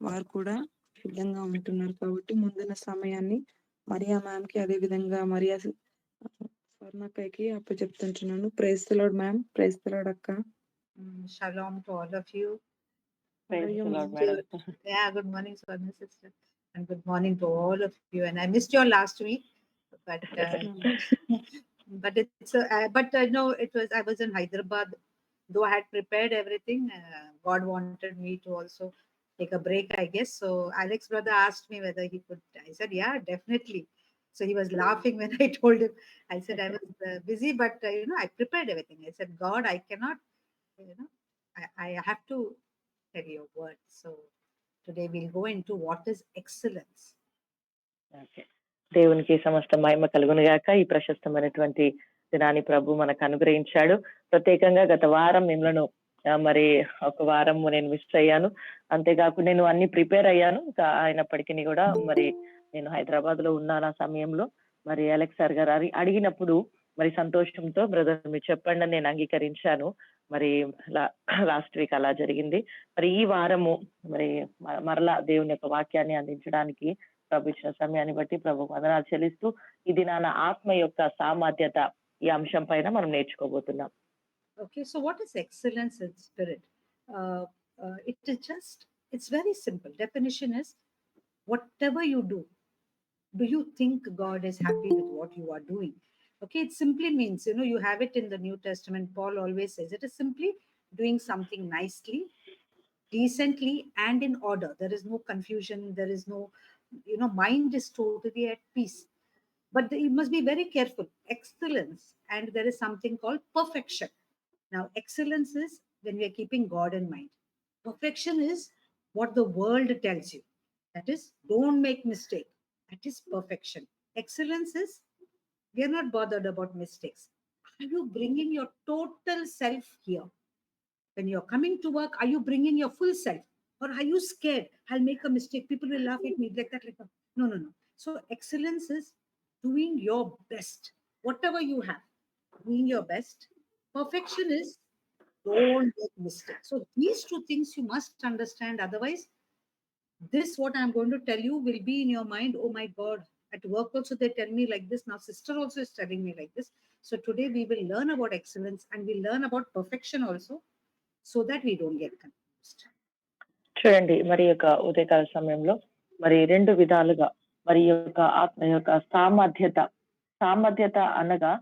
వారు కూడా సిద్ధంగా ఉంటున్నారు కాబట్టి ముందున్న సమయాన్ని మరియా మ్యామ్‌కి అదే విధంగా మరియా స్వర్ణక్కకి అప్పచెప్తుంటున్నాను. Praise the Lord ma'am. Praise the Lord అక్క. Shalom to all of you. Praise the Lord, madam. Yeah, good morning, Swarna sister, and good morning to all of you. And I missed you all last week, but but it's no, it was I was in Hyderabad. Though I had prepared everything, God wanted me to also take a break, I guess. So Alex brother asked me whether he could. I said, yeah, definitely. So he was laughing when I told him. I said I was busy, but I prepared everything. I said, God, I cannot, I have to tell you a word. So today we'll go into what is excellence. Okay. దేవునికి సమస్త మహిమ కలుగును గాక. ఈ ప్రశస్తమైనటువంటి దినాన్ని ప్రభు మనకు అనుగ్రహించాడు. ప్రత్యేకంగా గత వారం మిమ్మల్ని మరి ఒక వారం నేను మిస్ అయ్యాను. అంతేకాకుండా నేను అన్ని ప్రిపేర్ అయ్యాను. అయినప్పటికీ కూడా మరి నేను హైదరాబాద్ లో ఉన్నాను ఆ సమయంలో. మరి అలెక్స్ సార్ గారు అడిగినప్పుడు మరి సంతోషంతో బ్రదర్ మీరు చెప్పండి అని నేను అంగీకరించాను. మరి లాస్ట్ వీక్ అలా జరిగింది. మరి ఈ వారము మరి మరలా దేవుని యొక్క వాక్యాన్ని అందించడానికి ప్రభు ఇచ్చిన సమయాన్ని బట్టి ప్రభు వందనాలు చెల్లిస్తూ ఈ దినాన ఆత్మ యొక్క సామర్థ్యత ఈ అంశం పైన మనం నేర్చుకోబోతున్నాం. Okay, so what is excellence in spirit? It's very simple. Definition is, whatever you do you think God is happy with what you are doing? Okay, it simply means, you have it in the New Testament. Paul always says it is simply doing something nicely, decently, and in order. There is no confusion. There is no, mind is totally at peace. But you must be very careful. Excellence, and there is something called perfection. Now, excellence is when we are keeping God in mind. Perfection is what the world tells you. That is, don't make mistake. That is perfection. Excellence is we are not bothered about mistakes. Are you bringing your total self here? When you're coming to work, are you bringing your full self? Or are you scared? I'll make a mistake. People will laugh at me like that, like that. No, no, no. So excellence is doing your best. Whatever you have, doing your best. Perfection is don't make mistakes. So these two things you must understand. Otherwise, this what I'm going to tell you will be in your mind. Oh my God. At work also they tell me like this. Now sister also is telling me like this. So today we will learn about excellence and we'll learn about perfection also, so that we don't get confused. చూడండి, మరి యొక్క ఉదయకాల సమయంలో మరి రెండు విధాలుగా మరి యొక్క ఆత్మ యొక్క సామర్థ్యత అనగా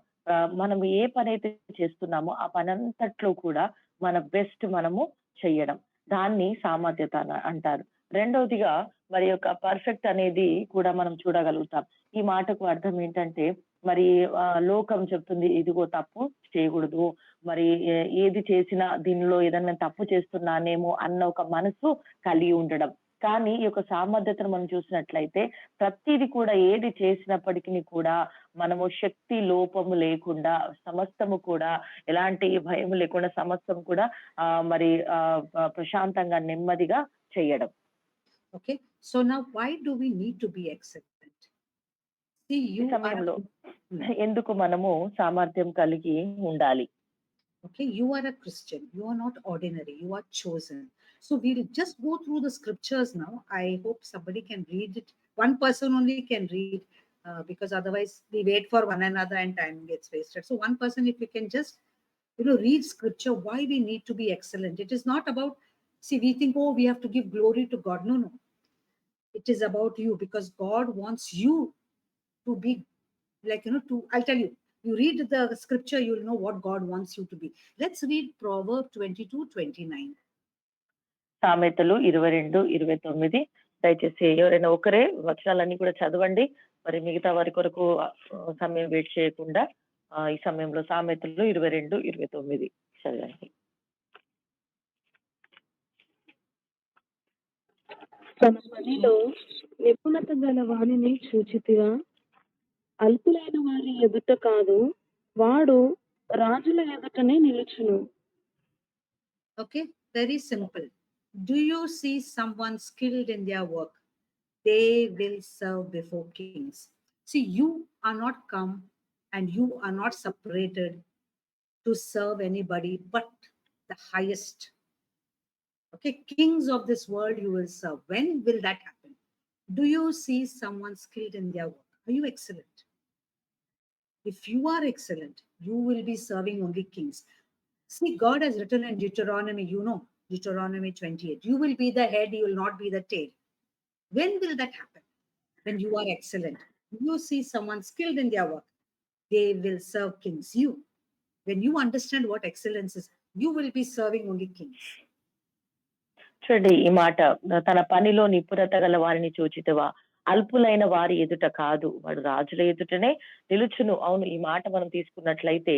మనం ఏ పని అయితే చేస్తున్నామో ఆ పని అంతట్లో కూడా మన బెస్ట్ మనము చెయ్యడం, దాన్ని సామర్థ్యత అంటారు. రెండవదిగా మరి యొక్క పర్ఫెక్ట్ అనేది కూడా మనం చూడగలుగుతాం. ఈ మాటకు అర్థం ఏంటంటే మరి లోకం చెప్తుంది ఇదిగో తప్పు చేయకూడదు, మరి ఏది చేసినా దీనిలో ఏదన్నా తప్పు చేస్తున్నానేమో అన్న ఒక మనసు కలిగి ఉండడం. కానీ ఈ యొక్క సామర్థ్యతను మనం చూసినట్లయితే ప్రతిది కూడా ఏది చేసినప్పటికీ కూడా మనము శక్తి లోపము లేకుండా సమస్తము కూడా ఎలాంటి భయం లేకుండా సమస్తం కూడా మరి ప్రశాంతంగా నెమ్మదిగా చేయడం. Okay, so now why do we need to be excellent? See, ఈ సమయంలో ఎందుకు మనము సామర్థ్యం కలిగి ఉండాలి? Okay, you are a Christian. You are not ordinary. You are chosen. So we'll just go through the scriptures now. I hope somebody can read it. One person only can read, because otherwise we wait for one another and time gets wasted. So one person, if we can just, read scripture, why we need to be excellent. It is not about, see, we think, oh, we have to give glory to God. No, no. It is about you, because God wants you to be like, I'll tell you, you read the scripture, you'll know what God wants you to be. Let's read Proverbs 22:29. సామెతలు 22:29. దయచేసి ఎవరైనా ఒకరే వచనాలన్నీ కూడా చదవండి. మరి మిగతా వారి కొరకు సమయం వేస్ట్ చేయకుండా ఈ సమయంలో సామెతలు 22:29 చదవండి. తన పనిలో నిపుణత గల వాణిని చూచితివా? అల్పులైన వారి ఎదుట కాదు, వాడు రాజుల ఎదుటనే నిలుచును. Okay, very simple. Do you see someone skilled in their work? They will serve before kings. See, you are not come and you are not separated to serve anybody but the highest. Okay, kings of this world you will serve. When will that happen? Do you see someone skilled in their work? Are you excellent? If you are excellent, you will be serving only kings. See, God has written in Deuteronomy, Deuteronomy 28, you will be the head, you will not be the tail. When will that happen? When you are excellent. You see someone skilled in their work, they will serve kings. When you understand what excellence is, you will be serving only kings. చూడండి ఈ మాట, తన పనిలో నిపుణత గల వారిని చూచితివా, అల్పులైన వారి ఎదుట కాదు, వాడు రాజుల ఎదుటనే నిలుచును. అవును, ఈ మాట మనం తీసుకున్నట్లయితే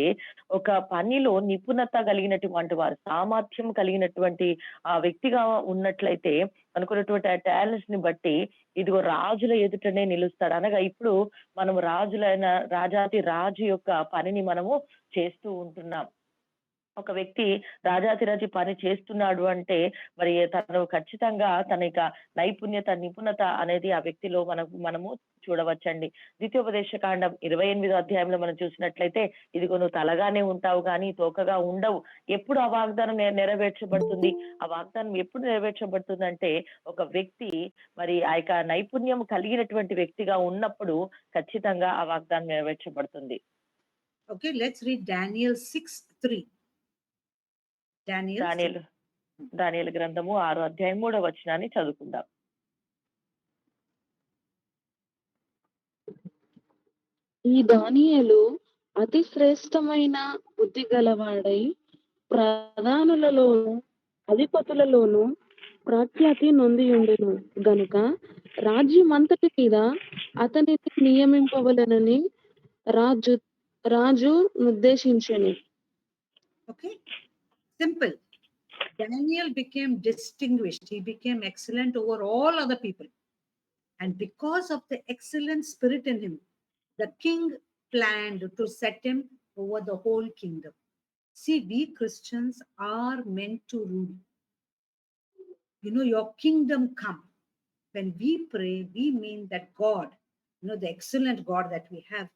ఒక పనిలో నిపుణత కలిగినటువంటి వారు, సామర్థ్యం కలిగినటువంటి ఆ వ్యక్తిగా ఉన్నట్లయితే అనుకున్నటువంటి ఆ టాలెంట్స్ ని బట్టి ఇదిగో రాజుల ఎదుటనే నిలుస్తాడు. అనగా ఇప్పుడు మనం రాజులైన రాజాతి రాజు యొక్క పనిని మనము చేస్తూ ఉంటున్నాం. ఒక వ్యక్తి రాజాతిరాజు పని చేస్తున్నాడు అంటే మరి తను ఖచ్చితంగా తన యొక్క నైపుణ్యత, నిపుణత అనేది ఆ వ్యక్తిలో మనము చూడవచ్చండి. ద్వితీయోపదేశ కాండం 28వ అధ్యాయంలో మనం చూసినట్లయితే, ఇదిగో నువ్వు తలగానే ఉంటావు కానీ తోకగా ఉండవు. ఎప్పుడు ఆ వాగ్దానం నెరవేర్చబడుతుంది? ఆ వాగ్దానం ఎప్పుడు నెరవేర్చబడుతుంది అంటే ఒక వ్యక్తి మరి ఆ యొక్క నైపుణ్యం కలిగినటువంటి వ్యక్తిగా ఉన్నప్పుడు ఖచ్చితంగా ఆ వాగ్దానం నెరవేర్చబడుతుంది. Okay, let's read Daniel 6:3. దానియేలు గ్రంథము 6వ అధ్యాయం 3వ వచనాన్ని చదువుకుందాం. ఈ దానియేలు అతి శ్రేష్టమైన బుద్ధి గలవాడై ప్రధానులలోను అధిపతులలోను ప్రఖ్యాతి నొందియుండును గనుక రాజ్యమంతటి మీద అతనిని నియమింపవలెనని రాజు నిర్దేశించెను. Okay, simple. Daniel became distinguished. He became excellent over all other people. And because of the excellent spirit in him, the king planned to set him over the whole kingdom. See, we Christians are meant to rule. Your kingdom come. When we pray, we mean that God, the excellent God that we have,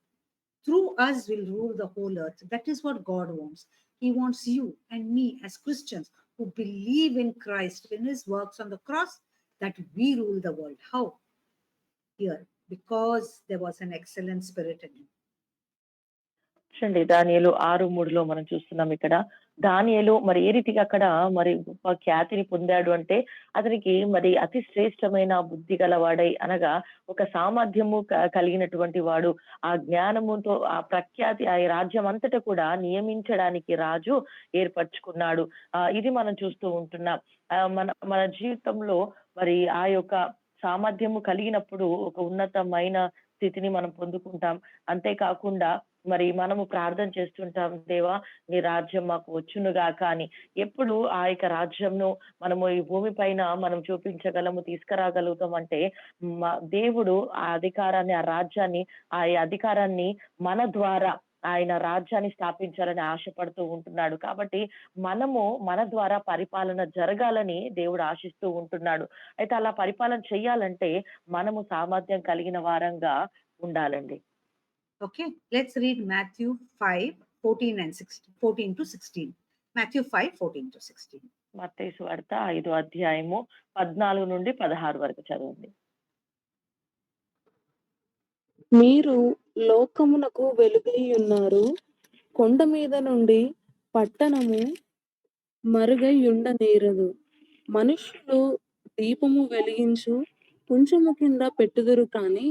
through us will rule the whole earth. That is what God wants. He wants you and me as Christians who believe in Christ, in his works on the cross, that we rule the world. How? Here, because there was an excellent spirit in him. చూడండి, దానియేలు 6:3లో మనం చూస్తున్నాం. ఇక్కడ దానియేలు మరి ఏ రీతిగా అక్కడ మరి గొప్ప ఖ్యాతిని పొందాడు అంటే, అతనికి మరి అతి శ్రేష్టమైన బుద్ధి గలవాడై, అనగా ఒక సామర్థ్యము కలిగినటువంటి వాడు, ఆ జ్ఞానముతో ఆ ప్రఖ్యాతి ఆ రాజ్యం అంతటా కూడా నియమించడానికి రాజు ఏర్పరచుకున్నాడు. ఇది మనం చూస్తూ ఉంటున్నాం. మన మన జీవితంలో మరి ఆ యొక్క సామర్థ్యము కలిగినప్పుడు ఒక ఉన్నతమైన స్థితిని మనం పొందుకుంటాం. అంతేకాకుండా మరి మనము ప్రార్థన చేస్తుంటాం, దేవా నీ రాజ్యం మాకు వచ్చునుగాక అని. ఎప్పుడు ఆ యొక్క రాజ్యంను మనము ఈ భూమి పైన మనం చూపించగలము, తీసుకురాగలుగుతాం అంటే దేవుడు ఆ అధికారాన్ని, ఆ రాజ్యాన్ని, ఆ అధికారాన్ని మన ద్వారా ఆయన రాజ్యాన్ని స్థాపించాలని ఆశపడుతూ ఉంటున్నాడు. కాబట్టి మనము మన ద్వారా పరిపాలన జరగాలని దేవుడు ఆశిస్తూ ఉంటున్నాడు. అయితే అలా పరిపాలన చెయ్యాలంటే మనము సామర్థ్యం కలిగిన వారంగా ఉండాలండి. Okay, let's read Matthew 5:14 and 16, 14 to 16. Matthew 5:14 to 16. మత్తయి సువార్త 5వ అధ్యాయము 14 నుండి 16 వరకు చదవండి. మీరు లోకమునకు వెలుగై ఉన్నారు. కొండ మీద నుండి పట్టణము మరుగై ఉండనేరదు. మనుష్యులు దీపము వెలిగించు కుంచము కింద పెట్టుదురు కానీ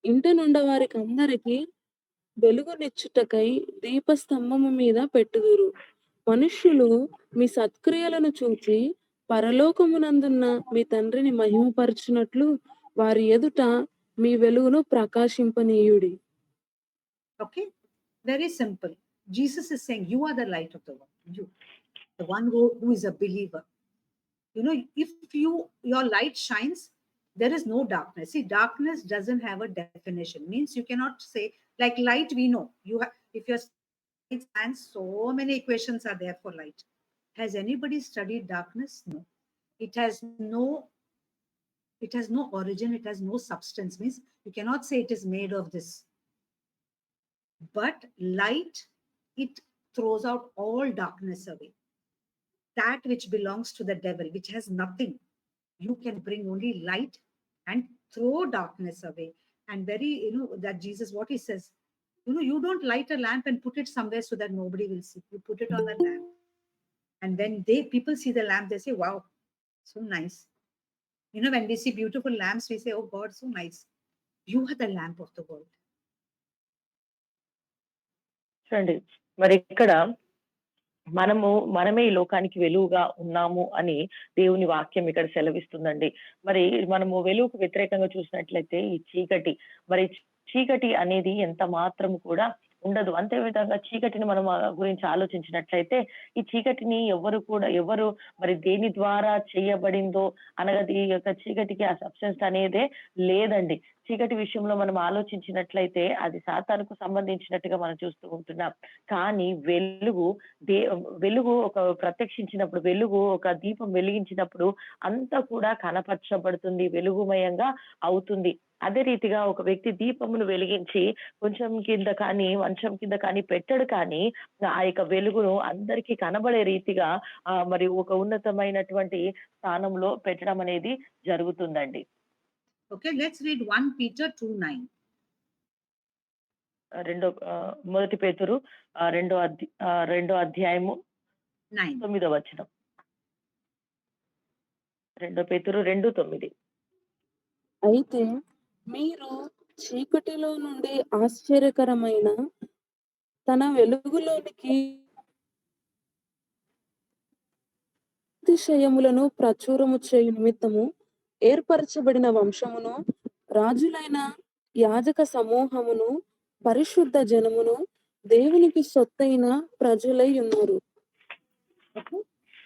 ఇంట నుండ వారికి అందరికి వెలుగునిచ్చుటకై దీపస్తంభము మీద పెట్టుదురు. మనుష్యులు మీ సత్క్రియలను చూచి పరలోకమునందున్న మీ తండ్రిని మహిమపరచునట్లు వారి ఎదుట మీ వెలుగును ప్రకాశింపనీయుడి. Okay, very simple. Jesus is saying, you are the light of the world. You, the one who is a believer. If your light shines, there is no darkness. See, darkness doesn't have a definition. Means you cannot say, like light we know. If your light stands, so many equations are there for light. Has anybody studied darkness? No. It has no origin, it has no substance. Means you cannot say it is made of this. But light, it throws out all darkness away. that which belongs to the devil, which has nothing. You can bring only light and throw darkness away. And very, that Jesus, what he says, you don't light a lamp and put it somewhere so that nobody will see. You put it on the lamp. And when people see the lamp, they say, wow, so nice. When we see beautiful lamps, we say, oh God, so nice. You are the lamp of the world. చూడండి, మరి ఇక్కడ మనమే ఈ లోకానికి వెలుగుగా ఉన్నాము అని దేవుని వాక్యం ఇక్కడ సెలవిస్తుందండి. మరి మనము వెలుగుకు వ్యతిరేకంగా చూసినట్లయితే ఈ చీకటి చీకటి అనేది ఎంత మాత్రం కూడా ఉండదు. అంతే విధంగా చీకటిని మనం గురించి ఆలోచించినట్లయితే ఈ చీకటిని ఎవరు మరి దేని ద్వారా చేయబడిందో అనగా ఈ యొక్క చీకటికి ఆ సబ్స్టెన్స్ అనేదే లేదండి. చీకటి విషయంలో మనం ఆలోచించినట్లయితే అది సాతానుకు సంబంధించినట్టుగా మనం చూస్తూ ఉంటున్నాం. కానీ వెలుగు ఒక ప్రత్యక్షించినప్పుడు, వెలుగు ఒక దీపం వెలిగించినప్పుడు అంతా కూడా కనపరచబడుతుంది, వెలుగుమయంగా అవుతుంది. అదే రీతిగా ఒక వ్యక్తి దీపమును వెలిగించి కొంచెం కింద కానీ మంచం కింద కానీ పెట్టడు, కానీ ఆ యొక్క వెలుగును అందరికీ కనబడే రీతిగా మరి ఒక ఉన్నతమైనటువంటి స్థానంలో పెట్టడం అనేది జరుగుతుందండి. Okay, let's read 1 Peter 2:9. మొదటి పేతురు రెండో అధ్యాయము 9వ వచనం. 2 పేతురు 2:9. అయితే మీరు చీకటిలో నుండి ఆశ్చర్యకరమైన తన వెలుగులోనికి అతిశయములను ప్రచురము చేయు నిమిత్తము ఏర్పరచబడిన వంశమును, రాజులైన యాజక సమూహమును, పరిశుద్ధ జనమును, దేవునికి సొత్తైన ప్రజలై ఉన్నారు.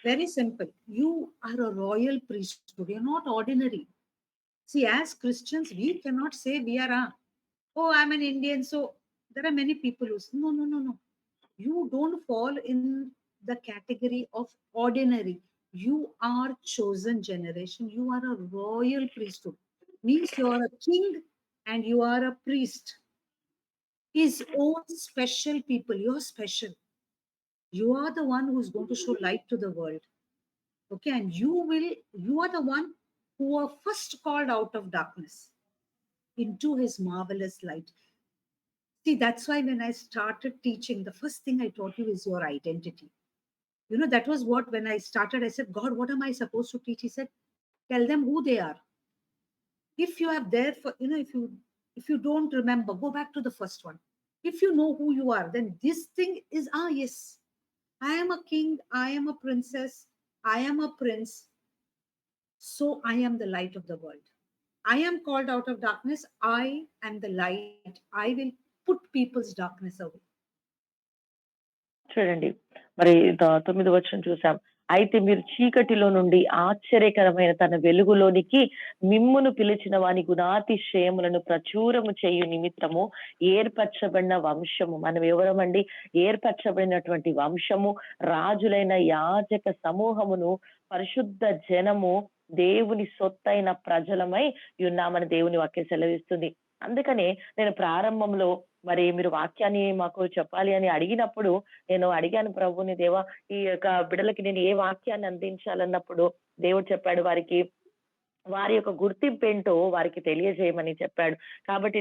Very simple. You are a royal priesthood. You're not ordinary. See, as Christians, we cannot say we are oh, I'm an Indian, so there are many people who say, no. You don't fall in the category of ordinary. You are chosen generation. You are a royal priesthood. Means you are a king and you are a priest. His own special people. You're special. You are the one who's going to show light to the world. Okay, and you are the one who were first called out of darkness into his marvelous light. See, that's why when I started teaching, the first thing I taught you is your identity. That was what, when I started, I said, God, what am I supposed to teach? He said, tell them who they are. If you have there for, if you don't remember, go back to the first one. If you know who you are, then this thing is, yes, I am a king, I am a princess, I am a prince. So I am the light of the world. I am called out of darkness. I am the light. I will put people's darkness away. చూడండి, మరి 9వ వచనం చూసాం. అయితే మీరు చీకటిలో నుండి ఆశ్చర్యకరమైన తన వెలుగులోనికి మిమ్మును పిలిచిన వాని గుణాతిశయములను ప్రచురము చేయు నిమిత్తము ఏర్పరచబడిన వంశము. మనం ఎవరమండి? ఏర్పరచబడినటువంటి వంశము, రాజులైన యాజక సమూహమును, పరిశుద్ధ జనము, దేవుని సొత్తైన ప్రజలమై ఉన్నామని దేవుని వాక్యం సెలవిస్తుంది. అందుకనే నేను ప్రారంభంలో మరి మీరు వాక్యాన్ని మాకు చెప్పాలి అని అడిగినప్పుడు నేను అడిగాను ప్రభుని, దేవా ఈ యొక్క బిడ్డలకి నేను ఏ వాక్యాన్ని అందించాలన్నప్పుడు దేవుడు చెప్పాడు, వారి యొక్క గుర్తింపు ఏంటో వారికి తెలియజేయమని చెప్పాడు. కాబట్టి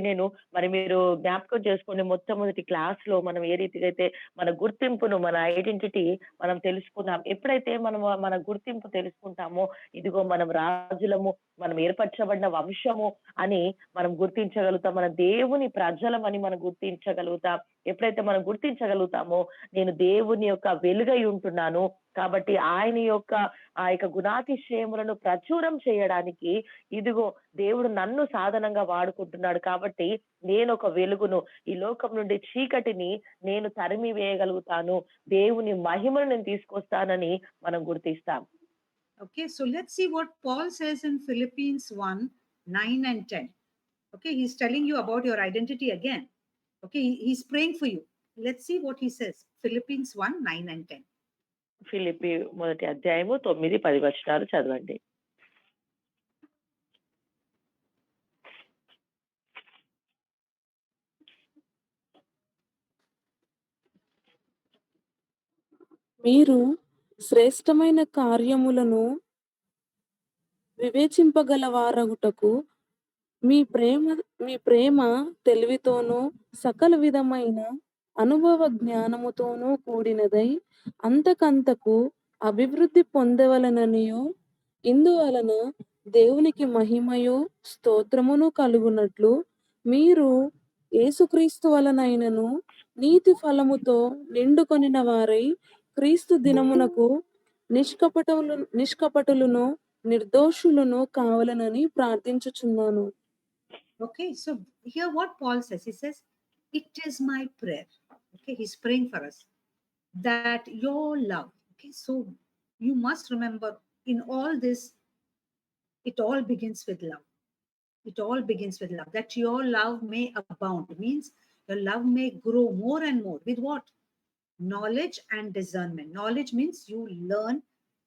మరి మీరు జ్ఞాపకం చేసుకోండి, మొట్టమొదటి క్లాస్ లో మనం ఏ రీతిగా అయితే మన గుర్తింపును, మన ఐడెంటిటీ మనం తెలుసుకున్నాం. ఎప్పుడైతే మనం మన గుర్తింపు తెలుసుకుంటామో, ఇదిగో మనం రాజులము, మనం ఏర్పరచబడిన వంశము అని మనం గుర్తించగలుగుతాం, మన దేవుని ప్రజలమని మనం గుర్తించగలుగుతాం. ఎప్పుడైతే మనం గుర్తించగలుగుతామో, నేను దేవుని యొక్క వెలుగై ఉంటున్నాను కాబట్టి ఆయన యొక్క ఆ యొక్క గుణాతిశయములను ప్రచురం చేయడానికి ఇదిగో దేవుడు నన్ను సాధనంగా వాడుకుంటున్నాడు. కాబట్టి నేను ఒక వెలుగును, ఈ లోకం నుండి చీకటిని నేను తరిమి వేయగలుగుతాను, దేవుని మహిమను నేను తీసుకొస్తానని మనం గుర్తిస్తాం. Okay, so let's see what Paul says in Philippians 1:9 and 10. Okay, he's telling you about your identity again. Okay, he's praying for you. Let's see what he says. Philippians 1:9 and 10. Philippi మొదటి అధ్యాయము 9-10 వచనాలు చదవండి. మీరు శ్రేష్టమైన కార్యములను వివేచింపగలవారగుటకు మీ ప్రేమ తెలివితోనూ సకల విధమైన అనుభవ జ్ఞానముతోనూ కూడినదై అంతకంతకు అభివృద్ధి పొందవలెననియు, ఇందువలన దేవునికి మహిమయు స్తోత్రమును కలుగునట్లు మీరు యేసుక్రీస్తు వలనైనను నీతి ఫలముతో నిండుకొనిన వారై క్రీస్తు దినమునకు నిష్కపటులను నిర్దోషులను కావాలనని ప్రార్థించుచున్నాను. Okay, so here what Paul says, he says, it is my prayer. Okay, he's praying for us that your love. Okay, so you must remember in all this, it all begins with love. It all begins with love. That your love may abound means your love may grow more and more. With what? Knowledge and discernment. Knowledge means you learn,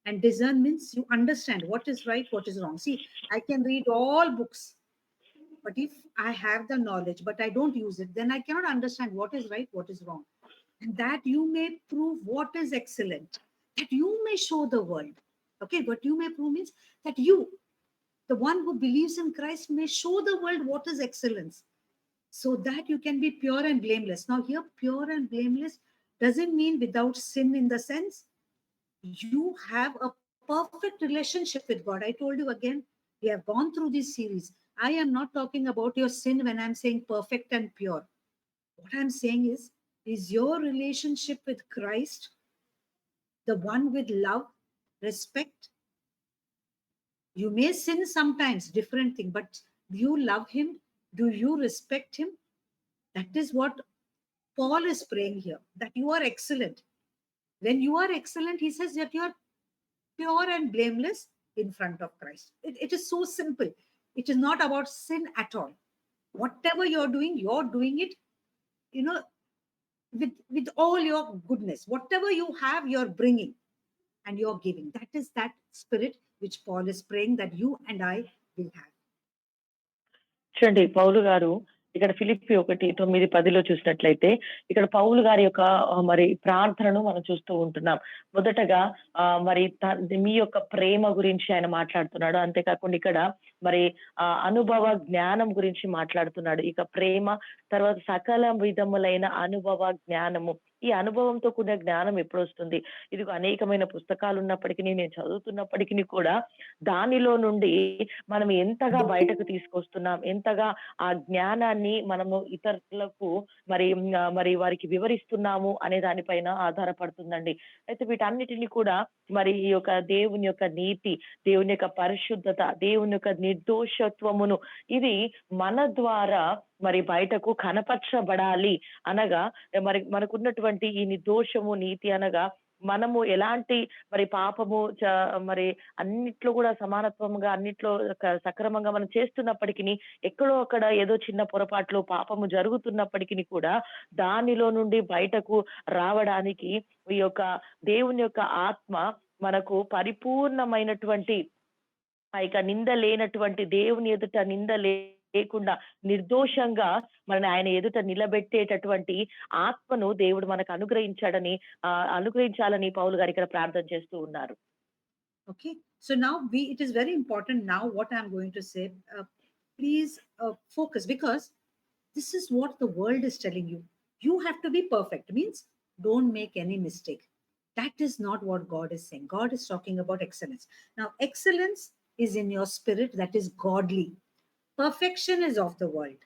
and discern means you understand what is right, what is wrong. See, I can read all books, but if I have the knowledge but I don't use it, then I cannot understand what is right, what is wrong. And that you may prove what is excellent, that you may show the world. Okay, what you may prove means that you, the one who believes in Christ, may show the world what is excellence, so that you can be pure and blameless. Now, here, pure and blameless doesn't mean without sin, in the sense you have a perfect relationship with God. I told you again, we have gone through this series. I am not talking about your sin when I'm saying perfect and pure. What I'm saying is your relationship with Christ the one with love, respect? You may sin sometimes, different thing, but do you love him? Do you respect him? That is what Paul is praying here, that you are excellent. When you are excellent, he says that you are pure and blameless in front of Christ. It is so simple. It is not about sin at all. Whatever you're doing it, you know, with all your goodness. Whatever you have, you're bringing and you're giving. That is that spirit which Paul is praying that you and I will have. చూడండి పౌలు గారు ఇక్కడ ఫిలిప్పి 1:9-10 చూసినట్లయితే ఇక్కడ పౌలు గారి యొక్క మరి ప్రార్థనను మనం చూస్తూ ఉంటున్నాం. మొదటగా మరి మీ యొక్క ప్రేమ గురించి ఆయన మాట్లాడుతున్నాడు. అంతేకాకుండా ఇక్కడ మరి అనుభవ జ్ఞానం గురించి మాట్లాడుతున్నాడు. ఇక ప్రేమ, తర్వాత సకల విధములైన అనుభవ జ్ఞానము. ఈ అనుభవంతో కూడిన జ్ఞానం ఎప్పుడు వస్తుంది? ఇదిగో అనేకమైన పుస్తకాలు ఉన్నప్పటికీ, నేను చదువుతున్నప్పటికీ కూడా దానిలో నుండి మనం ఎంతగా బయటకు తీసుకొస్తున్నాం, ఎంతగా ఆ జ్ఞానాన్ని మనము ఇతరులకు మరి వారికి వివరిస్తున్నాము అనే దానిపైన ఆధారపడుతుందండి. అయితే వీటన్నిటిని కూడా మరి ఈ యొక్క దేవుని యొక్క నీతి, దేవుని యొక్క పరిశుద్ధత, దేవుని యొక్క నిర్దోషత్వమును ఇది మన ద్వారా మరి బయటకు కనపరచబడాలి. అనగా మరి మనకున్నటువంటి ఈ నిర్దోషము, నీతి అనగా మనము ఎలాంటి మరి పాపము మరి అన్నిట్లో కూడా సమానత్వంగా, అన్నిట్లో సక్రమంగా మనం చేస్తున్నప్పటికీ, ఎక్కడో అక్కడ ఏదో చిన్న పొరపాట్లు పాపము జరుగుతున్నప్పటికీ కూడా దానిలో నుండి బయటకు రావడానికి ఈ యొక్క దేవుని యొక్క ఆత్మ మనకు పరిపూర్ణమైనటువంటి ఆ యొక్క నింద లేనటువంటి, దేవుని ఎదుట నింద లేకుండా నిర్దోషంగా మనని ఆయన ఎదుట నిలబెట్టేటటువంటి ఆత్మను దేవుడు మనకు అనుగ్రహించాలని పౌలు గారు ఇక్కడ ప్రార్థన చేస్తూ ఉన్నారు. Okay, so now it is very important now what I'm going to say. Please focus, because this is what the world is telling you. You have to be perfect, means don't make any mistake. That is not what God is saying. God is talking about excellence. Now, excellence is in your spirit, that is godly. Perfection is of the world.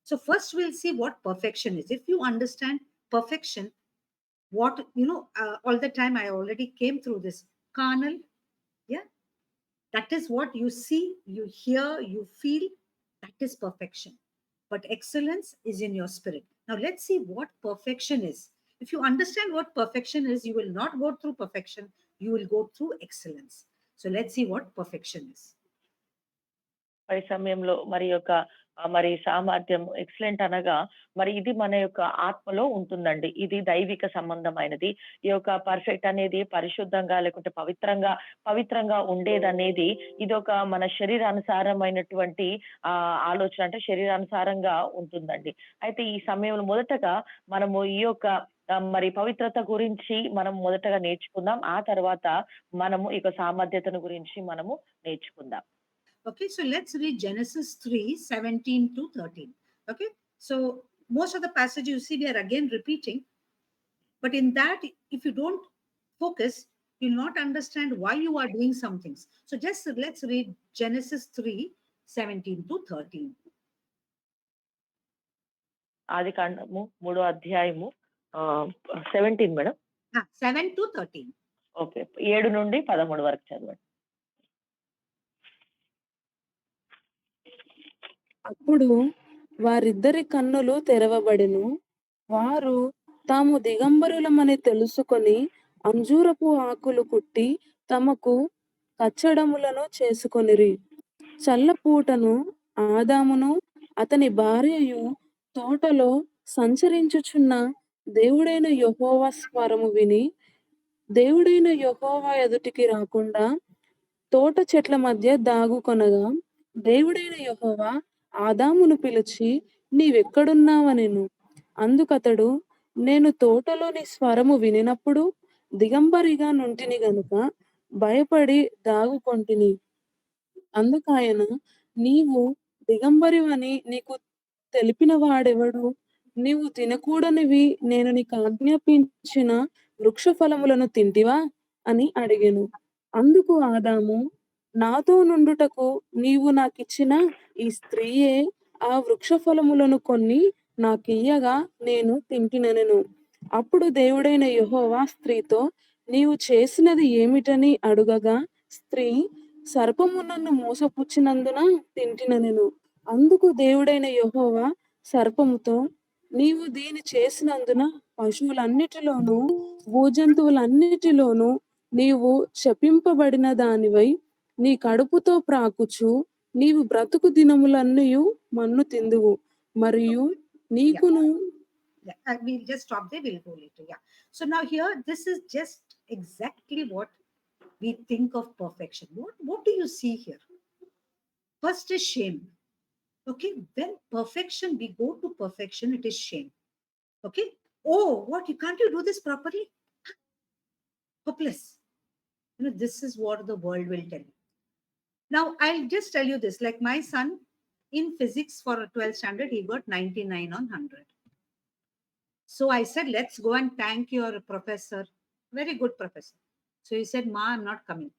So first we'll see what perfection is. If you understand perfection, what, all the time I already came through this carnal, yeah, that is what you see, you hear, you feel, that is perfection. But excellence is in your spirit. Now let's see what perfection is. If you understand what perfection is, you will not go through perfection, you will go through excellence. So let's see what perfection is. ఈ సమయంలో మరి సామర్థ్యం, excellent అనగా మరి ఇది మన యొక్క ఆత్మలో ఉంటుందండి. ఇది దైవిక సంబంధమైనది. ఈ యొక్క పర్ఫెక్ట్ అనేది పరిశుద్ధంగా లేకుంటే పవిత్రంగా ఉండేదనేది ఇది ఒక మన శరీరానుసారమైనటువంటి ఆలోచన, అంటే శరీరానుసారంగా ఉంటుందండి. అయితే ఈ సమయంలో మొదటగా మనము ఈ యొక్క మరి పవిత్రత గురించి మనం మొదటగా నేర్చుకుందాం. ఆ తర్వాత మనము ఈ యొక్క సామర్థ్యతను గురించి మనము నేర్చుకుందాం. Okay, so let's read Genesis 3:17 to 13. Okay, so most of the passage you see we are again repeating, but in that, if you don't focus, you'll not understand why you are doing some things. So just let's read Genesis 3:17 to 13. ఆదికాండము 3వ అధ్యాయము 17 madam. 7 to 13. Okay. 7 నుండి 13 వరకు చదవండి. అప్పుడు వారిద్దరి కన్నులు తెరవబడెను. వారు తాము దిగంబరులమని తెలుసుకొని అంజూరపు ఆకులు కుట్టి తమకు కచ్చడములను చేసుకొనిరి. చల్లపూటను ఆదామును అతని భార్యయు తోటలో సంచరించుచున్న దేవుడైన యెహోవా స్వరము విని, దేవుడైన యెహోవా ఎదుటికి రాకుండా తోట చెట్ల మధ్య దాగుకొనగా, దేవుడైన యెహోవా ఆదామును పిలిచి, నీవెక్కడున్నావనెను. అందుకతడు, నేను తోటలో నీ స్వరము వినినప్పుడు దిగంబరిగా నుంటిని గనుక భయపడి దాగుకొంటిని. అందుకాయన, నీవు దిగంబరివని నీకు తెలిపిన వాడెవడు? నీవు తినకూడనివి నేను నీకు ఆజ్ఞాపించిన వృక్ష ఫలములను తింటివా అని అడిగెను. అందుకు ఆదాము, నాతో నుండుటకు నీవు నాకిచ్చిన ఈ స్త్రీయే ఆ వృక్ష ఫలములను కొన్ని నాకియ్యగా నేను తింటినెను. అప్పుడు దేవుడైన యెహోవా స్త్రీతో, నీవు చేసినది ఏమిటని అడుగగా, స్త్రీ, సర్పము నన్ను మోసపుచ్చినందున తింటినెను. అందుకు దేవుడైన యెహోవా సర్పముతో, నీవు దీని చేసినందున పశువులన్నిటిలోనూ భూజంతువులన్నిటిలోనూ నీవు శపింపబడిన దానివై నీ కడుపుతో ప్రాకుచు నీవు బ్రతుకు దినములన్నయు మన్ను తిందువు. మరియు నీకును We'll just stop there, we'll go later. Yeah. So now here, this is just exactly what we think of perfection. What do you see here? First is shame. Okay, when perfection, we go to perfection, it is shame. Okay, oh, what, you can't you do this properly? Hopeless. This is what the world will tell you. Now I'll just tell you this, like my son in physics for a 12th standard, he got 99 on 100. So I said, let's go and thank your professor, very good professor. So he said, Ma, I'm not coming.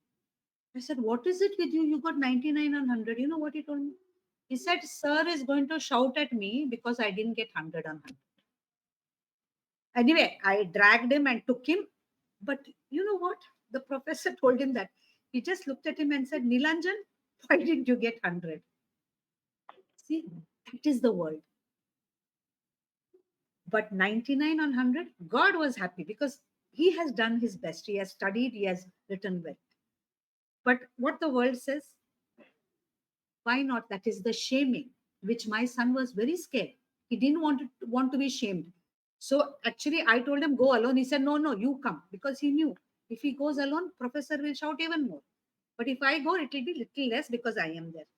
I said, what is it with you? You got 99 on 100. You know what he told me? He said, sir is going to shout at me because I didn't get 100 on 100. Anyway, I dragged him and took him. But you know what? The professor told him that. He just looked at him and said, Nilanjan, why didn't you get 100? See, that is the world. But 99 on 100, God was happy because he has done his best. He has studied, he has written well. But what the world says, why not? That is the shaming, which my son was very scared. He didn't want to be shamed. So actually, I told him, go alone. He said, no, you come. Because he knew if he goes alone, professor will shout even more. But if I go, it will be little less because I am there.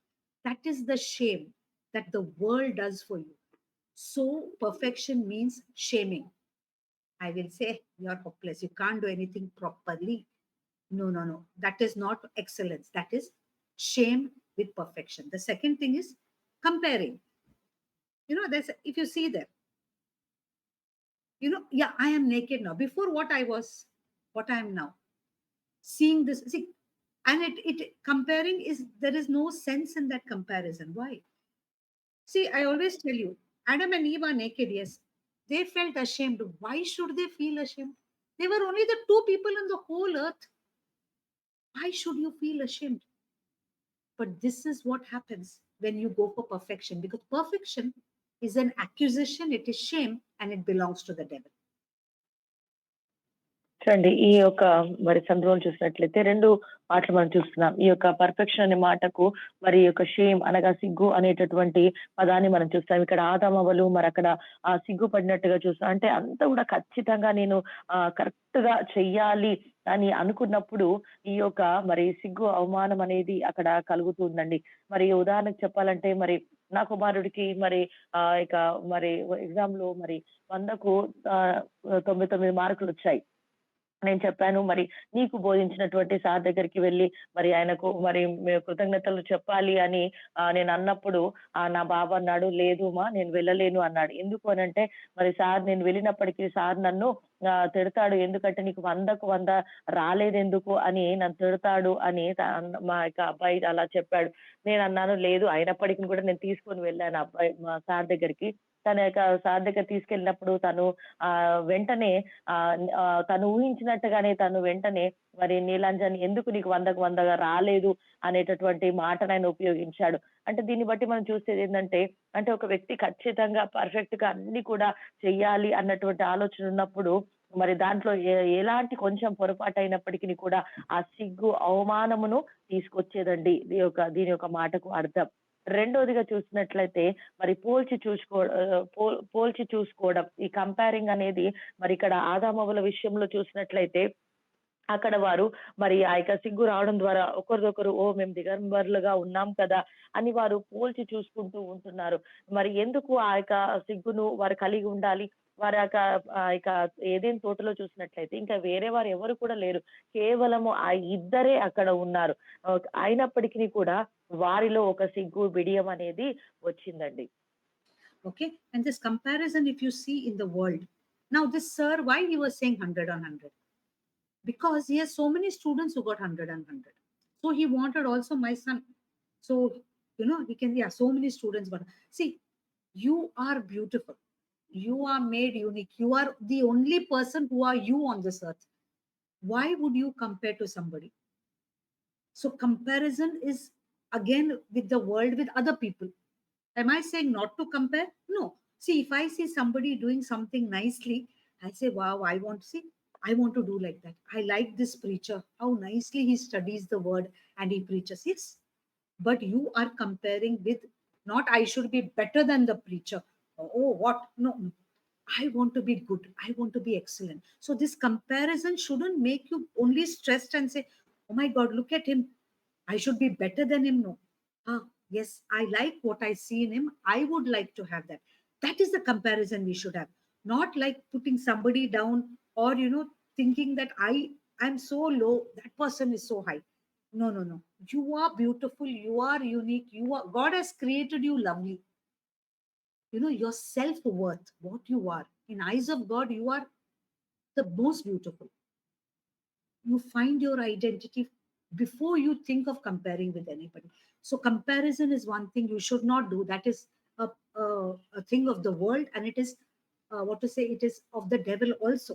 That is the shame that the world does for you. So perfection means shaming. I will say, you're hopeless. You can't do anything properly. No. That is not excellence. That is shame with perfection. The second thing is comparing. There's, if you see there, I am naked now. Before what I was, what I am now. Seeing this, and it comparing is, there is no sense in that comparison. Why? See, I always tell you, Adam and Eve are naked, yes. They felt ashamed. Why should they feel ashamed? They were only the two people on the whole earth. Why should you feel ashamed? But this is what happens when you go for perfection, because perfection is an accusation, it is shame, and it belongs to the devil. చూడండి, ఈ యొక్క మరి సందర్భం చూసినట్లయితే 2 మాటలు మనం చూస్తున్నాం. ఈ యొక్క పర్ఫెక్షన్ అనే మాటకు మరి యొక్క షేమ్ అనగా సిగ్గు అనేటటువంటి పదాన్ని మనం చూస్తాం. ఇక్కడ ఆదామవ్వలు మరి అక్కడ ఆ సిగ్గు పడినట్టుగా చూస్తాం. అంటే అంతా కూడా ఖచ్చితంగా నేను కరెక్ట్ గా చెయ్యాలి అని అనుకున్నప్పుడు ఈ యొక్క మరి సిగ్గు అవమానం అనేది అక్కడ కలుగుతుందండి. మరి ఉదాహరణకు చెప్పాలంటే మరి నా కుమారుడికి మరి ఇక మరి ఎగ్జామ్‌లో మరి 100కు 99 మార్కులొచ్చాయి. నేను చెప్పాను మరి నీకు బోధించినటువంటి సార్ దగ్గరికి వెళ్లి మరి ఆయనకు మరి కృతజ్ఞతలు చెప్పాలి అని నేనన్నప్పుడు నా బాబు అన్నాడు, "లేదు మా నేను వెళ్ళలేను" అన్నాడు. ఎందుకు అనంటే మరి సార్ నేను వెళ్ళినప్పటికి సార్ నన్ను తిడతాడు. ఎందుకంటే నీకు 100కు 100 రాలేదెందుకు అని నన్ను తిడతాడు అని మా యొక్క అబ్బాయి అలా చెప్పాడు. నేనన్నాను, "లేదు అయినప్పటికి కూడా నేను తీసుకొని వెళ్ళాను మా సార్ దగ్గరికి." తన యొక్క సార్ దగ్గర తీసుకెళ్ళినప్పుడు తను వెంటనే తను ఊహించినట్టుగానే తను వెంటనే మరి నీలాంజన్ ఎందుకు నీకు 100కు 100 రాలేదు అనేటటువంటి మాటనైన ఉపయోగించాడు. అంటే దీన్ని బట్టి మనం చూసేదేంటంటే, అంటే ఒక వ్యక్తి ఖచ్చితంగా పర్ఫెక్ట్‌గా అన్నీ కూడా చెయ్యాలి అన్నటువంటి ఆలోచన ఉన్నప్పుడు, మరి దాంట్లో ఎలాంటి కొంచెం పొరపాటయినప్పటికిని కూడా ఆ సిగ్గు, అవమానమును తీసుకొచ్చేదండి. దీని యొక్క మాటకు అర్థం. రెండోదిగా చూసినట్లయితే మరి పోల్చి చూసుకోవడం. ఈ కంపేరింగ్ అనేది మరి ఇక్కడ ఆదామవ్వల విషయంలో చూసినట్లయితే అక్కడ వారు మరి ఆ యొక్క సిగ్గు రావడం ద్వారా ఒకరిదొకరు మేము దిగంబరులుగా ఉన్నాం కదా అని వారు పోల్చి చూసుకుంటూ ఉంటున్నారు. మరి ఎందుకు ఆ యొక్క సిగ్గును వారు కలిగి ఉండాలి? వారి యొక్క ఏదైనా తోటలో చూసినట్లయితే ఇంకా వేరే వారు ఎవరు కూడా లేరు. కేవలము ఆ ఇద్దరే అక్కడ ఉన్నారు. అయినప్పటికీ కూడా వారిలో ఒక సిగ్గు, బిడియం అనేది వచ్చిందండి. Okay. And this comparison, if you see in the world, now this sir, why he was saying 100 on 100? Because he has so many students who got 100 on 100. So he wanted also my son. So, he can, yeah, so many students. But see, you are beautiful. You are made unique. You are the only person who are you on this earth. Why would you compare to somebody? So comparison is again with the world, with other people. Am I saying not to compare? No. See, if I see somebody doing something nicely, I say, wow, I want to do like that. I like this preacher, how nicely he studies the word and he preaches. Yes. But you are comparing with, not I should be better than the preacher. Oh, what? No. I want to be good. I want to be excellent. So this comparison shouldn't make you only stressed and say, oh my God, look at him. I should be better than him. No. Yes, I like what I see in him. I would like to have that. That is the comparison we should have. Not like putting somebody down or, thinking that I'm so low, that person is so high. No, no, no. You are beautiful. You are unique. God has created you lovely. Your self-worth, what you are. In eyes of God, you are the most beautiful. You find your identity before you think of comparing with anybody. So comparison is one thing you should not do. That is a thing of the world, and it is it is of the devil also.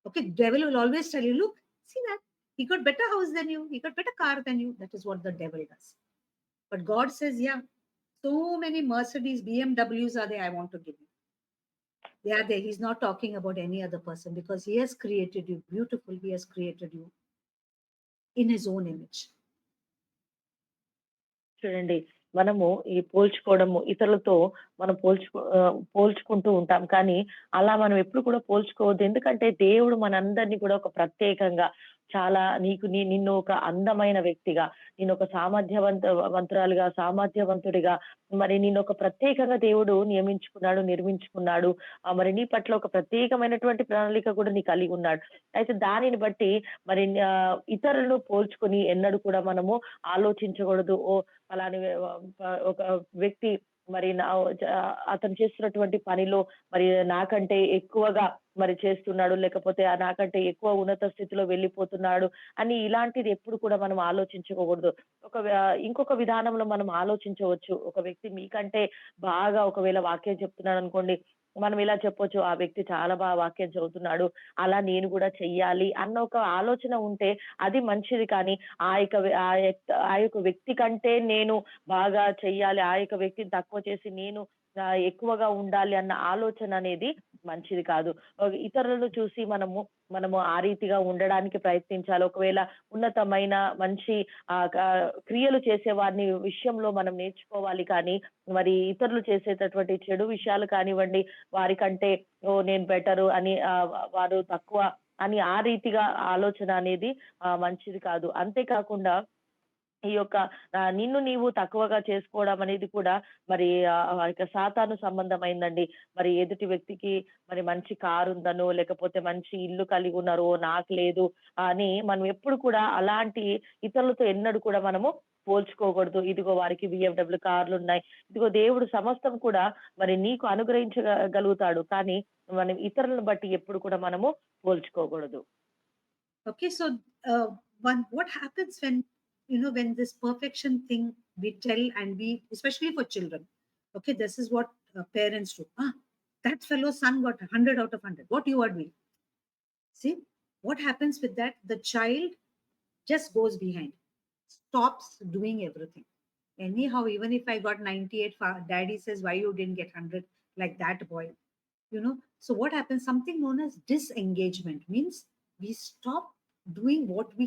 Okay, devil will always tell you, look, see that he got better house than you, he got better car than you. That is what the devil does. But God says, yeah, so many Mercedes, BMWs are there, I want to give you. They are there. He's not talking about any other person because he has created you beautiful. He has created you in his own image. చూడండి, మనము ఈ పోల్చుకోవడము ఇతరులతో మనం పోల్చుకుంటూ ఉంటాం. కానీ అలా మనం ఎప్పుడు కూడా పోల్చుకోవద్దు. ఎందుకంటే దేవుడు మనందరినీ కూడా ఒక ప్రత్యేకంగా చాలా నిన్ను ఒక అందమైన వ్యక్తిగా, నిన్ను ఒక వంతురాలుగా, సామర్థ్యవంతుడిగా మరి నిన్ను ఒక ప్రత్యేకంగా దేవుడు నియమించుకున్నాడు, నిర్మించుకున్నాడు. మరి నీ పట్ల ఒక ప్రత్యేకమైనటువంటి ప్రణాళిక కూడా నీ కలిగి ఉన్నాడు. అయితే దానిని బట్టి మరి ఇతరులను పోల్చుకొని ఎన్నడూ కూడా మనము ఆలోచించకూడదు. ఫలాని ఒక వ్యక్తి మరి అతను చేస్తున్నటువంటి పనిలో మరి నాకంటే ఎక్కువగా మరి చేస్తున్నాడు, లేకపోతే నాకంటే ఎక్కువ ఉన్నత స్థితిలో వెళ్ళిపోతున్నాడు అని ఇలాంటిది ఎప్పుడు కూడా మనం ఆలోచించుకోకూడదు. ఇంకొక విధానంలో మనం ఆలోచించవచ్చు. ఒక వ్యక్తి మీకంటే బాగా ఒకవేళ వాక్యం చెప్తున్నాడు అనుకోండి, మనం ఇలా చెప్పొచ్చు, ఆ వ్యక్తి చాలా బాగా వాక్యం చదువుతున్నాడు, అలా నేను కూడా చెయ్యాలి అన్న ఒక ఆలోచన ఉంటే అది మంచిది. కానీ ఆ యొక్క వ్యక్తి కంటే నేను బాగా చెయ్యాలి, ఆ యొక్క వ్యక్తిని తక్కువ చేసి నేను ఎక్కువగా ఉండాలి అన్న ఆలోచన అనేది మంచిది కాదు. ఇతరులను చూసి మనము ఆ రీతిగా ఉండడానికి ప్రయత్నించాలి. ఒకవేళ ఉన్నతమైన మంచి క్రియలు చేసే వారిని విషయంలో మనం నేర్చుకోవాలి. కానీ మరి ఇతరులు చేసేటటువంటి చెడు విషయాలు కానివ్వండి, వారికంటే నేను బెటరు అని వారు తక్కువ అని ఆ రీతిగా ఆలోచన అనేది మంచిది కాదు. అంతేకాకుండా ఈ యొక్క నిన్ను నీవు తక్కువగా చేసుకోవడం అనేది కూడా మరి ఆ యొక్క సాతాను సంబంధమైందండి. మరి ఎదుటి వ్యక్తికి మరి మంచి కారు ఉందనో, లేకపోతే మంచి ఇల్లు కలిగి ఉన్నారో, నాకు లేదు అని మనం ఎప్పుడు కూడా అలాంటి ఇతరులతో ఎన్నడూ కూడా మనము పోల్చుకోకూడదు. ఇదిగో వారికి బిఎండబ్ల్యూ కార్లున్నాయి. ఇదిగో దేవుడు సమస్తం కూడా మరి నీకు గలుగుతాడు. కానీ మనం ఇతరులను బట్టి ఎప్పుడు కూడా మనము పోల్చుకోకూడదు. Okay, so what happens when when this perfection thing we tell, and we, especially for children, okay, this is what parents do. That fellow son got 100 out of 100. What you are doing? See, what happens with that? The child just goes behind, stops doing everything. Anyhow, even if I got 98, daddy says, why you didn't get 100 like that boy? So what happens? Something known as disengagement means we stop doing what we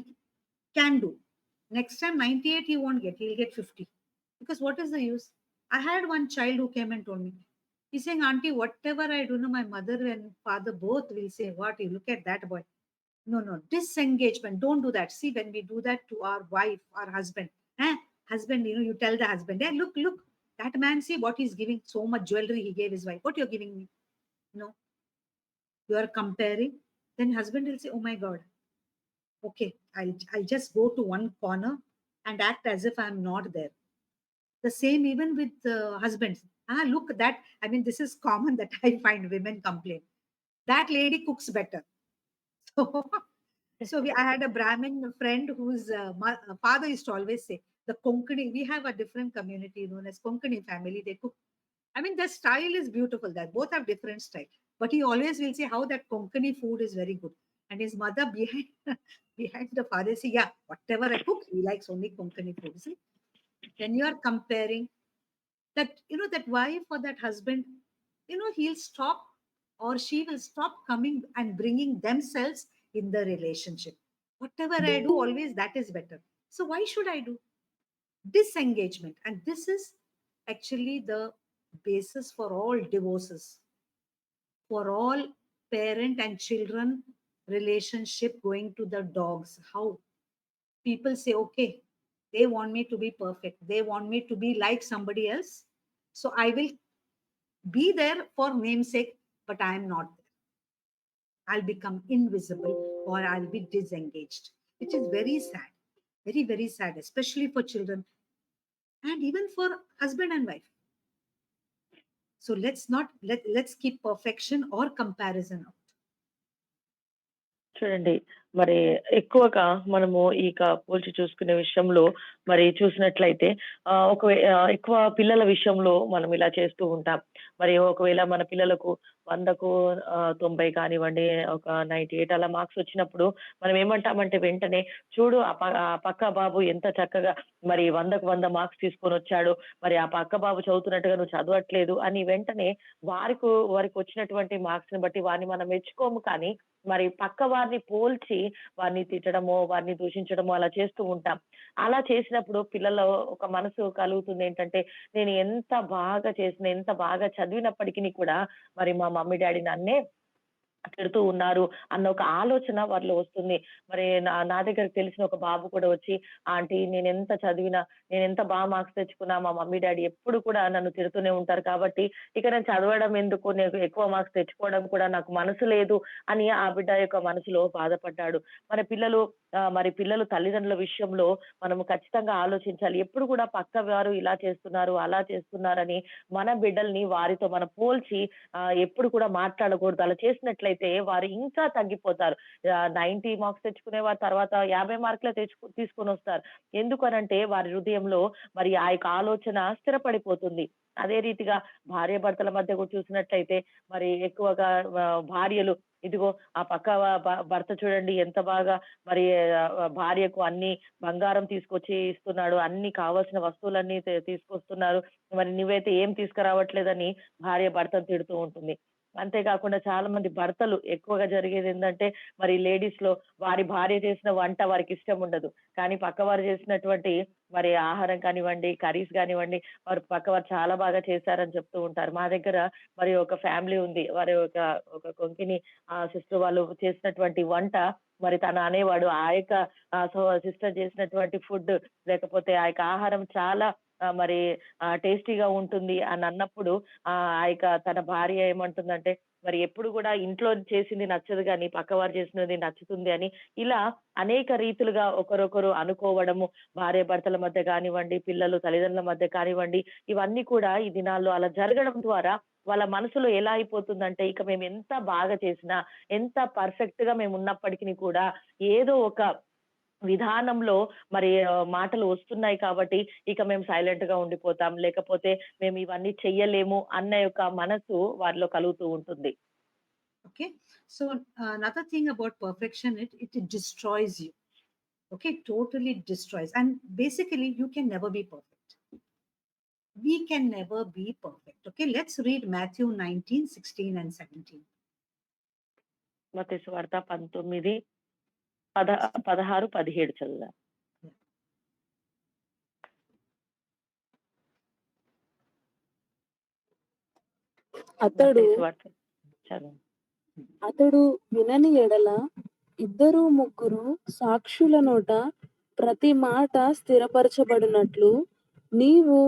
can do. Next time, 98 he won't get, he'll get 50. Because what is the use? I had one child who came and told me, he's saying, Auntie, whatever I do, my mother and father both will say, what, you look at that boy. No, disengagement. Don't do that. See, when we do that to our wife, our husband, husband, you tell the husband, look, that man, see what he's giving, so much jewelry he gave his wife. What you're giving me? No, you are comparing. Then husband will say, oh my God, okay, I'll just go to one corner and act as if I'm not there. The same even with husbands. Look, that, I mean, this is common that I find women complain. That lady cooks better. So I had a Brahmin friend whose father used to always say, the Konkani, we have a different community known as Konkani family. They cook. I mean, their style is beautiful. That both have different style. But he always will say how that Konkani food is very good. And his mother behind behind the father say, yeah, whatever I cook, he likes only Konkani food. See, when you are comparing that, that wife or that husband, he'll stop or she will stop coming and bringing themselves in the relationship. Whatever I do, always that is better. So why should I do? Disengagement. And this is actually the basis for all divorces, for all parent and children relationship going to the dogs. How people say, okay, they want me to be perfect, they want me to be like somebody else, so I will be there for namesake, but I am not there. I'll become invisible or I'll be disengaged, which is very sad, very, very sad, especially for children and even for husband and wife. So let's keep perfection or comparison out. చూడండి. మరి ఎక్కువగా మనము పోల్చి చూసుకునే విషయంలో మరి చూసినట్లయితే ఎక్కువ పిల్లల విషయంలో మనం ఇలా చేస్తూ ఉంటాం. మరి ఒకవేళ మన పిల్లలకు 100కు 90 కానివ్వండి, ఒక 98 అలా మార్క్స్ వచ్చినప్పుడు మనం ఏమంటామంటే వెంటనే చూడు ఆ పక్క బాబు ఎంత చక్కగా మరి 100కు 100 మార్క్స్ తీసుకొనొచ్చాడు. మరి ఆ పక్క బాబు చదువుతున్నట్టుగా నువ్వు చదవట్లేదు అని వెంటనే వారికి వచ్చినటువంటి మార్క్స్‌ని బట్టి వారిని మనం మెచ్చుకోము. కానీ మరి పక్క వారిని పోల్చి వారిని తిట్టడమో, వారిని దూషించడమో అలా చేస్తూ ఉంటాం. అలా చేసినప్పుడు పిల్లల్లో ఒక మనసు కలుగుతుందేంటంటే, నేను ఎంత బాగా చేసినా, ఎంత బాగా చదివినప్పటికిని కూడా మరి మా మమ్మీ, డ్యాడీ నన్నే తిడుతూ ఉన్నారు అన్న ఒక ఆలోచన వారిలో వస్తుంది. మరి నా దగ్గరకు తెలిసిన ఒక బాబు కూడా వచ్చి, ఆంటీ నేనెంత చదివినా, నేనెంత మార్క్స్ తెచ్చుకున్నా మా మమ్మీ, డ్యాడీ ఎప్పుడు కూడా నన్ను తిడుతూనే ఉంటారు. కాబట్టి ఇక నేను చదవడం ఎందుకు, నేను ఎక్కువ మార్క్స్ తెచ్చుకోవడం కూడా నాకు మనసు లేదు అని ఆ బిడ్డ యొక్క మనసులో బాధపడ్డాడు. మరి పిల్లలు తల్లిదండ్రుల విషయంలో మనము ఖచ్చితంగా ఆలోచించాలి. ఎప్పుడు కూడా పక్క వారు ఇలా చేస్తున్నారు, అలా చేస్తున్నారని మన బిడ్డల్ని వారితో మనం పోల్చి ఎప్పుడు కూడా మాట్లాడకూడదు. అలా చేసినట్లయితే వారు ఇంకా తగ్గిపోతారు. 90 మార్క్స్ తెచ్చుకునే వారు తర్వాత 50 మార్కులే తీసుకొనొస్తారు. ఎందుకనంటే వారి హృదయంలో మరి ఆ యొక్క ఆలోచన స్థిరపడిపోతుంది. అదే రీతిగా భార్యాభర్తల మధ్య కూడా చూసినట్లయితే మరి ఎక్కువగా భార్యలు ఇదిగో ఆ పక్క భర్త చూడండి ఎంత బాగా మరి భార్యకు అన్ని బంగారం తీసుకొచ్చి ఇస్తున్నాడు, అన్ని కావాల్సిన వస్తువులన్నీ తీసుకొస్తున్నారు, మరి నువ్వైతే ఏం తీసుకురావట్లేదని భార్య భర్తను తిడుతూ ఉంటుంది. అంతేకాకుండా చాలా మంది భర్తలు ఎక్కువగా జరిగేది ఏందంటే, మరి లేడీస్ లో వారి భార్య చేసిన వంట వారికి ఇష్టం ఉండదు. కానీ పక్కవారు చేసినటువంటి మరి ఆహారం కానివ్వండి, కర్రీస్ కానివ్వండి, వారు పక్కవారు చాలా బాగా చేశారని చెప్తూ ఉంటారు. మా దగ్గర మరి ఒక ఫ్యామిలీ ఉంది. వారి ఒక కొంకిని సిస్టర్ వాళ్ళు చేసినటువంటి వంట మరి తను అనేవాడు, ఆ యొక్క సిస్టర్ చేసినటువంటి ఫుడ్ లేకపోతే ఆ యొక్క ఆహారం చాలా మరి టేస్టీగా ఉంటుంది అని అన్నప్పుడు ఆ యొక్క తన భార్య ఏమంటుందంటే, మరి ఎప్పుడు కూడా ఇంట్లో చేసింది నచ్చదు గానీ, పక్కవారు చేసినది నచ్చుతుంది అని ఇలా అనేక రీతులుగా ఒకరొకరు అనుకోవడము, భార్యాభర్తల మధ్య కానివ్వండి, పిల్లలు తల్లిదండ్రుల మధ్య కానివ్వండి, ఇవన్నీ కూడా ఈ దినాల్లో అలా జరగడం ద్వారా వాళ్ళ మనసులో ఎలా అయిపోతుందంటే, ఇక మేము ఎంత బాగా చేసినా, ఎంత పర్ఫెక్ట్‌గా మేమున్నప్పటికిని కూడా ఏదో ఒక విధానంలో మరి మాటలు వస్తున్నాయి కాబట్టి, ఇక మేము సైలెంట్‌గా ఉండిపోతాం. లేకపోతే మేము ఇవన్నీ చెయ్యలేము అన్న యొక్క మనసు వారిలో కలుగుతూ ఉంటుంది. Okay. So another thing about perfection, it destroys you. Okay, totally destroys. And basically, you can never be perfect. We can never be perfect. Okay, let's read Matthew 19, 16, and 17. మత్తయి సువార్త 19, 16, 17 చదువుదాం. అతడు మత్తయి సువార్త చదువు. అతడు వినని ఎడల ఇద్దరు ముగ్గురు సాక్షుల నోట ప్రతి మాట స్థిరపరచబడినట్లు నీవు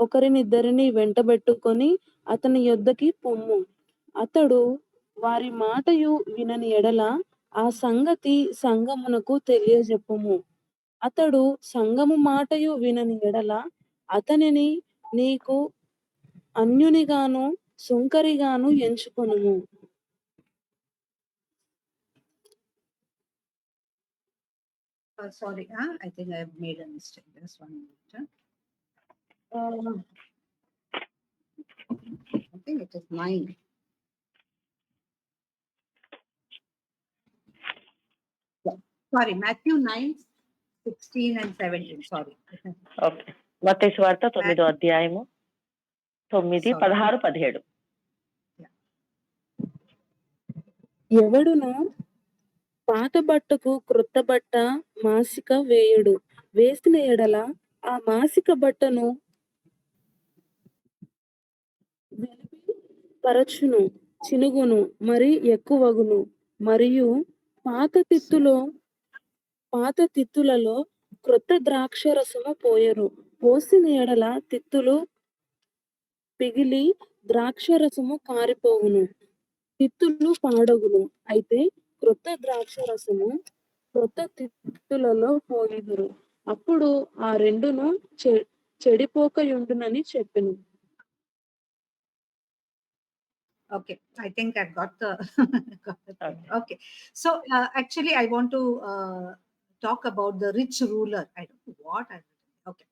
ఒకరినిద్దరిని వెంటబెట్టుకొని అతని యొద్దకి పొమ్ము. అతడు వారి మాటయు వినని ఎడల ఆ సంగతి సంఘమునకు తెలియజెప్పుము. అతడు సంఘము మాటయు వినని ఎడల అతనిని నీకు అన్యునిగాను సుంకరిగాను ఎంచుకొనుము. Sorry, I think I have made a mistake. Just 1 minute. I think it is 9. Yeah. Sorry, Matthew 9, 16, and 17. Sorry. Okay. మత్తయి సువార్త 9వ అధ్యాయము 9, 16, 17. ఎవడును పాత బట్టకు క్రొత్త బట్ట మాసిక వేయుడు. వేసిన ఎడల ఆ మాసిక బట్టను వెలిపి పరచును, చినుగును, మరి ఎక్కువగును. మరియు పాత తిత్తులలో క్రొత్త ద్రాక్షరసము పోయరు. పోసిన ఎడల తిత్తులు పిగిలి ద్రాక్షరసము కారిపోవును, తిత్తులు పాడగును. అయితే క్రొత్త ద్రాక్షరసము క్రొత్త తిత్తులలో పోయిదురు. అప్పుడు ఆ రెండును చెడిపోకయుండునని చెప్పెను. Okay, I think I've got the, got the thing. Okay. So actually, I want to talk about the rich ruler. I don't know what I. Okay.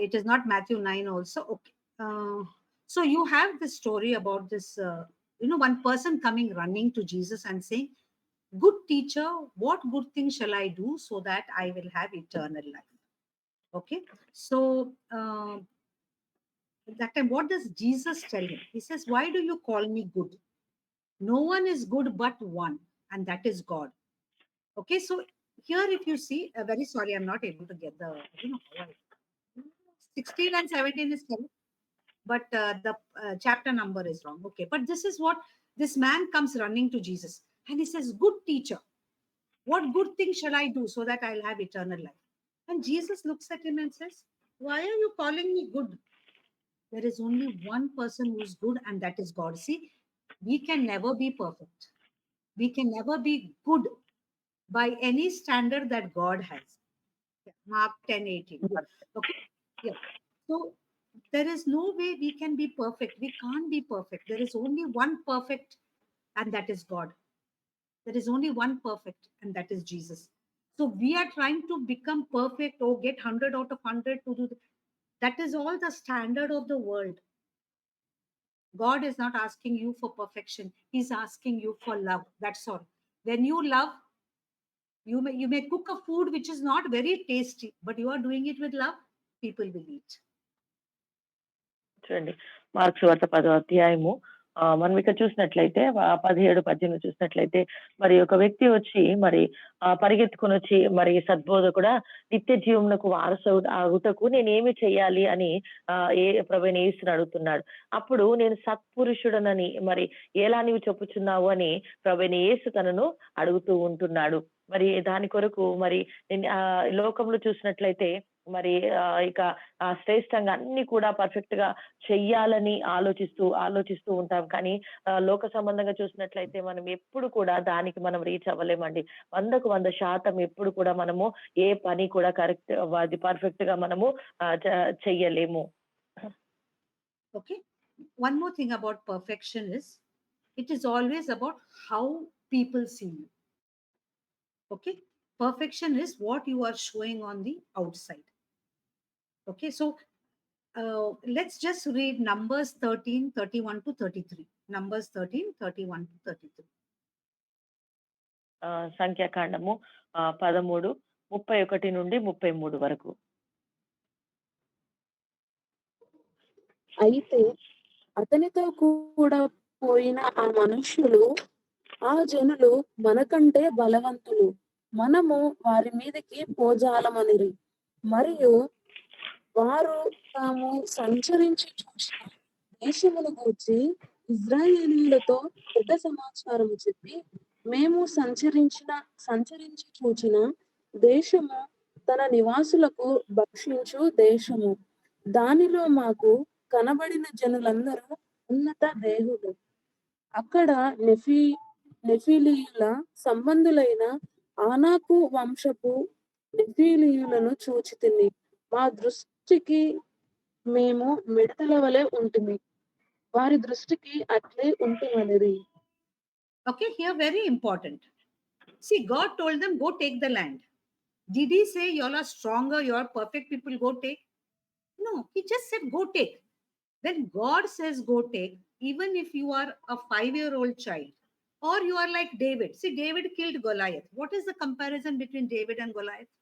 It is not Matthew 9 also. Okay. So you have this story about this, one person coming running to Jesus and saying, "Good teacher, what good thing shall I do so that I will have eternal life?" Okay. So that time, what does Jesus tell him? He says, "Why do you call me good? No one is good but one, and that is God." Okay. So here, if you see, very sorry, I'm not able to get the, how 16 and 17 is correct, but the chapter number is wrong. Okay, but this is what this man comes running to Jesus and he says, "Good teacher, what good thing shall I do so that I'll have eternal life?" And Jesus looks at him and says, "Why are you calling me good? There is only one person who is good, and that is God." See, we can never be perfect. We can never be good by any standard that God has. Mark 10:18. Okay. Yeah. So there is no way we can be perfect. We can't be perfect. There is only one perfect, and that is God. There is only one perfect, and that is Jesus. So we are trying to become perfect or get 100 out of 100 to do that is all the standard of the world. God is not asking you for perfection. He's asking you for love. That's all. When you love, you may cook a food which is not very tasty, but you are doing it with love, people will eat. చూడండి, marks వార్త 10వ అధ్యాయము మనం ఇక్కడ చూసినట్లయితే 17, 18 చూసినట్లయితే మరి ఒక వ్యక్తి వచ్చి మరి పరిగెత్తుకొనొచ్చి మరి సద్బోధకుడా నిత్య జీవమునకు వారసుడు ఆగుటకు నేనేమి చేయాలి అని ప్రభువైన యేసుని అడుగుతున్నాడు. అప్పుడు నేను సత్పురుషుడనని మరి ఎలా నీవు చెప్పుచున్నావు అని ప్రభువైన యేసు తనను అడుగుతూ ఉంటున్నాడు. మరి దాని కొరకు మరి లోకంలో చూసినట్లయితే మరి ఇక శ్రేష్టంగా అన్ని కూడా పర్ఫెక్ట్ గా చెయ్యాలని ఆలోచిస్తూ ఉంటాం. కానీ లోక సంబంధంగా చూసినట్లయితే మనం ఎప్పుడు కూడా దానికి మనం రీచ్ అవ్వలేమండి. 100కు 100% ఎప్పుడు కూడా మనము ఏ పని కూడా కరెక్ట్ అది పర్ఫెక్ట్ గా మనము చెయ్యలేము. Okay. One more thing about perfection is it is always about how people see you. Okay. Perfection is what you are showing on the outside. Okay. So let's just read Numbers 13, 31 to 33. Numbers 13, 31 to 33. సంఖ్యాకాండము 13, 31 నుండి 33 వరకు. అయితే అతనితో కూడా పోయిన ఆ మనుష్యులు, ఆ జనులు మనకంటే బలవంతులు, మనము వారి మీదకి పోజాలమనిరి. మరియు వారు తాము సంచరించి చూసిన దేశమును గూర్చి ఇశ్రాయేలీయులతో పెద్ద సమాచారము చెప్పి, మేము సంచరించి చూచిన దేశము తన నివాసులకు భక్షించు దేశము. దానిలో మాకు కనబడిన జనులందరూ ఉన్నత దేహులు. అక్కడ నెఫీలీయుల సంబంధులైన ఆనాకు వంశపు నెఫీలీయులను చూచితిని. మా దృష్టికి మేము మిడతల వలె ఉంటిమి, వారి దృష్టికి అట్లే ఉంటిమనిరి. Okay, here very important. See, God told them, go take the land. Did he say, you all are stronger, you are perfect people, go take? No, he just said, go take. When God says, go take, even if you are a 5-year-old child, or you are like David. See, David killed Goliath. What is the comparison between David and Goliath?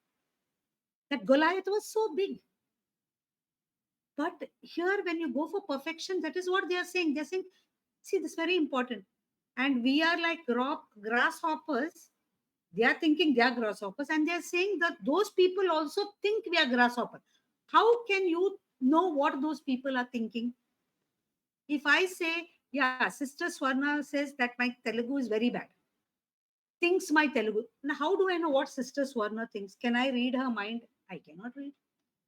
That Goliath was so big. But here, when you go for perfection, that is what they are saying. They're saying, see, this is very important. And we are like grasshoppers. They are thinking they are grasshoppers, and they are saying that those people also think we are grasshoppers. How can you know what those people are thinking? If I say, yeah, Sister Swarna says that my Telugu is very bad, thinks my Telugu. Now, how do I know what Sister Swarna thinks? Can I read her mind? I cannot read.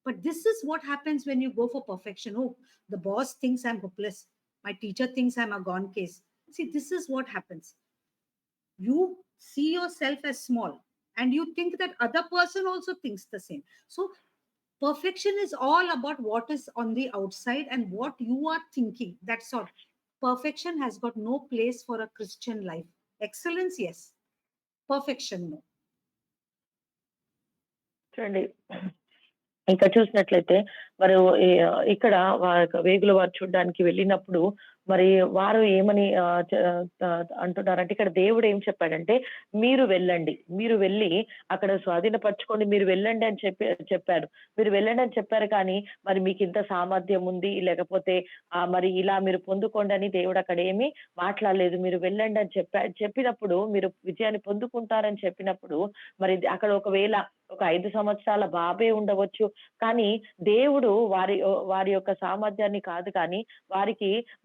But this is what happens when you go for perfection. Oh, the boss thinks I'm hopeless. My teacher thinks I'm a gone case. See, this is what happens. You see yourself as small and you think that other person also thinks the same. So perfection is all about what is on the outside and what you are thinking. That's all. Perfection has got no place for a Christian life. Excellence, yes. Perfection, no. చూడండి, ఇక్కడ చూసినట్లయితే మరి ఇక్కడ వేగుల వారు చూడడానికి వెళ్ళినప్పుడు మరి వారు ఏమని అంటున్నారంటే, ఇక్కడ దేవుడు ఏం చెప్పాడంటే, మీరు వెళ్ళి అక్కడ స్వాధీనపరచుకోండి, మీరు వెళ్ళండి అని చెప్పారు. మీరు వెళ్ళండి అని చెప్పారు. కానీ మరి మీకు ఇంత సామర్థ్యం ఉంది, లేకపోతే మరి ఇలా మీరు పొందుకోండి అని దేవుడు అక్కడ ఏమీ మాట్లాడలేదు. మీరు వెళ్ళండి అని చెప్పినప్పుడు, మీరు విజయాన్ని పొందుకుంటారని చెప్పినప్పుడు, మరి అక్కడ ఒకవేళ ఒక 5 సంవత్సరాల బాబే ఉండవచ్చు. కానీ దేవుడు వారి యొక్క సామర్థ్యాన్ని కాదు, కానీ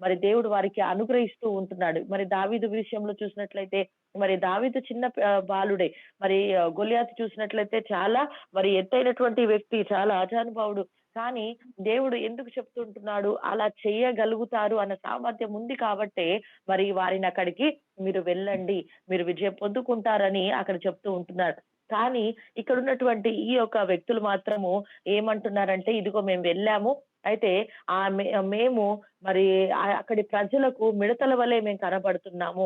మరి దేవుడు వారికి అనుగ్రహిస్తూ ఉంటున్నాడు. మరి దావీదు విషయంలో చూసినట్లయితే, మరి దావీదు చిన్న బాలుడే. మరి గొలియాతు చూసినట్లయితే చాలా మరి ఎత్తైనటువంటి వ్యక్తి, చాలా ఆజానుభావుడు. కానీ దేవుడు ఎందుకు చెప్తుంటున్నాడు, అలా చేయగలుగుతారు అన్న సామర్థ్యం ఉంది కాబట్టే మరి వారిని అక్కడికి మీరు వెళ్ళండి, మీరు విజయం పొందుకుంటారని అక్కడ చెప్తూ ఉంటున్నారు. కానీ ఇక్కడ ఉన్నటువంటి ఈ యొక్క వ్యక్తులు మాత్రము ఏమంటున్నారంటే, ఇదిగో మేము వెళ్ళాము, అయితే మేము మరి అక్కడి ప్రజలకు మిడతల వలె మేము కనబడుతున్నాము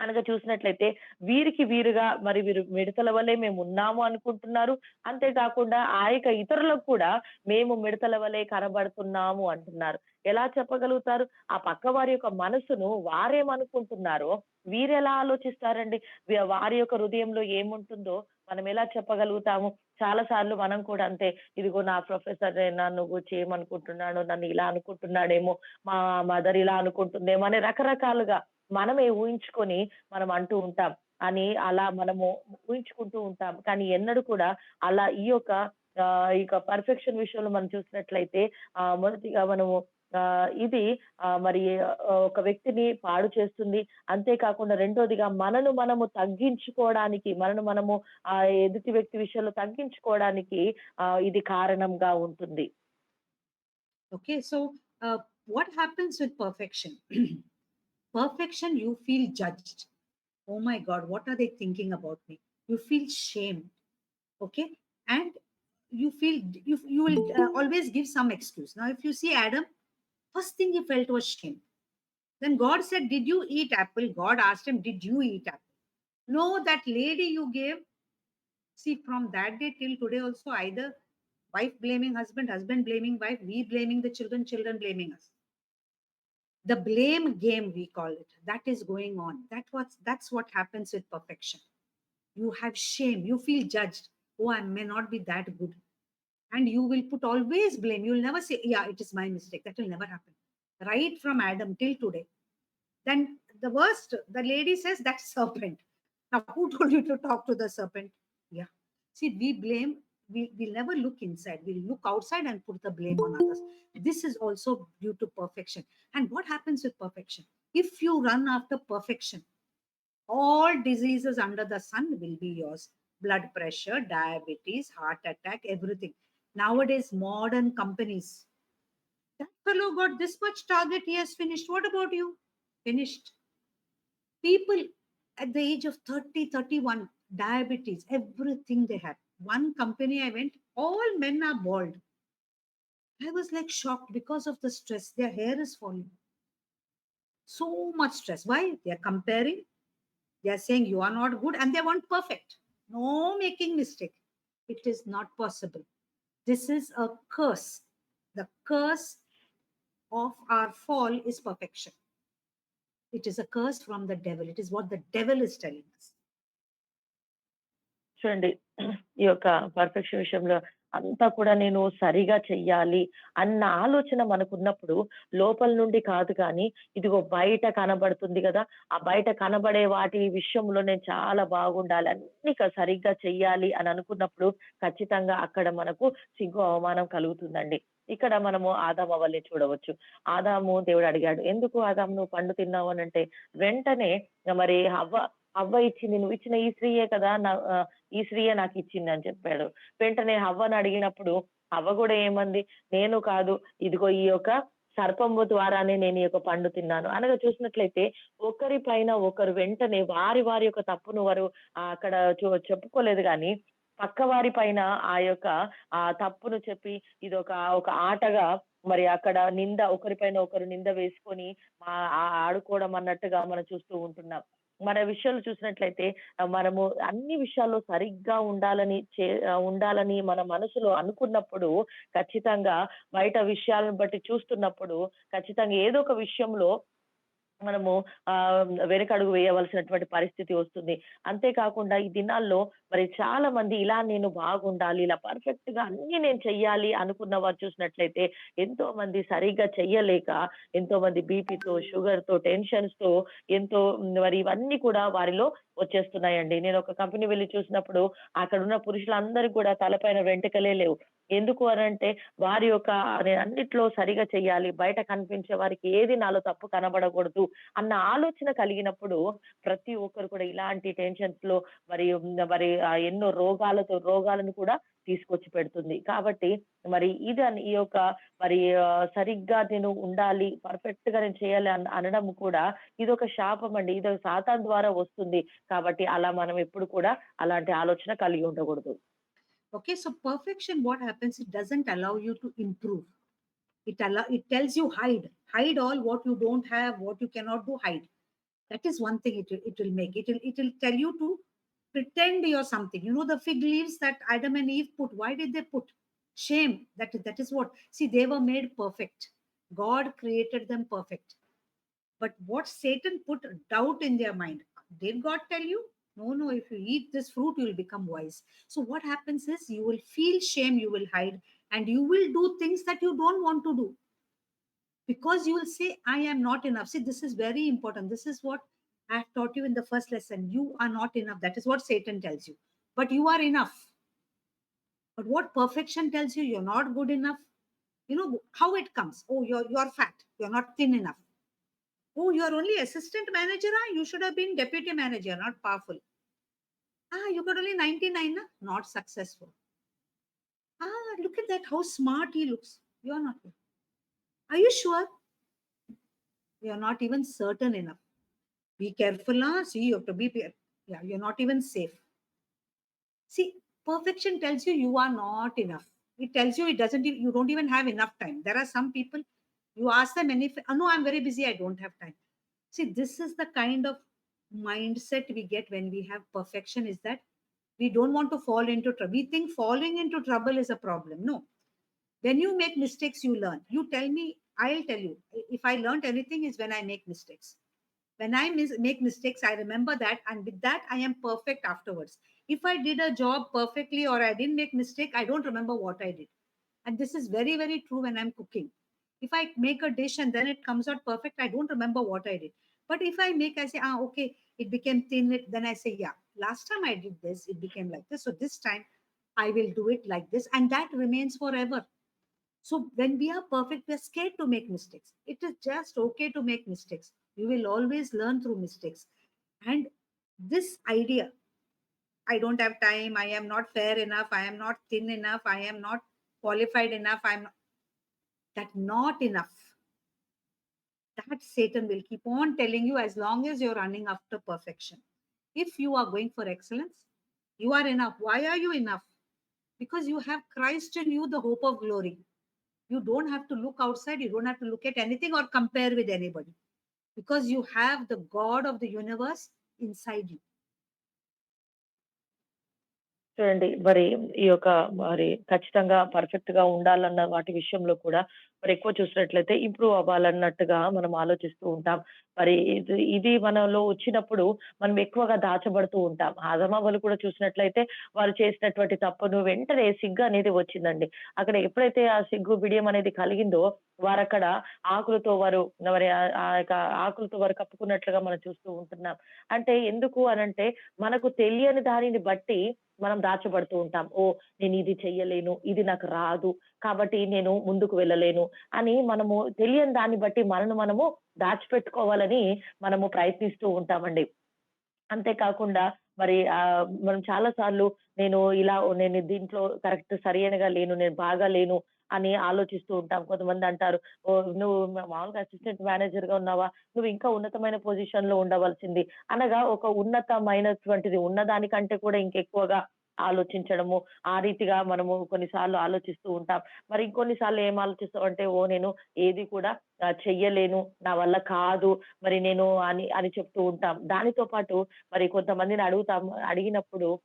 అనగా చూసినట్లయితే, వీరుగా మరి వీరు మిడతల వలె మేము ఉన్నాము అనుకుంటున్నారు. అంతేకాకుండా ఆ యొక్క ఇతరులకు కూడా మేము మిడతల వలె కనబడుతున్నాము అంటున్నారు. ఎలా చెప్పగలుగుతారు? ఆ పక్క వారి యొక్క మనసును వారేమనుకుంటున్నారో వీరెలా ఆలోచిస్తారండి? వారి యొక్క హృదయంలో ఏముంటుందో మనం ఎలా చెప్పగలుగుతాము? చాలా సార్లు మనం కూడా అంతే, ఇదిగో నా ప్రొఫెసర్ నన్ను చేయమనుకుంటున్నాడు, నన్ను ఇలా అనుకుంటున్నాడేమో, మా మదర్ ఇలా అనుకుంటుందేమో అని రకరకాలుగా మనమే ఊహించుకొని మనం అంటూ ఉంటాం. అని అలా మనము ఊహించుకుంటూ ఉంటాం. కానీ ఎన్నడూ కూడా అలా ఇక పర్ఫెక్షన్ విషయంలో మనం చూసినట్లయితే మొదటిగా మనము ఇది మరి ఒక వ్యక్తిని పాడు చేస్తుంది. అంతే కాకుండా రెండోదిగా మనము తగ్గించుకోవడానికి, మనము ఎదుటి వ్యక్తి విషయంలో తగ్గించుకోవడానికి ఇది కారణంగా ఉంటుంది. Okay, so what happens with perfection? Perfection, you feel judged. Oh my God, what are they thinking about me? You feel shame. Okay, and you will always give some excuse. Now if you see Adam, first thing he felt was shame. Then God said, did you eat apple? God asked him, did you eat apple? No, that lady you gave. See, from that day till today also, either wife blaming husband, husband blaming wife, we blaming the children, children blaming us. The blame game, we call it, that is going on. That's what happens with perfection. You have shame, you feel judged. Oh, I may not be that good. And you will put always blame. You'll never say, yeah, it is my mistake. That will never happen. Right from Adam till today. Then the worst, the lady says, that's serpent. Now, who told you to talk to the serpent? Yeah. See, we blame, we'll never look inside. We'll look outside and put the blame on others. This is also due to perfection. And what happens with perfection? If you run after perfection, all diseases under the sun will be yours. Blood pressure, diabetes, heart attack, everything. Nowadays, modern companies, that fellow got this much target, he has finished. What about you? Finished. People at the age of 30, 31, diabetes, everything they have. One company I went, all men are bald. I was like shocked because of the stress. Their hair is falling. So much stress. Why? They are comparing. They are saying you are not good and they want perfect. No making mistake. It is not possible. This is a curse. The curse of our fall is perfection. It is a curse from the devil. It is what the devil is telling us. చూడండి, ఈ యొక్క perfection విషయంలో అంతా కూడా నేను సరిగా చెయ్యాలి అన్న ఆలోచన మనకున్నప్పుడు లోపల నుండి కాదు కానీ, ఇదిగో బయట కనబడుతుంది కదా, ఆ బయట కనబడే వాటి విషయంలో నేను చాలా బాగుండాలి, అన్ని సరిగ్గా చెయ్యాలి అని అనుకున్నప్పుడు ఖచ్చితంగా అక్కడ మనకు సిగ్గు, అవమానం కలుగుతుందండి. ఇక్కడ మనము ఆదాము అవ్వల్ని చూడవచ్చు. ఆదాము దేవుడు అడిగాడు, ఎందుకు ఆదాము నువ్వు పండు తిన్నావు అనంటే, వెంటనే మరి హవ్వ ఇచ్చింది, నువ్వు ఇచ్చిన ఈ స్త్రీయే కదా ఈ స్త్రీయే నాకు ఇచ్చింది అని చెప్పాడు. వెంటనే హవ్వను అడిగినప్పుడు హవ్వ కూడా ఏమంది, నేను కాదు, ఇదిగో ఈ యొక్క సర్పము ద్వారానే నేను ఈ యొక్క పండు తిన్నాను అనగా చూసినట్లయితే, ఒకరి పైన ఒకరు వెంటనే వారి వారి యొక్క తప్పును వారు అక్కడ చెప్పుకోలేదు గాని, పక్క వారి పైన ఆ యొక్క తప్పును చెప్పి ఒక ఆటగా మరి అక్కడ ఒకరిపైన ఒకరు నింద వేసుకొని ఆడుకోవడం అన్నట్టుగా మనం చూస్తూ ఉంటున్నాం. మన విషయాలు చూసినట్లయితే మనము అన్ని విషయాల్లో సరిగ్గా ఉండాలని మన మనసులో అనుకున్నప్పుడు, ఖచ్చితంగా బయట విషయాలను బట్టి చూస్తున్నప్పుడు ఖచ్చితంగా ఏదో ఒక విషయంలో మనము వెనకడుగు వేయవలసినటువంటి పరిస్థితి వస్తుంది. అంతేకాకుండా ఈ దినాల్లో మరి చాలా మంది ఇలా నేను బాగుండాలి, ఇలా పర్ఫెక్ట్ గా అన్ని నేను చెయ్యాలి అనుకున్న వారు చూసినట్లయితే, ఎంతో మంది సరిగ్గా చెయ్యలేక, ఎంతో మంది బీపీతో, షుగర్ తో, టెన్షన్స్ తో ఎంతో మరి ఇవన్నీ కూడా వారిలో వచ్చేస్తున్నాయండి. నేను ఒక కంపెనీ వెళ్లి చూసినప్పుడు అక్కడ ఉన్న పురుషులందరికీ కూడా తలపైన వెంట్రుకలే లేవు. ఎందుకు అనంటే వారి యొక్క నేను అన్నిట్లో సరిగా చెయ్యాలి, బయట కనిపించే వారికి ఏది నాలో తప్పు కనబడకూడదు అన్న ఆలోచన కలిగినప్పుడు ప్రతి ఒక్కరు కూడా ఇలాంటి టెన్షన్స్ లో మరి ఎన్నో రోగాలను కూడా తీసుకొచ్చి పెడుతుంది. కాబట్టి మరి ఈ యొక్క మరి సరిగ్గా నేను ఉండాలి, పర్ఫెక్ట్ గా నేను చేయాలి అనడం కూడా ఇదొక శాపం అండి. ఇది సాతాను ద్వారా వస్తుంది. కాబట్టి అలా మనం ఎప్పుడు కూడా అలాంటి ఆలోచన కలిగి ఉండకూడదు. Okay, so perfection, what happens? It doesn't allow you to improve. It tells you hide all what you don't have, what you cannot do, hide. That is one thing it will make. It will tell you to pretend you're something. You know the fig leaves that Adam and Eve put. Why did they put? Shame. That is what. See, they were made perfect. God created them perfect. But what Satan put doubt in their mind. Did God tell you? No, if you eat this fruit, you will become wise. So what happens is you will feel shame, you will hide, and you will do things that you don't want to do because you will say, I am not enough. See, this is very important. This is what I have taught you in the first lesson. You are not enough. That is what Satan tells you. But you are enough. But what perfection tells you, you're not good enough. You know how it comes. Oh, you're fat. You're not thin enough. Oh, you're only assistant manager. Ah, you should have been deputy manager, not powerful. Ah, you got only 99, na? Not successful. Ah, look at that. How smart he looks. You're not. Are you sure? You're not even certain enough. Be careful. Ah. See, you have to be. Yeah, you're not even safe. See, perfection tells you you are not enough. It tells you it doesn't. You don't even have enough time. There are some people. You ask them any. Oh, no, I'm very busy. I don't have time. See, this is the kind of mindset we get when we have perfection. Is that we don't want to fall into trouble. We think falling into trouble is a problem. No, when you make mistakes, you learn. You tell me, I'll tell you. If I learned anything, is when I make mistakes. When I make mistakes, I remember that, and with that, I am perfect afterwards. If I did a job perfectly or I didn't make mistake, I don't remember what I did. And this is very, very true when I'm cooking. If I make a dish and then it comes out perfect, I don't remember what I did. But if I make, I say, ah, okay, it became thin. Then I say, yeah, last time I did this, it became like this. So this time I will do it like this. And that remains forever. So when we are perfect, we are scared to make mistakes. It is just okay to make mistakes. You will always learn through mistakes. And this idea, I don't have time, I am not fair enough, I am not thin enough, I am not qualified enough, I'm not, that not enough. That Satan will keep on telling you as long as you're running after perfection. If you are going for excellence, you are enough. Why are you enough? Because you have Christ in you, the hope of glory. You don't have to look outside, you don't have to look at anything or compare with anybody because you have the God of the universe inside you. చూడండి మరి ఈ యొక్క మరి ఖచ్చితంగా perfect గా ఉండాలన్న వాటి విషయంలో కూడా మరి ఎక్కువ చూసినట్లయితే ఇంప్రూవ్ అవ్వాలన్నట్టుగా మనం ఆలోచిస్తూ ఉంటాం. మరి ఇది మనలో వచ్చినప్పుడు మనం ఎక్కువగా దాచబడుతూ ఉంటాం. ఆదమవ్వలు కూడా చూసినట్లయితే వారు చేసినటువంటి తప్పును వెంటనే సిగ్గు అనేది వచ్చిందండి. అక్కడ ఎప్పుడైతే ఆ సిగ్గు బిడియం అనేది కలిగిందో వారక్కడ ఆకులతో వారు మరి ఆ యొక్క ఆకులతో వారు కప్పుకున్నట్లుగా మనం చూస్తూ ఉంటున్నాం. అంటే ఎందుకు అనంటే మనకు తెలియని దానిని బట్టి మనం దాచబడుతూ ఉంటాం. ఓహ్! నేను ఇది చెయ్యలేను, ఇది నాకు రాదు, కాబట్టి నేను ముందుకు వెళ్ళలేను అని మనము తెలియని దాన్ని బట్టి మనను మనము దాచిపెట్టుకోవాలని మనము ప్రయత్నిస్తూ ఉంటామండి. అంతే కాకుండా మరి మనం చాలా సార్లు నేను దీంట్లో కరెక్ట్ సరియైనగా లేను, నేను బాగా లేను అని ఆలోచిస్తూ ఉంటాం. కొంతమంది అంటారు, "ఓహ్! నువ్వు మామూలుగా అసిస్టెంట్ మేనేజర్‌గా ఉన్నావా? నువ్వు ఇంకా ఉన్నతమైన పొజిషన్‌లో ఉండవలసింది." అనగా ఒక ఉన్నతమైనటువంటిది ఉన్నదానికంటే కూడా ఇంకెక్కువగా ఆలోచించడము, ఆ రీతిగా మనము కొన్నిసార్లు ఆలోచిస్తూ ఉంటాం. మరి ఇంకొన్ని సార్లు ఏం ఆలోచిస్తామంటే, ఓహ్! నేను ఏది కూడా చెయ్యలేను, నా వల్ల కాదు, మరి నేను అని చెప్తూ ఉంటాం. దానితో పాటు మరి కొంతమందిని అడిగినప్పుడు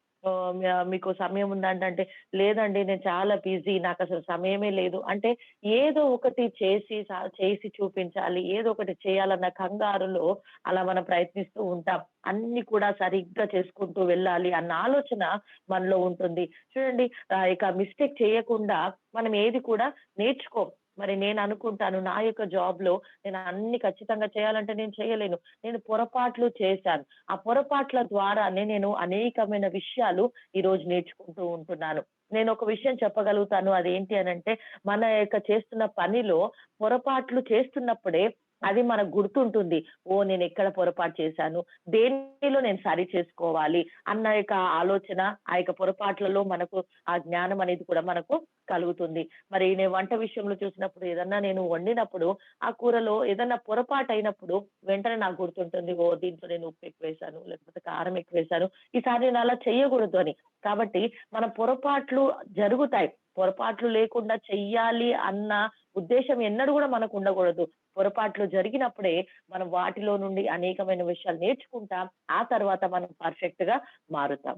మీకు సమయం ఉందా అంటే, లేదండి నేను చాలా బిజీ, నాకసలు సమయమే లేదు. అంటే ఏదో ఒకటి చేసి చూపించాలి, ఏదో ఒకటి చేయాలన్న కంగారులో అలా మనం ప్రయత్నిస్తూ ఉంటాం. అన్నీ కూడా సరిగ్గా చేసుకుంటూ వెళ్ళాలి అన్న ఆలోచన మనలో ఉంటుంది. చూడండి ఇక మిస్టేక్ చేయకుండా మనం ఏది కూడా నేర్చుకోం. మరి నేననుకుంటాను నా యొక్క జాబ్‌లో నేను అన్ని ఖచ్చితంగా చేయాలంటే నేను చేయలేను. నేను పొరపాట్లు చేశాను. ఆ పొరపాట్ల ద్వారానే నేను అనేకమైన విషయాలు ఈరోజు నేర్చుకుంటూ ఉంటున్నాను. నేనొక విషయం చెప్పగలుగుతాను. అదేంటి అనంటే, మన యొక్క చేస్తున్న పనిలో పొరపాట్లు చేస్తున్నప్పుడే అది మనకు గుర్తుంటుంది. ఓహ్! నేనెక్కడ పొరపాటు చేశాను, దేనిలో నేను సరి చేసుకోవాలి అన్న యొక్క ఆలోచన, ఆ యొక్క పొరపాట్లలో మనకు ఆ జ్ఞానం అనేది కూడా మనకు కలుగుతుంది. మరి నేను వంట విషయంలో చూసినప్పుడు ఏదన్నా నేను వండినప్పుడు, ఆ కూరలో ఏదన్నా పొరపాటయినప్పుడు వెంటనే నాకు గుర్తుంటుంది. ఓహ్! దీంట్లో నేను ఉప్పు ఎక్కువేశాను, లేకపోతే కారం ఎక్కువేశాను. ఈసారి నేను అలా చేయకూడదు అని. కాబట్టి మన పొరపాట్లు జరుగుతాయి. పొరపాట్లు లేకుండా చెయ్యాలి అన్న ఉద్దేశ్యం ఎన్నడూ గూడా మనకు ఉండకూడదు. పొరపాట్లు జరిగినప్పుడే మనం వాటిలో నుండి అనేకమైన విషయాలు నేర్చుకుంటాం. ఆ తర్వాత మనం పర్ఫెక్ట్‌గా మారుతాం.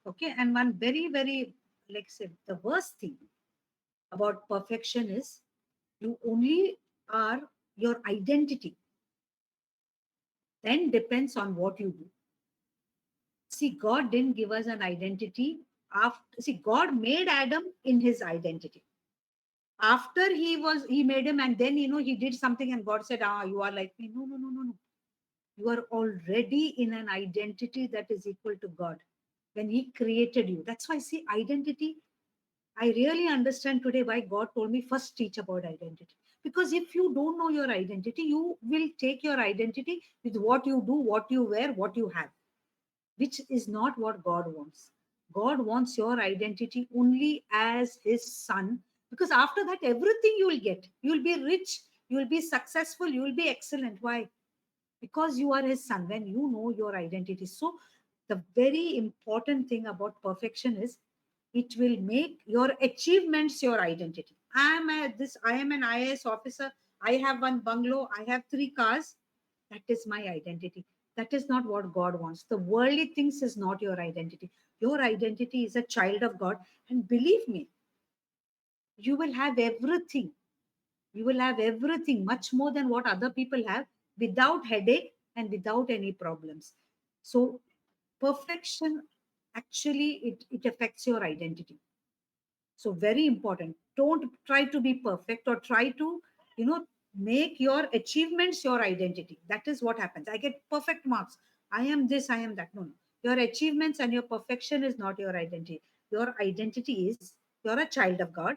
Okay. And one very, very, like I said, the worst thing about perfection is you only are your identity, then depends on what you do. See, God didn't give us an identity after. See, God made Adam in his identity. After he made him, and then he did something, and God said, you are like me. No, no, no, no, no. You are already in an identity that is equal to God when he created you. That's why, see, identity, I really understand today why God told me first teach about identity. Because if you don't know your identity, you will take your identity with what you do, what you wear, what you have, which is not what God wants. God wants your identity only as his son, because after that, everything you will get. You will be rich, you will be successful, you will be excellent. Why? Because you are his son, when you know your identity. So the very important thing about perfection is it will make your achievements your identity. I am an IAS officer, I have one bungalow, I have 3 cars. That is my identity. That is not what God wants. The worldly things is not your identity. Your identity is a child of God, and believe me, you will have everything. You will have everything much more than what other people have, without headache and without any problems. So perfection, actually, it affects your identity. So very important. Don't try to be perfect, or try to make your achievements your identity. That is what happens. I get perfect marks, I am this, I am that. No, no. Your achievements and your perfection is not your identity. Your identity is, you're a child of God.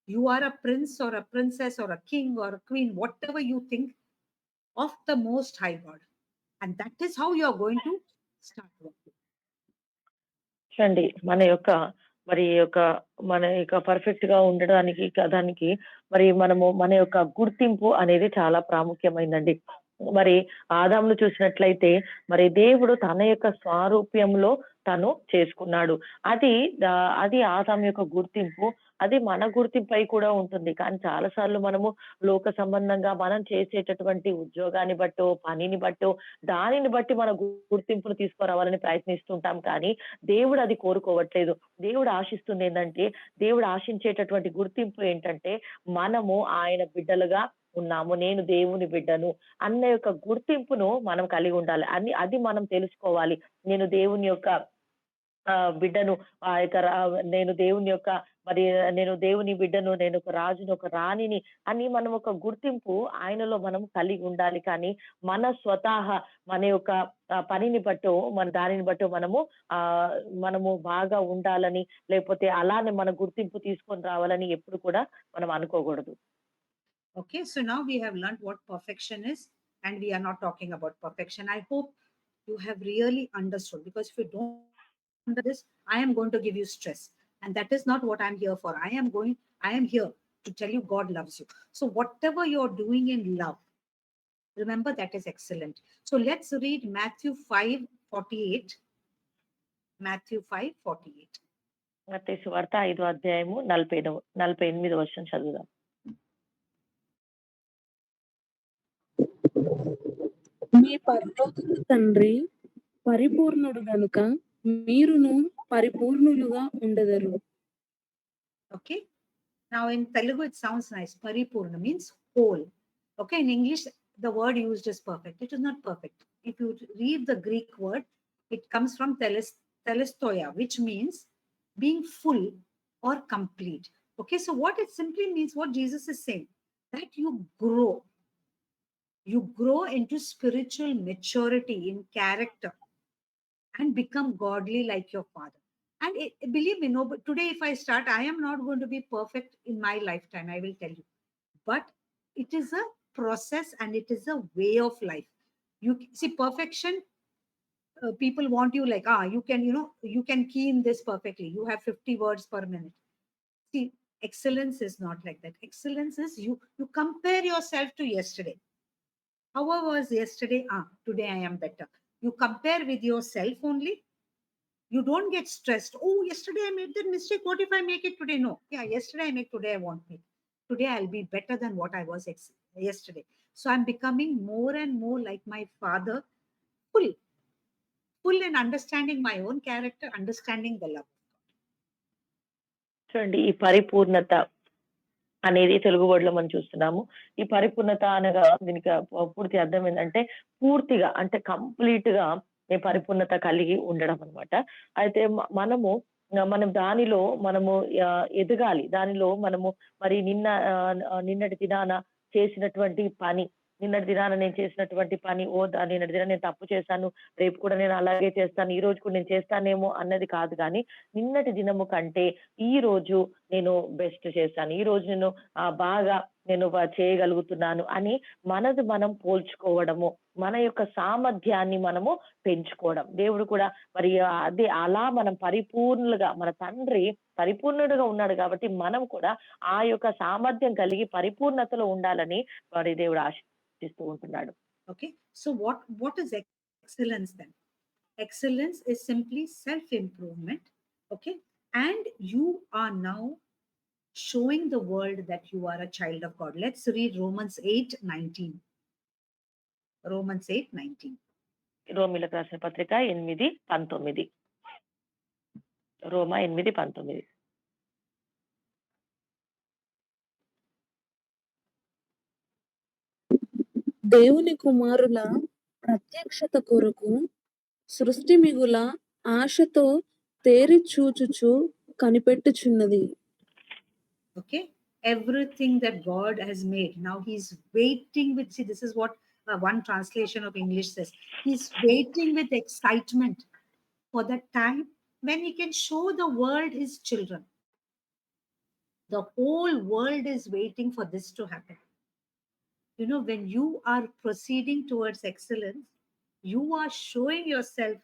You are a prince or a princess or a king or a queen, whatever you think, of the most high God. And that is how you are going to start working. చూడండి మన యొక్క మరి యొక్క మన యొక్క perfect గా ఉండడానికి దానికి మరి మనము మన యొక్క గుర్తింపు అనేది చాలా ప్రాముఖ్యమైందండి. మరి ఆదామును చూసినట్లయితే మరి దేవుడు తన యొక్క స్వారూప్యంలో తను చేసుకున్నాడు. అది అది ఆదాము యొక్క గుర్తింపు. అది మన గుర్తింపై కూడా ఉంటుంది. కానీ చాలా సార్లు మనము లోక సంబంధంగా మనం చేసేటటువంటి ఉద్యోగాన్ని బట్టో, పనిని బట్టో, దానిని బట్టి మన గుర్తింపును తీసుకురావాలని ప్రయత్నిస్తుంటాం. కానీ దేవుడు అది కోరుకోవట్లేదు. దేవుడు ఆశిస్తుంది ఏందంటే, దేవుడు ఆశించేటటువంటి గుర్తింపు ఏంటంటే, మనము ఆయన బిడ్డలుగా ఉన్నాము. నేను దేవుని బిడ్డను అన్న యొక్క గుర్తింపును మనం కలిగి ఉండాలి. అది మనం తెలుసుకోవాలి. నేను దేవుని యొక్క బిడ్డను, ఆ యొక్క నేను దేవుని యొక్క మరి నేను దేవుని బిడ్డను, నేను ఒక రాజును, ఒక రాణిని అని మనం ఒక గుర్తింపు ఆయనలో మనం కలిగి ఉండాలి. కానీ మన స్వతహా మన యొక్క పనిని బట్టో, మన దానిని బట్టో మనము బాగా ఉండాలని, లేకపోతే అలానే మన గుర్తింపు తీసుకొని రావాలని ఎప్పుడు కూడా మనం అనుకోకూడదు. Okay, so now we have learned what perfection is, and we are not talking about perfection. I hope you have really understood, because if you don't understand this, I am going to give you stress, and that is not what I'm here for. I am here to tell you God loves you. So whatever you're doing in love, remember that is excellent. So let's read Matthew 5:48. Matthew 5:48. మత్తయి సువార్త 5వ అధ్యాయము 48వ వచనం చదువుదాం. మీ పరలోకపు తండ్రి పరిపూర్ణుడు గనుక మీరును పరిపూర్ణులుగా ఉండెదరు. Okay. Now in Telugu it sounds nice. Paripurna means whole. Okay. In English, the word used is perfect. It is not perfect. If you read the Greek word, it comes from telestoia, which means being full or complete. Okay. So what it simply means, what Jesus is saying, that you grow. You grow into spiritual maturity in character and become godly like your father. And believe me, no, but today if I start, I am not going to be perfect in my lifetime, I will tell you. But it is a process, and it is a way of life. You see, perfection, people want you like, you can key in this perfectly. You have 50 words per minute. See, excellence is not like that. Excellence is you compare yourself to yesterday. How was yesterday? Today I am better. You compare with yourself only. You don't get stressed. Oh, yesterday I made that mistake. What if I make it today? No. Yeah, yesterday I make, today I won't make. Today I'll be better than what I was yesterday. So I'm becoming more and more like my father, full in understanding my own character, understanding the love. చూడండి, ఈ పరిపూర్ణత అనేది Telugu word లో మనం చూస్తున్నాము. ఈ పరిపూర్ణత అనగా దీనికి పూర్తి అర్థం ఏంటంటే, పూర్తిగా అంటే కంప్లీట్ గా పరిపూర్ణత కలిగి ఉండడం అన్నమాట. అయితే మనం దానిలో మనము ఎదగాలి. దానిలో మనము మరి నిన్నటి దినాన చేసినటువంటి పని, నిన్నటి దినాన నేను చేసినటువంటి పని, నిన్నటి దినాన నేను తప్పు చేశాను, రేపు కూడా నేను అలాగే చేస్తాను, ఈ రోజు కూడా నేను చేస్తానేమో అన్నది కాదు గానీ, నిన్నటి దినము కంటే ఈ రోజు నేను బెస్ట్ చేశాను. ఈ రోజు బాగా చేయగలుగుతున్నాను అని మనది మనం పోల్చుకోవడము, మన యొక్క సామర్థ్యాన్ని మనము పెంచుకోవడం. దేవుడు కూడా మరి అదే అలా మనం పరిపూర్ణులుగా, మన తండ్రి పరిపూర్ణుడుగా ఉన్నాడు కాబట్టి మనం కూడా ఆ యొక్క సామర్థ్యం కలిగి పరిపూర్ణతలో ఉండాలని మరి దేవుడు ఆశిస్తూ ఉంటున్నాడు. Okay. So what is excellence then? Excellence is simply self-improvement. Okay. And you are now showing the world that you are a child of God. Let's read Romans 8:19. Romans 8:19. రోమీలకు రాసిన పత్రిక 8:19. రోమా 8:19. దేవుని కుమారుల ప్రత్యక్షత కొరకు సృష్టి మిగుల ఆశతో తేరి చూచుచు కనిపెట్టుచున్నది. Okay. Everything that God has made, now he's waiting with, see, this is what one translation of English says. He's waiting with excitement for the time when he can show the world his children. The whole world is waiting for this to happen. You know, when you are proceeding towards excellence, you are showing yourself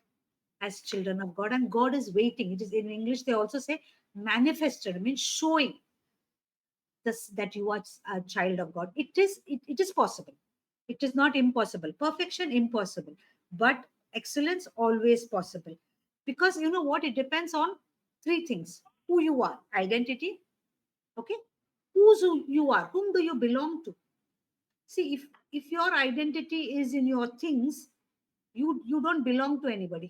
as children of God, and God is waiting. It is in English, they also say manifested, means showing this, that you are a child of God. It is possible. It is not impossible. Perfection, impossible. But excellence, always possible. Because you know what? It depends on three things. Who you are, identity. Okay. Who you are, whom do you belong to? See, if your identity is in your things, you don't belong to anybody.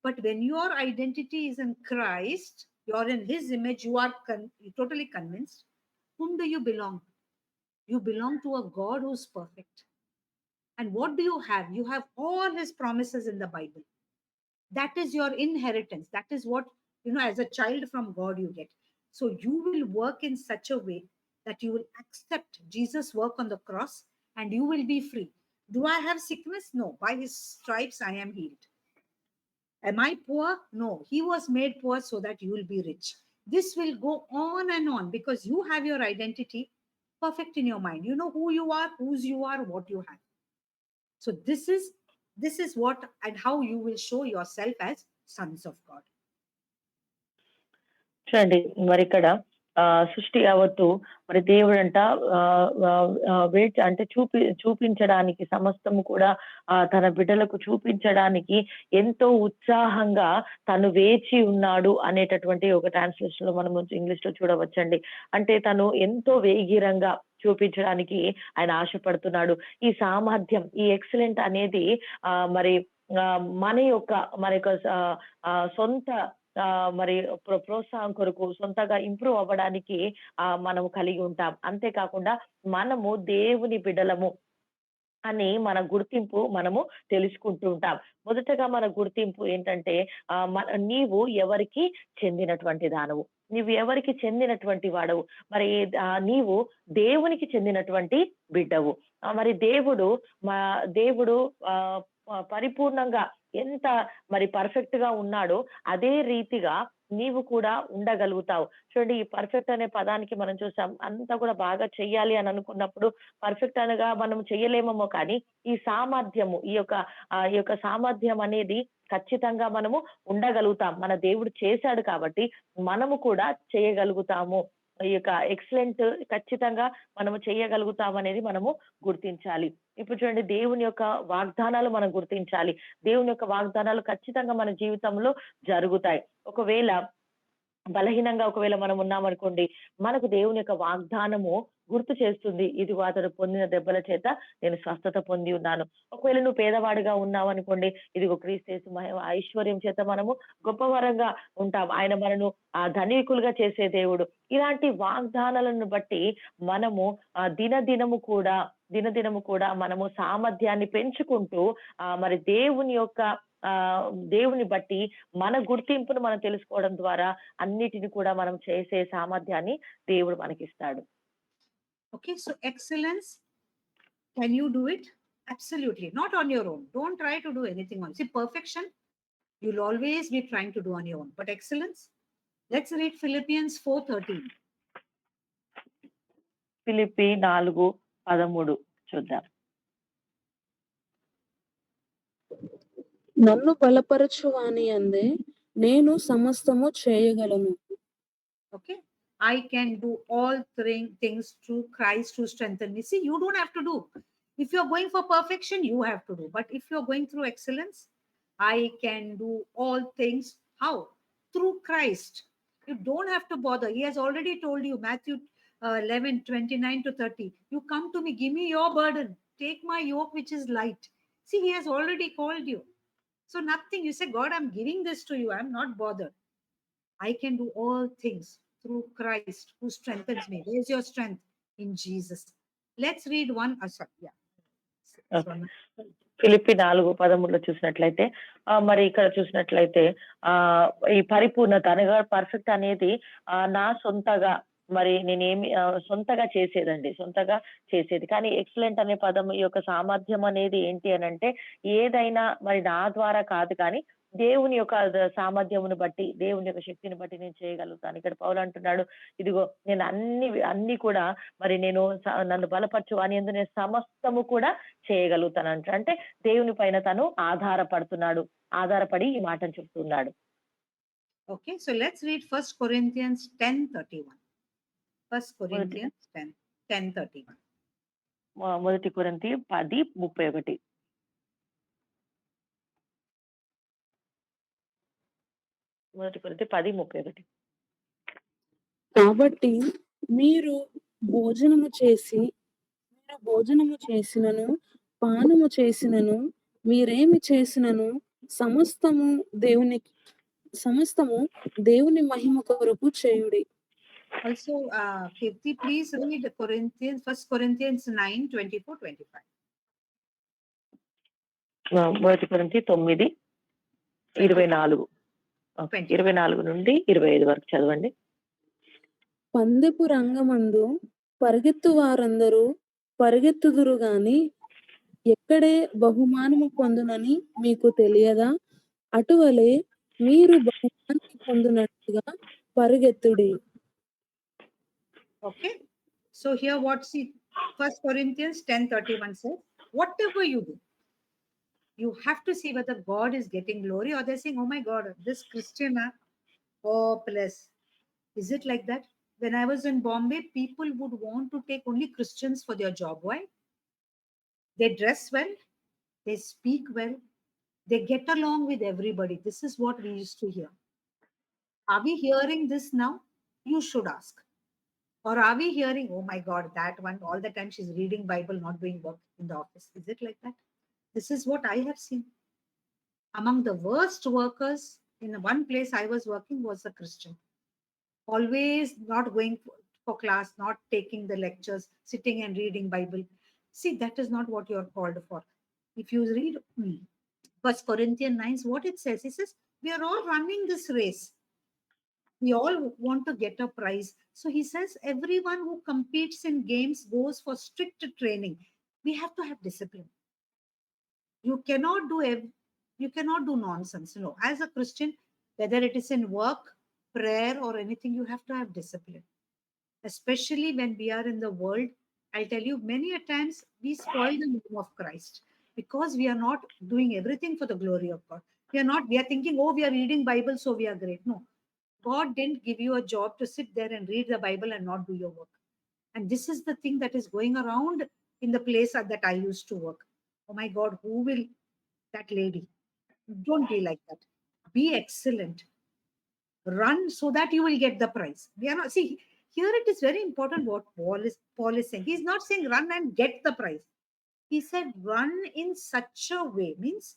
But when your identity is in Christ, you're in his image, you are totally convinced. Whom do you belong? You belong to a God who's perfect. And what do you have? You have all his promises in the Bible. That is your inheritance. That is what, you know, as a child from God you get. So you will work in such a way that you will accept Jesus' work on the cross and you will be free. Do I have sickness? No. By his stripes I am healed. Am I poor? No. He was made poor so that you will be rich. This will go on and on because you have your identity perfect in your mind. You know who you are, whose you are, what you have. So this is what and how you will show yourself as sons of God. చూడండి మరి ఇక్కడ సృష్టి యావత్తు మరి దేవుడంట అంటే చూపించడానికి, సమస్తము కూడా తన బిడ్డలకు చూపించడానికి ఎంతో ఉత్సాహంగా తను వేచి ఉన్నాడు అనేటటువంటి ఒక ట్రాన్స్లేషన్ లో మనం ఇంగ్లీష్ లో చూడవచ్చండి. అంటే తను ఎంతో వేగిరంగా చూపించడానికి ఆయన ఆశపడుతున్నాడు. ఈ సామర్థ్యం, ఈ ఎక్సలెంట్ అనేది మరి మన యొక్క సొంత మరి ప్రోత్సాహం కొరకు, సొంతగా ఇంప్రూవ్ అవ్వడానికి మనము కలిగి ఉంటాం. అంతేకాకుండా మనము దేవుని బిడ్డలము అని మన గుర్తింపు మనము తెలుసుకుంటూ ఉంటాం. మొదటగా మన గుర్తింపు ఏంటంటే నీవు ఎవరికి చెందినటువంటి దానవు, నీవు ఎవరికి చెందినటువంటి వాడవు, మరి నీవు దేవునికి చెందినటువంటి బిడ్డవు. మరి దేవుడు పరిపూర్ణంగా ఎంత మరి పర్ఫెక్ట్ గా ఉన్నాడో అదే రీతిగా నీవు కూడా ఉండగలుగుతావు. చూడండి, ఈ పర్ఫెక్ట్ అనే పదానికి మనం చూసాం, అంతా కూడా బాగా చెయ్యాలి అని అనుకున్నప్పుడు పర్ఫెక్ట్ అనగా మనం చెయ్యలేమేమో, కానీ ఈ సామర్థ్యము, ఈ యొక్క సామర్థ్యం అనేది ఖచ్చితంగా మనము ఉండగలుగుతాం. మన దేవుడు చేశాడు కాబట్టి మనము కూడా చేయగలుగుతాము. ఈ యొక్క ఎక్సలెంట్ ఖచ్చితంగా మనము చేయగలుగుతాం అనేది మనము గుర్తించాలి. ఇప్పుడు చూడండి, దేవుని యొక్క వాగ్దానాలు మనం గుర్తించాలి. దేవుని యొక్క వాగ్దానాలు ఖచ్చితంగా మన జీవితంలో జరుగుతాయి. ఒకవేళ బలహీనంగా మనం ఉన్నామనుకోండి, మనకు దేవుని యొక్క వాగ్దానము గుర్తు చేస్తుంది, ఇదిగో అతడు పొందిన దెబ్బల చేత నేను స్వస్థత పొంది ఉన్నాను. ఒకవేళ నువ్వు పేదవాడిగా ఉన్నావు అనుకోండి, ఇదిగో క్రీస్తు యేసు ఐశ్వర్యం చేత మనము గొప్పవరంగా ఉంటాం, ఆయన మనను ధనికులుగా చేసే దేవుడు. ఇలాంటి వాగ్దానాలను బట్టి మనము దినదినము కూడా మనము సామర్థ్యాన్ని పెంచుకుంటూ మరి దేవుని యొక్క దేవుని బట్టి మన గుర్తింపును మనం తెలుసుకోవడం ద్వారా అన్నిటిని కూడా మనం చేసే సామర్థ్యాన్ని దేవుడు మనకిస్తాడు. Okay, so excellence, can you do it? Absolutely. Not on your own. Don't try to do anything on. See, perfection, you'll always be trying to do on your own. But excellence, let's read Philippians 4:13. Philippi 4:13 చూద్దాం. నన్ను బలపరచు వాని యందే నేను సమస్తము చేయగలను. Okay, I can do all things through Christ who strengthens me. See, you don't have to do. If you're going for perfection, you have to do. But if you're going through excellence, I can do all things. How? Through Christ. You don't have to bother. He has already told you, Matthew 11:29-30. You come to me, give me your burden. Take my yoke, which is light. See, he has already called you. So nothing. You say, God, I'm giving this to you. I'm not bothered. I can do all things through Christ who strengthens me. Where's your strength? In Jesus. Let's read one. Sorry, yeah. Okay. Philippi 4:13 చూసినట్లయితే మరి ఇక్కడ చూసినట్లయితే ఈ పరిపూర్ణత అనగా perfect అనేది నా సొంతగా మరి నేనేమి సొంతగా చేసేదండి. సొంతగా చేసేది. కానీ ఎక్సలెంట్ అనే పదం ఈ యొక్క సామర్థ్యం అనేది ఏంటి అనంటే ఏదైనా మరి నా ద్వారా కాదు కానీ దేవుని యొక్క సామర్థ్యమును బట్టి, దేవుని యొక్క శక్తిని బట్టి నేను చేయగలుగుతాను. ఇక్కడ పౌలు అంటున్నాడు, ఇదిగో నేను అన్ని కూడా మరి నేను నన్ను బలపరచు అని యందు నేను సమస్తము కూడా చేయగలుగుతానంట. అంటే దేవుని పైన తను ఆధారపడి ఈ మాటను చెప్తున్నాడు. Okay, so let's read 1 Corinthians 10:31. 1 Corinthians 10:31. 1 కొరింథీ 10:31. 1 కొరింథీ 10:31. కాబట్టి మీరు భోజనము చేసినను పానము చేసినను మీరేమి చేసినను సమస్తము దేవుని మహిమ కొరకు చేయుడి. Also, Kirti, please read 1 Corinthians 9:24-25. 1 కొరింథీ 9:24. 24 నుండి 25 వరకు చదవండి. పందెపు రంగమందు పరిగెత్తు వారందరూ పరిగెత్తుదురు గాని ఎక్కడే బహుమానము పొందునని మీకు తెలియదా? అటువలే మీరు బహుమానం పొందునట్టుగా పరిగెత్తుడి. Okay, so here what see 1 Corinthians 10:31 says, whatever you do, you have to see whether God is getting glory or they're saying, oh my God, this Christian, oh bless. Is it like that? When I was in Bombay, people would want to take only Christians for their job. Why? They dress well, they speak well, they get along with everybody. This is what we used to hear. Are we hearing this now? You should ask. Or are we hearing, oh my God, that one, all the time she's reading Bible, not doing work in the office? Is it like that? This is what I have seen. Among the worst workers in one place I was working was a Christian. Always not going for class, not taking the lectures, sitting and reading Bible. See, that is not what you're called for. If you read 1 Corinthians 9, what it says, it says, we are all running this race. We all want to get a prize. So he says, everyone who competes in games goes for strict training. We have to have discipline. You cannot do nonsense. No, as a Christian, whether it is in work, prayer, or anything, you have to have discipline. Especially when we are in the world, I'll tell you, many a times we spoil the name of Christ because we are not doing everything for the glory of God. We are thinking, oh, we are reading Bible, so we are great. No, God didn't give you a job to sit there and read the Bible and not do your work. And this is the thing that is going around in the place that I used to work. Oh my God, who will that lady? Don't be like that. Be excellent. Run so that you will get the prize. We are not, see, here it is very important what Paul is saying. He's not saying run and get the prize. He said run in such a way, means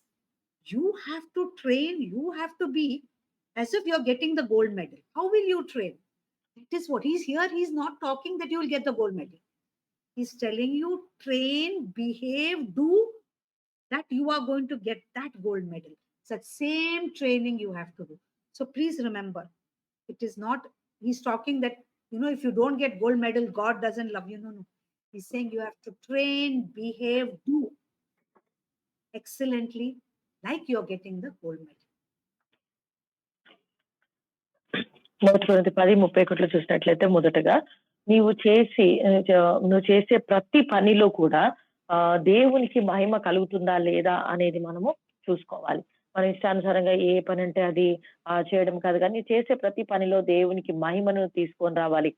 you have to train, you have to be as if you're getting the gold medal. How will you train? That is what he's here. He's not talking that you will get the gold medal. He's telling you train, behave, do, that you are going to get that gold medal. It's that same training you have to do. So please remember, it is not, he's talking that, if you don't get gold medal, God doesn't love you. No, no. He's saying you have to train, behave, do excellently like you're getting the gold medal. మొదటి కొరింథీ 10:31 చూసినట్లయితే మొదటగా నువ్వు చేసే ప్రతి పనిలో కూడా దేవునికి మహిమ కలుగుతుందా లేదా అనేది మనము చూసుకోవాలి. మన ఇష్టానుసారంగా ఏ పని అంటే అది చేయడం కాదు, కానీ చేసే ప్రతి పనిలో దేవునికి మహిమను తీసుకొని రావాలి.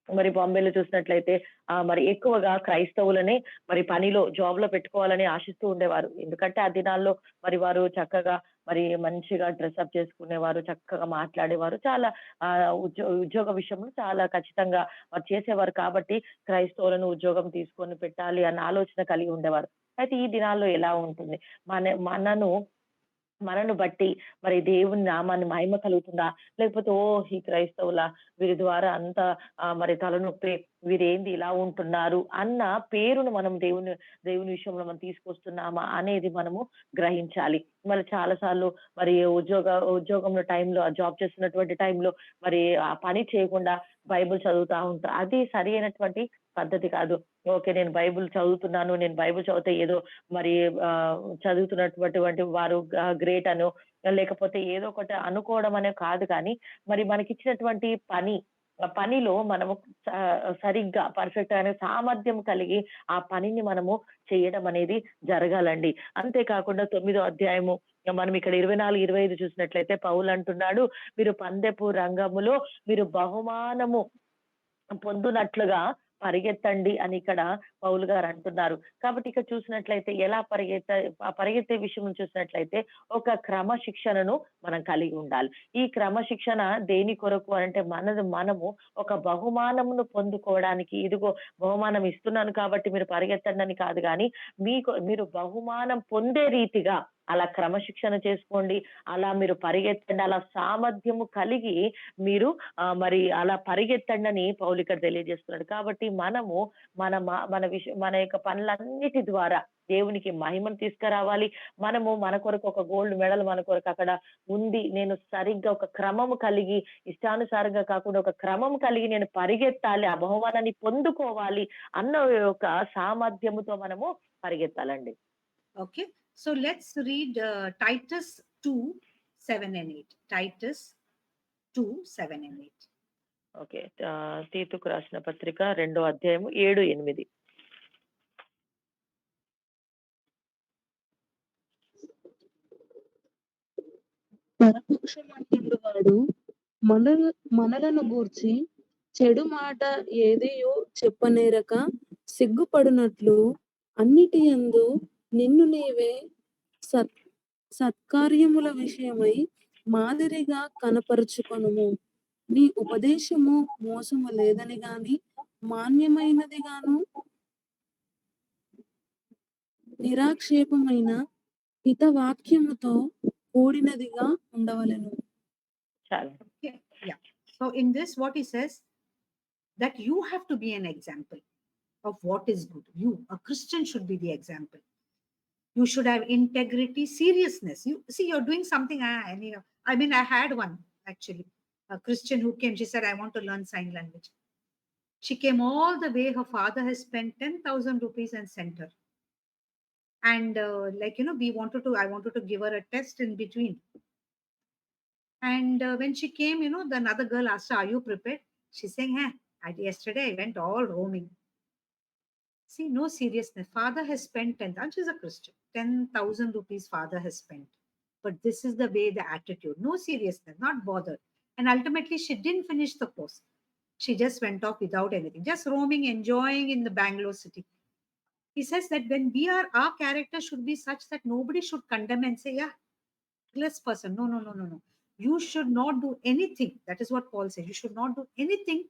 మరి బాంబేలో చూసినట్లయితే మరి ఎక్కువగా క్రైస్తవులనే మరి పనిలో జాబ్ లో పెట్టుకోవాలని ఆశిస్తూ ఉండేవారు. ఎందుకంటే ఆ దినాల్లో మరి వారు చక్కగా మరి మంచిగా డ్రెస్అప్ చేసుకునేవారు, చక్కగా మాట్లాడేవారు, చాలా ఉద్యోగ విషయంలో చాలా ఖచ్చితంగా వారు చేసేవారు. కాబట్టి క్రైస్తవులను ఉద్యోగం తీసుకొని పెట్టాలి అన్న ఆలోచన కలిగి ఉండేవారు. అయితే ఈ దినాల్లో ఎలా ఉంటుంది, మనను బట్టి మరి దేవుని నామాన్ని మహిమ కలుగుతుందా, లేకపోతే ఈ క్రైస్తవుల వీరి ద్వారా అంత మరి తలనొప్పి, వీరేంది ఇలా ఉంటున్నారు అన్న పేరును మనం దేవుని విషయంలో మనం తీసుకొస్తున్నామా అనేది మనము గ్రహించాలి. మరి చాలా సార్లు మరి ఉద్యోగంలో టైంలో, జాబ్ చేస్తున్నటువంటి టైంలో మరి ఆ పని చేయకుండా బైబిల్ చదువుతా ఉంటారు. అది సరి అయినటువంటి పద్ధతి కాదు. ఓకే, నేను బైబిల్ చదువుతున్నాను, నేను బైబిల్ చదివితే ఏదో మరి చదువుతున్నటువంటి వారు గ్రేట్ అనో, లేకపోతే ఏదో ఒకటి అనుకోవడం అనే కాదు. కానీ మరి మనకిచ్చినటువంటి పనిలో మనము సరిగ్గా పర్ఫెక్ట్ అనే సామర్థ్యం కలిగి ఆ పనిని మనము చేయడం అనేది జరగాలండి. అంతేకాకుండా 9వ అధ్యాయము మనం ఇక్కడ 24, 25 చూసినట్లయితే పౌలు అంటున్నాడు, మీరు పందెపు రంగములో మీరు బహుమానము పొందునట్లుగా పరిగెత్తండి అని ఇక్కడ పౌలు గారు అంటున్నారు. కాబట్టి ఇక్కడ చూసినట్లయితే ఎలా పరిగెత్తే విషయం చూసినట్లయితే ఒక క్రమశిక్షణను మనం కలిగి ఉండాలి. ఈ క్రమశిక్షణ దేని కొరకు అంటే మనము ఒక బహుమానమును పొందుకోవడానికి, ఇదిగో బహుమానం ఇస్తున్నాను కాబట్టి మీరు పరిగెత్తండి అని కాదు, కానీ మీరు బహుమానం పొందే రీతిగా అలా క్రమశిక్షణ చేసుకోండి, అలా మీరు పరిగెత్తండి, అలా సామర్థ్యము కలిగి మీరు మరి అలా పరిగెత్తండి అని పౌలు ఇక్కడ తెలియజేస్తున్నాడు. కాబట్టి మనము మన యొక్క పనులన్నిటి ద్వారా దేవునికి మహిమను తీసుకురావాలి. మన కొరకు ఒక గోల్డ్ మెడల్ మన కొరకు అక్కడ ఉంది. నేను సరిగ్గా ఒక క్రమము కలిగి, ఇష్టానుసారంగా కాకుండా ఒక క్రమం కలిగి నేను పరిగెత్తాలి, ఆ బహుమానాన్ని పొందుకోవాలి అన్న ఒక సామర్థ్యముతో మనము పరిగెత్తాలండి. Okay, so let's read Titus 2:7 and 8. Titus 2:7 and 8. Okay, తీతుకు రాసిన పత్రిక 2వ అధ్యాయము 7, 8. పరపక్షమంటుండు వాడు మనలను గూర్చి చెడు మాట ఏదియో చెప్పనేరక సిగ్గుపడునట్లు అన్నిటి యందు నిన్ను నీవే సత్కార్యముల విషయమై మాదిరిగా కనపరుచుకొనుము. నీ ఉపదేశము మోసము లేదని గాని మాన్యమైనది గాను నిరాక్షేపమైన హితవాక్యముతో కూడినదిగా ఉండవలెను. Okay, yeah. So in this, what he says, that you have to be an example of what is good. You, a Christian, should be the example. You should have integrity, seriousness. You see, you're doing something. I had one actually, a Christian who came. She said, I want to learn sign language. She came all the way. Her father has spent 10,000 rupees and sent her. And I wanted to give her a test in between. And when she came, the another girl asked her, are you prepared? She's saying, yesterday I went all roaming. See, no seriousness. Father has spent 10,000. She's a Christian. 10,000 rupees father has spent. But this is the way, the attitude. No seriousness, not bothered. And ultimately, she didn't finish the course. She just went off without anything, just roaming, enjoying in the Bangalore city. He says that when our character should be such that nobody should condemn and say, yeah, less person. No. You should not do anything. That is what Paul says. You should not do anything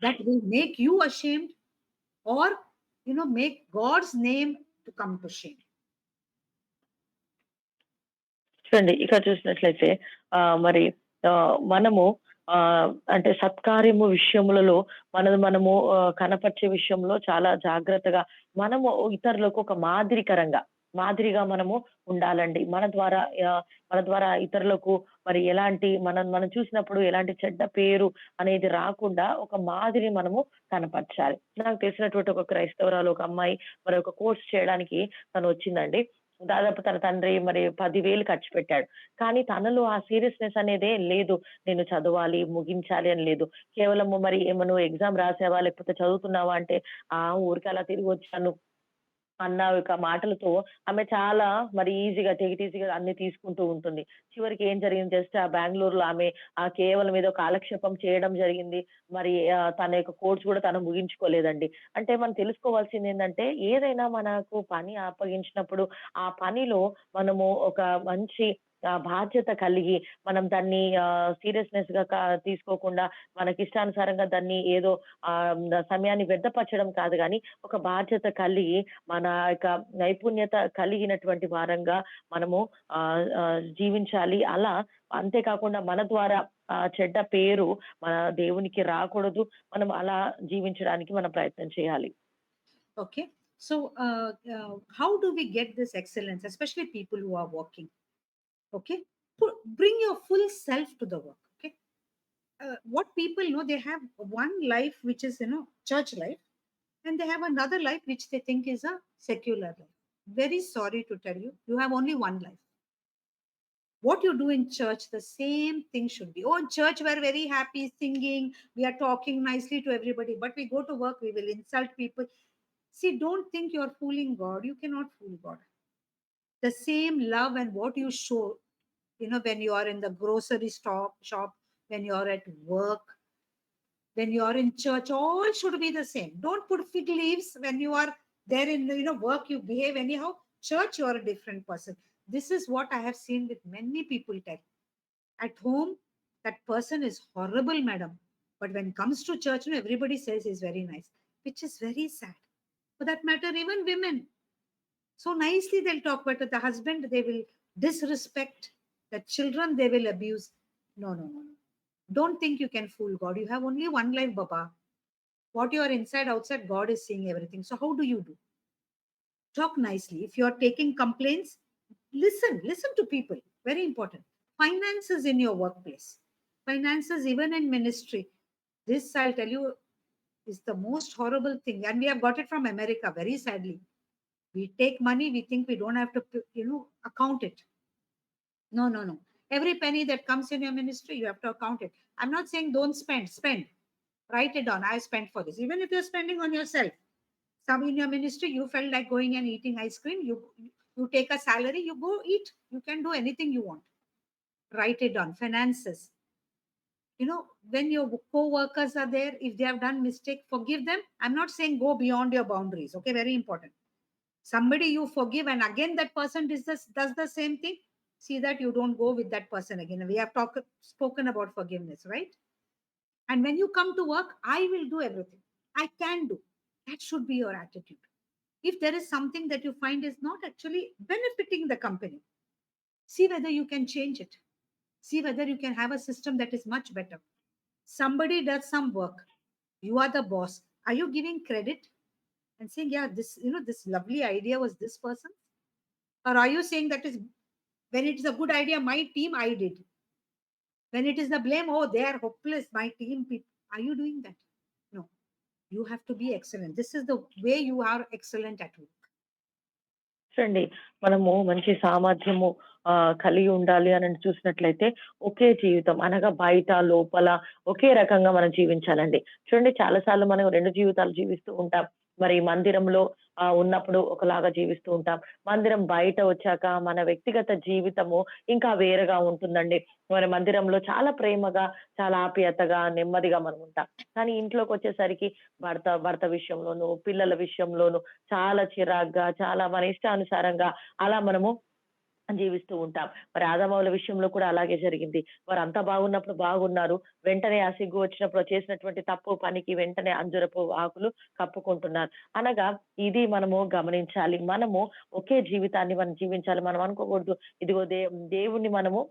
that will make you ashamed or, make God's name to come to shame. చూడండి, ఇక్కడ చూసినట్లయితే మరి మనము అంటే సత్కార్యము విషయములలో మనము కనపరిచే విషయంలో చాలా జాగ్రత్తగా మనము ఇతరులకు ఒక మాదిరికరంగా మాదిరిగా మనము ఉండాలండి. మన ద్వారా ఇతరులకు మరి ఎలాంటి మనం చూసినప్పుడు ఎలాంటి చెడ్డ పేరు అనేది రాకుండా ఒక మాదిరి మనము కనపరచాలి. నాకు తెలిసినటువంటి ఒక క్రైస్తవురాలు ఒక అమ్మాయి మరి ఒక కోర్స్ చేయడానికి తనొచ్చిందండి. దాదాపు తన తండ్రి మరి 10,000 ఖర్చు పెట్టాడు. కానీ తనలో ఆ సీరియస్‌నెస్ అనేదే లేదు. నేను చదవాలి, ముగించాలి అని లేదు. కేవలము మరి ఏమో "నువ్వు ఎగ్జామ్ రాసావా? లేకపోతే చదువుతున్నావా?" అంటే, "ఆ! ఊరికే అలా తిరిగొచ్చాను." అన్న ఒక మాటలతో ఆమె చాలా మరి ఈజీగా టేక్ ఇట్ ఈజీగా అన్ని తీసుకుంటూ ఉంటుంది. చివరికి ఏం జరిగింది జస్ట్ ఆ బెంగుళూరులో ఆమె కేవలం ఏదో కాలక్షేపం చేయడం జరిగింది. మరి తన యొక్క కోర్స్ కూడా తను ముగించుకోలేదండి. అంటే మనం తెలుసుకోవాల్సిందేంటంటే ఏదైనా మనకు పని అప్పగించినప్పుడు ఆ పనిలో మనము ఒక మంచి బాధ్యత కలిగి మనం దాన్ని సీరియస్‌నెస్‌గా తీసుకోకుండా మనకిష్టానుసారంగా దాన్ని ఏదో సమయాన్ని వ్యర్థపరచడం కాదు గానీ, ఒక బాధ్యత కలిగి మన యొక్క నైపుణ్యత కలిగినటువంటి వారంగా మనము జీవించాలి. అలా అంతేకాకుండా మన ద్వారా చెడ్డ పేరు మన దేవునికి రాకూడదు. మనం అలా జీవించడానికి మనం ప్రయత్నం చేయాలి. Okay. So, how do we get this excellence, especially people who are working? Okay. Bring your full self to the work. Okay. What people know, they have one life which is, church life, and they have another life which they think is a secular life. Very sorry to tell you, you have only one life. What you do in church, the same thing should be. Oh, in church, we're very happy singing, we are talking nicely to everybody, but we go to work, we will insult people. See, don't think you're fooling God. You cannot fool God. The same love and what you show, when you are in the grocery shop, when you're at work, when you're in church, all should be the same. Don't put fig leaves when you are there in work, you behave anyhow. Church, you are a different person. This is what I have seen with many people tell. At home, that person is horrible, madam. But when it comes to church, everybody says he's very nice, which is very sad. For that matter, even women. So nicely they'll talk, but the husband, they will disrespect. The children, they will abuse. No, no, no, no. Don't think you can fool God. You have only one life, Baba. What you are inside, outside, God is seeing everything. So how do you do? Talk nicely. If you are taking complaints, listen to people. Very important. Finances in your workplace. Finances even in ministry. This, I'll tell you, is the most horrible thing. And we have got it from America, very sadly. We take money, we think we don't have to, account it. No, no, no. Every penny that comes in your ministry, you have to account it. I'm not saying don't spend. Write it down. I spent for this. Even if you're spending on yourself, some in your ministry, you felt like going and eating ice cream. You take a salary, you go eat. You can do anything you want. Write it down. Finances. When your co-workers are there, if they have done mistake, forgive them. I'm not saying go beyond your boundaries. Okay, very important. Somebody you forgive, and again that person does the same thing. See that you don't go with that person again. We have spoken about forgiveness, right? And when you come to work, I will do everything. I can do. That should be your attitude. If there is something that you find is not actually benefiting the company, see whether you can change it. See whether you can have a system that is much better. Somebody does some work. You are the boss. Are you giving credit and saying, yeah, this lovely idea was this person? Or are you saying that is when it is a good idea, my team, I did. When it is the blame, oh, they are hopeless, my team people. Are you doing that? No. You have to be excellent. This is the way you are excellent at work. అండి. మనము మంచి సామర్థ్యము కలిగి ఉండాలి అని చూసినట్లయితే ఒకే జీవితం అనగా బయట, లోపల ఒకే రకంగా మనం జీవించాలండి. చూడండి చాలా సార్లు మనం 2 జీవితాలు జీవిస్తూ ఉంటాం. మరి మందిరంలో ఉన్నప్పుడు ఒకలాగా జీవిస్తూ ఉంటాం. మందిరం బయట వచ్చాక మన వ్యక్తిగత జీవితము ఇంకా వేరేగా ఉంటుందండి. మరి మందిరంలో చాలా ప్రేమగా, చాలా ఆప్యాయతగా, నెమ్మదిగా మనం ఉంటాం. కానీ ఇంట్లోకొచ్చేసరికి భర్త విషయంలోను, పిల్లల విషయంలోను చాలా చిరాగ్గా, చాలా మన ఇష్టానుసారంగా అలా మనము జీవిస్తూ ఉంటాం. మరి ఆదామవుల విషయంలో కూడా అలాగే జరిగింది. వారంతా బాగున్నప్పుడు బాగున్నారు. వెంటనే ఆ సిగ్గు వచ్చినప్పుడు చేసినటువంటి తప్పు పనికి వెంటనే అంజూరపు ఆకులు కప్పుకుంటున్నారు. అనగా ఇది మనము గమనించాలి. మనము ఒకే జీవితాన్ని మనం జీవించాలి. మనం అనుకోకూడదు ఇదిగో దేవుణ్ణి మనము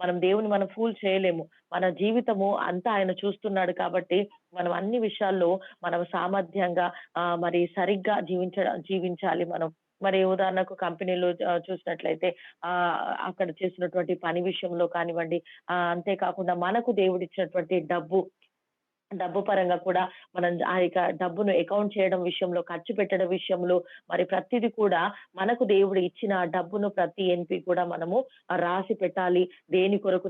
మనం దేవుని మనం ఫూల్ చేయలేము. మన జీవితము అంతా ఆయన చూస్తున్నాడు కాబట్టి మనం అన్ని విషయాల్లో మనం సామర్థ్యంగా మరి సరిగ్గా జీవించాలి మనం. మరి ఉదాహరణకు కంపెనీలో చూసినట్లయితే అక్కడ చేసినటువంటి పని విషయంలో కానివ్వండి, అంతేకాకుండా మనకు దేవుడిచ్చినటువంటి డబ్బు పరంగా కూడా మనం ఆ యొక్క డబ్బును అకౌంట్ చేయడం విషయంలో, ఖర్చు పెట్టడం విషయంలో, మరి ప్రతీది కూడా మనకు దేవుడు ఇచ్చిన ఆ డబ్బును ప్రతి ఎన్‌పి కూడా మనము రాసి పెట్టాలి. దేని కొరకు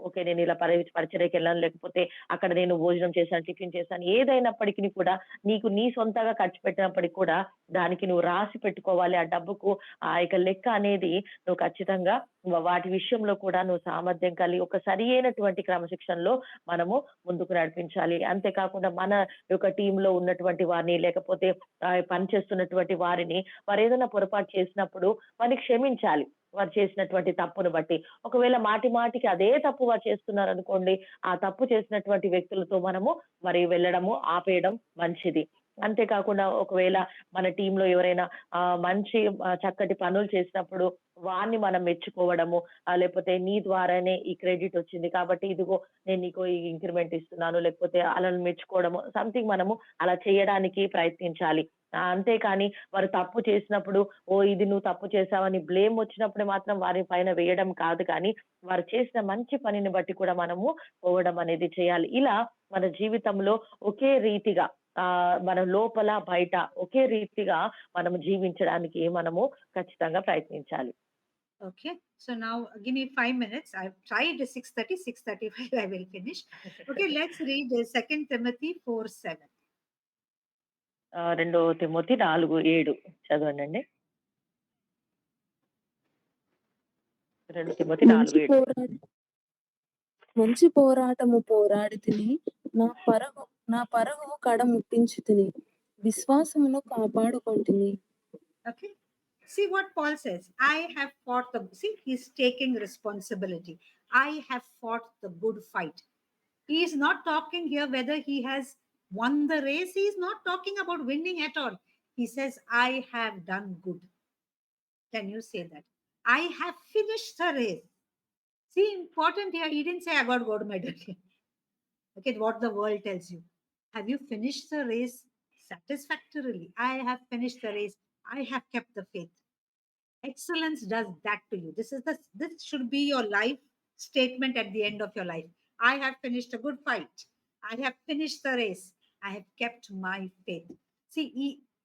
ఓకే. నేను ఇలా పరిచర్యకెళ్ళాను, లేకపోతే అక్కడ నేను భోజనం చేశాను, టిఫిన్ చేశాను. ఏదైనప్పటికిని కూడా నీ సొంతంగా ఖర్చు పెట్టినప్పటికి కూడా దానికి నువ్వు రాసి పెట్టుకోవాలి. ఆ డబ్బుకు ఆ యొక్క లెక్క అనేది నువ్వు ఖచ్చితంగా వాటి విషయంలో కూడా నువ్వు సామర్థ్యం కలిగి ఒక సరి అయినటువంటి క్రమశిక్షణలో మనము ముందుకు నడిపించాలి. అంతేకాకుండా మన యొక్క టీమ్‌లో ఉన్నటువంటి వారిని, లేకపోతే పని చేస్తున్నటువంటి వారిని వారేదైనా పొరపాటు చేసినప్పుడు వారిని క్షమించాలి. వారు చేసినటువంటి తప్పును బట్టి. ఒకవేళ మాటి మాటికి అదే తప్పు వారు చేస్తున్నారనుకోండి, ఆ తప్పు చేసినటువంటి వ్యక్తులతో మనము మరి వెళ్ళడము ఆపేయడం మంచిది. అంతేకాకుండా ఒకవేళ మన టీమ్‌లో ఎవరైనా మంచి చక్కటి పనులు చేసినప్పుడు వారిని మనం మెచ్చుకోవడము, లేకపోతే నీ ద్వారానే ఈ క్రెడిట్ వచ్చింది కాబట్టి ఇదిగో నేను నీకు ఈ ఇంక్రిమెంట్ ఇస్తున్నాను, లేకపోతే ఆళ్ళని మెచ్చుకోవడము సంథింగ్ మనము అలా చేయడానికి ప్రయత్నించాలి. అంతేకాని వారు తప్పు చేసినప్పుడు, ఇది నువ్వు తప్పు చేశావని బ్లేమ్ వచ్చినప్పుడు మాత్రం వారి పైన వేయడం కాదు కానీ, వారు చేసిన మంచి పనిని బట్టి కూడా మనము పోవడం అనేది చేయాలి. ఇలా మన జీవితంలో ఒకే రీతిగా మన లోపల, బయట ఒకే రీతిగా మనము జీవించడానికి మనము ఖచ్చితంగా ప్రయత్నించాలి. Okay. So now give me 5 minutes. I've tried 6:30, 6:35. I will finish. Okay. Let's read 2 Timothy 4:7. 2 Timothy 4:7 చదవండండి. 2 Timothy మంచి 4:7. పోరాట మంచి పోరాటము పోరాడితిని, నా పరుగు కడ ముట్టించితిని, విశ్వాసమును కాపాడుకొంటిని. Okay. See what Paul says. I have fought see, he's taking responsibility. I have fought the good fight. He is not talking here whether he has won the race. He is not talking about winning at all. He says, I have done good. Can you say that? I have finished the race. See, important here, he didn't say I got gold medal. Okay, what the world tells you. Have you finished the race satisfactorily? I have finished the race. I have kept the faith. Excellence does that to you. This should be your life statement at the end of your life. I have finished a good fight. I have finished the race. I have kept my faith. See,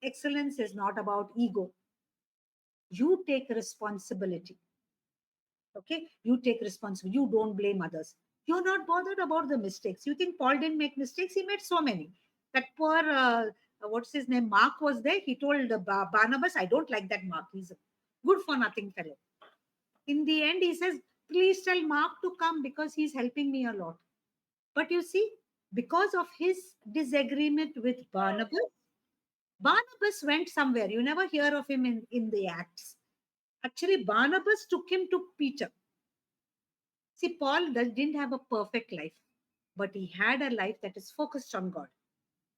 excellence is not about ego. You take responsibility. Okay, you take responsibility. You don't blame others. You're not bothered about the mistakes. You think Paul didn't make mistakes? He made so many. That poor what's his name, Mark, was there. He told Barnabas, I don't like that Mark. He's a good for nothing fellow. In the end, he says, please tell Mark to come because he's helping me a lot. But you see, because of his disagreement with Barnabas went somewhere. You never hear of him in the Acts. Actually, Barnabas took him to Peter. See, Paul didn't have a perfect life, but he had a life that is focused on God.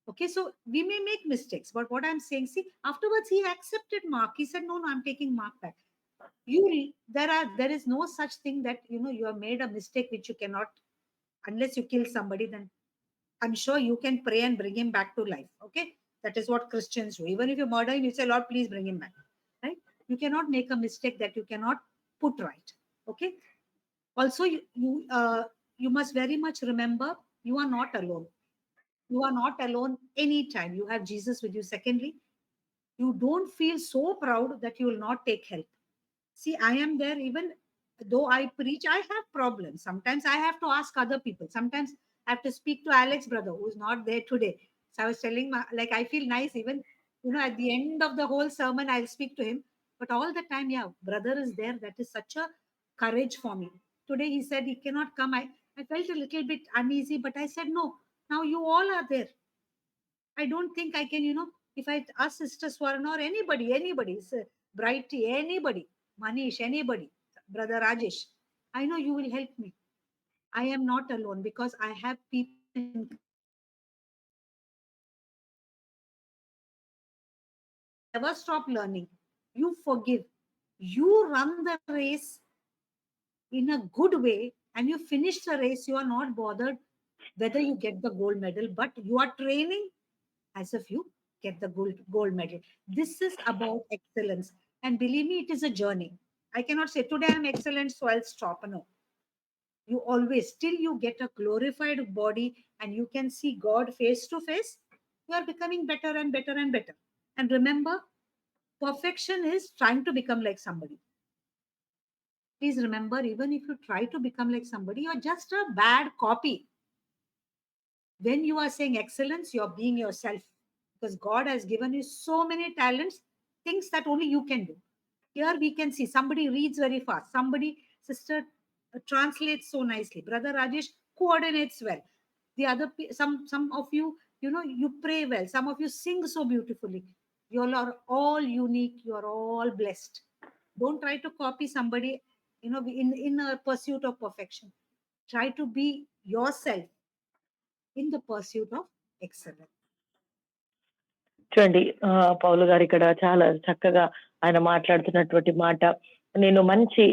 Okay, so we may make mistakes, but what I'm saying, see, afterwards he accepted Mark. He said, no, I'm taking Mark back. There is no such thing that you have made a mistake which you cannot, unless you kill somebody, then I'm sure you can pray and bring him back to life. Okay, that is what Christians do. Even if you murder him, you say, Lord, please bring him back. Right? You cannot make a mistake that you cannot put right. Okay. Also, you must very much remember you are not alone. You are not alone anytime. You have Jesus with you. Secondly, you don't feel so proud that you will not take help. See, I am there even though I preach, I have problems. Sometimes I have to ask other people. Sometimes I have to speak to Alex brother who's not there today. So I was telling like I feel nice even at the end of the whole sermon I'll speak to him. But all the time, yeah, brother is there. That is such a courage for me. Today he said he cannot come. I felt a little bit uneasy, but I said no. Now you all are there. I don't think I can, if I ask Sister Swarna or anybody, Brighty, anybody, Manish, anybody, Brother Rajesh, I know you will help me. I am not alone because I have people in. Never stop learning. You forgive. You run the race in a good way and you finish the race. You are not bothered whether you get the gold medal, but you are training as if you get the gold medal. This is about excellence. And believe me, it is a journey. I cannot say today I'm excellent, so I'll stop. No. You always, till you get a glorified body and you can see God face to face, you are becoming better and better and better. And remember, perfection is trying to become like somebody. Please remember, even if you try to become like somebody, you're just a bad copy. When you are saying excellence, you're being yourself, because God has given you so many talents, things that only you can do. Here we can see somebody reads very fast, somebody, sister, translates so nicely, brother Rajesh coordinates well. The other, some of you, you know, you pray well, some of you sing so beautifully. You all are all unique, you are all blessed. Don't try to copy somebody, you know, in a pursuit of perfection. Try to be yourself in the pursuit of excellence. చూడండి పౌలు గారు ఇక్కడ చాలా చక్కగా ఆయన మాట్లాడుతున్నటువంటి మాట, నేను మంచి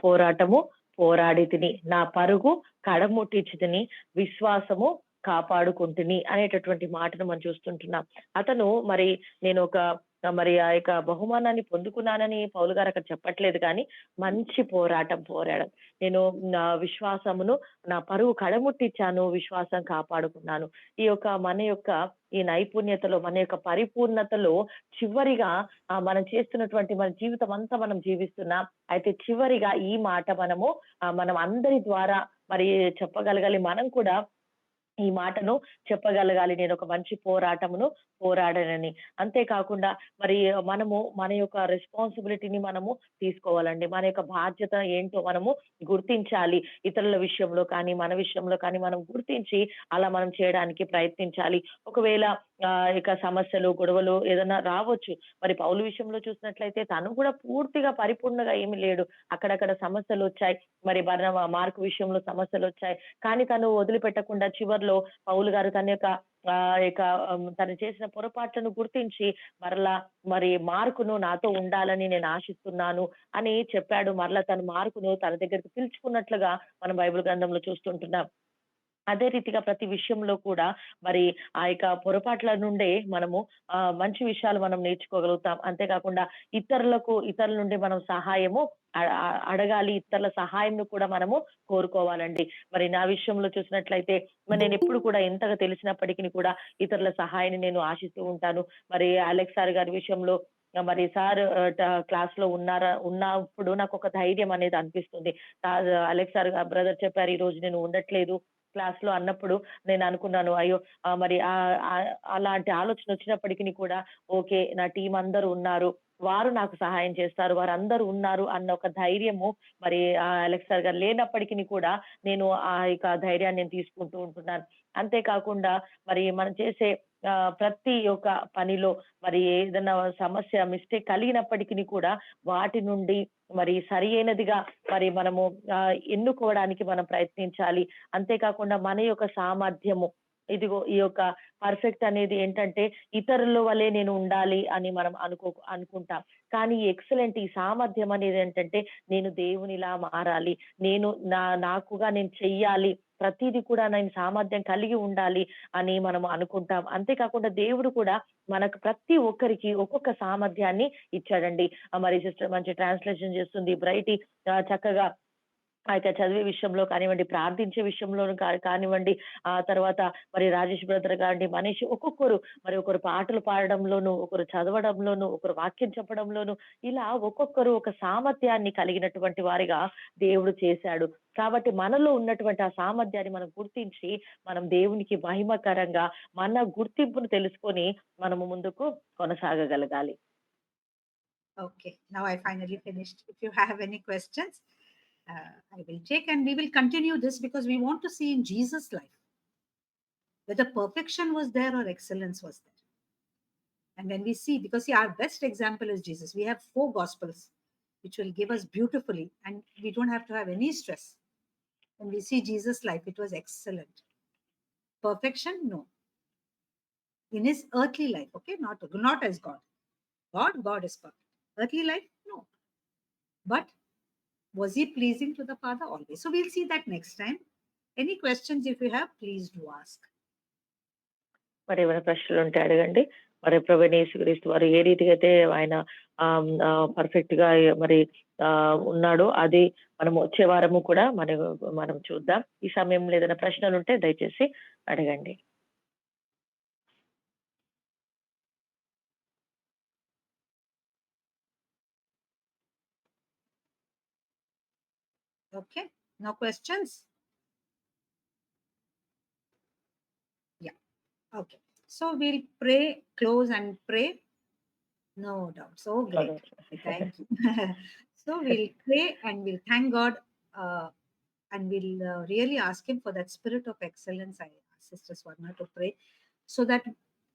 పోరాటము పోరాడి తిని, నా పరుగు కడముట్టించి తిని, విశ్వాసము కాపాడుకుంటుని అనేటటువంటి మాటను మనం చూస్తుంటున్నాం. అతను మరి నేను మరి ఆ యొక్క బహుమానాన్ని పొందుకున్నానని పౌలు గారు అక్కడ చెప్పట్లేదు, కానీ మంచి పోరాటం పోరాడం, నేను నా విశ్వాసమును, నా పరువు కడముట్టించాను, విశ్వాసం కాపాడుకున్నాను. ఈ యొక్క మన యొక్క ఈ నైపుణ్యతలో, మన యొక్క పరిపూర్ణతలో చివరిగా మనం చేస్తున్నటువంటి మన జీవితం అంతా మనం జీవిస్తున్నాం. అయితే చివరిగా ఈ మాట మనం అందరి ద్వారా మరి చెప్పగలగాలి, మనం కూడా ఈ మాటను చెప్పగలగాలి, నేను ఒక మంచి పోరాటమును పోరాడనని. అంతేకాకుండా మరి మన యొక్క రెస్పాన్సిబిలిటీని మనము తీసుకోవాలండి. మన యొక్క బాధ్యత ఏంటో మనము గుర్తించాలి. ఇతరుల విషయంలో కానీ మన విషయంలో కానీ మనం గుర్తించి అలా మనం చేయడానికి ప్రయత్నించాలి. ఒకవేళ ఇక సమస్యలు, గొడవలు ఏదైనా రావచ్చు. మరి పౌలు విషయంలో చూసినట్లయితే తను కూడా పూర్తిగా పరిపూర్ణంగా ఏమీ లేడు. అక్కడక్కడ సమస్యలు వచ్చాయి. మరి మార్కు విషయంలో సమస్యలు వచ్చాయి. కానీ తను వదిలిపెట్టకుండా చివర్లో పౌలు గారు తను చేసిన పొరపాట్లను గుర్తించి మరలా మరి మార్కును నాతో ఉండాలని నేను ఆశిస్తున్నాను అని చెప్పాడు. మరలా తన మార్కును తన దగ్గరికి పిలుచుకున్నట్లుగా మనం బైబిల్ గ్రంథంలో చూస్తుంటున్నాం. అదే రీతిగా ప్రతి విషయంలో కూడా మరి ఆ యొక్క పొరపాట్ల నుండే మనము మంచి విషయాలు మనం నేర్చుకోగలుగుతాం. అంతేకాకుండా ఇతరుల నుండి మనం సహాయము అడగాలి, ఇతరుల సహాయం కూడా మనము కోరుకోవాలండి. మరి నా విషయంలో చూసినట్లయితే నేను ఎప్పుడు కూడా ఎంతగా తెలిసినప్పటికీ కూడా ఇతరుల సహాయాన్ని నేను ఆశిస్తూ ఉంటాను. మరి అలెక్స్ సార్ గారి విషయంలో మరి సార్ క్లాస్ లో ఉన్నప్పుడు నాకు ఒక ధైర్యం అనేది అనిపిస్తుంది. అలెక్స్ సార్ బ్రదర్ చెప్పారు, ఈ రోజు నేను ఉండట్లేదు క్లాస్ లో అన్నప్పుడు నేను అనుకున్నాను, అయ్యో మరి అలాంటి ఆలోచన వచ్చినప్పటికీ కూడా ఓకే, నా టీం అందరూ ఉన్నారు, వారు నాకు సహాయం చేస్తారు, వారందరూ ఉన్నారు అన్న ఒక ధైర్యము మరి అలెక్స్ సార్ గారు లేనప్పటికీ కూడా నేను ఆ యొక్క ధైర్యాన్ని నేను తీసుకుంటూ ఉంటున్నాను. అంతేకాకుండా మరి మనం చేసే ప్రతి ఒక్క పనిలో మరి ఏదైనా సమస్య, మిస్టేక్ కలిగినప్పటికీ కూడా వాటి నుండి మరి సరి అయినదిగా మరి మనము ఎన్నుకోవడానికి మనం ప్రయత్నించాలి. అంతేకాకుండా మన యొక్క సామర్థ్యము, ఇదిగో ఈ యొక్క పర్ఫెక్ట్ అనేది ఏంటంటే ఇతరుల వలె నేను ఉండాలి అని మనం అనుకుంటాం. కానీ ఎక్సలెంట్, ఈ సామర్థ్యం అనేది ఏంటంటే నేను దేవునిలా మారాలి, నాకుగా నేను చెయ్యాలి, ప్రతిదీ కూడా నేను సామర్థ్యం కలిగి ఉండాలి అని మనం అనుకుంటాం. అంతేకాకుండా దేవుడు కూడా మనకు ప్రతి ఒక్కరికి ఒక్కొక్క సామర్థ్యాన్ని ఇచ్చాడండి. మరి సిస్టర్ మంచి ట్రాన్స్లేషన్ చేస్తుంది బ్రైటీ, చక్కగా ఆ యొక్క చదివే విషయంలో కానివ్వండి, ప్రార్థించే విషయంలోను కానివ్వండి, ఆ తర్వాత మరి రాజేష్ బ్రదర్ గాని, మనీష్ ఒక్కొక్కరు మరి ఒకరు పాటలు పాడడంలోను, ఒకరు చదవడంలోను, ఒకరు వాక్యం చెప్పడంలోను, ఇలా ఒక్కొక్కరు ఒక సామర్థ్యాన్ని కలిగినటువంటి వారిగా దేవుడు చేశాడు. కాబట్టి మనలో ఉన్నటువంటి ఆ సామర్థ్యాన్ని మనం గుర్తించి మనం దేవునికి మహిమకరంగా మన గుర్తింపును తెలుసుకొని మనము ముందుకు కొనసాగగలగాలి. Okay, now I finally finished. If you have any questions, I will take, and we will continue this because we want to see in Jesus' life whether perfection was there or excellence was there. And when we see, because see, our best example is Jesus. We have 4 gospels which will give us beautifully, and we don't have to have any stress. When we see Jesus' life, it was excellent. Perfection, no. In his earthly life, okay, not as God. God is perfect. Earthly life, no. But was he pleasing to the Father? Always. So we'll see that next time. Any questions if you have, please do ask. మరి ఏమైనా ప్రశ్నలు ఉంటే అడగండి. మరి ప్రభువైన యేసుక్రీస్తు వారు ఏ రీతిగా అయితే ఆయన పర్ఫెక్ట్ గా మరి ఉన్నాడో అది మనం వచ్చే వారము కూడా మనం చూద్దాం. ఈ సమయంలో ఏదైనా ప్రశ్నలు ఉంటే దయచేసి అడగండి. Okay, no questions? Yeah, okay. So we'll pray, close and pray. No doubt. So great. Thank you. So we'll pray and we'll thank God, and we'll really ask Him for that spirit of excellence. I ask Sister Swarna to pray so that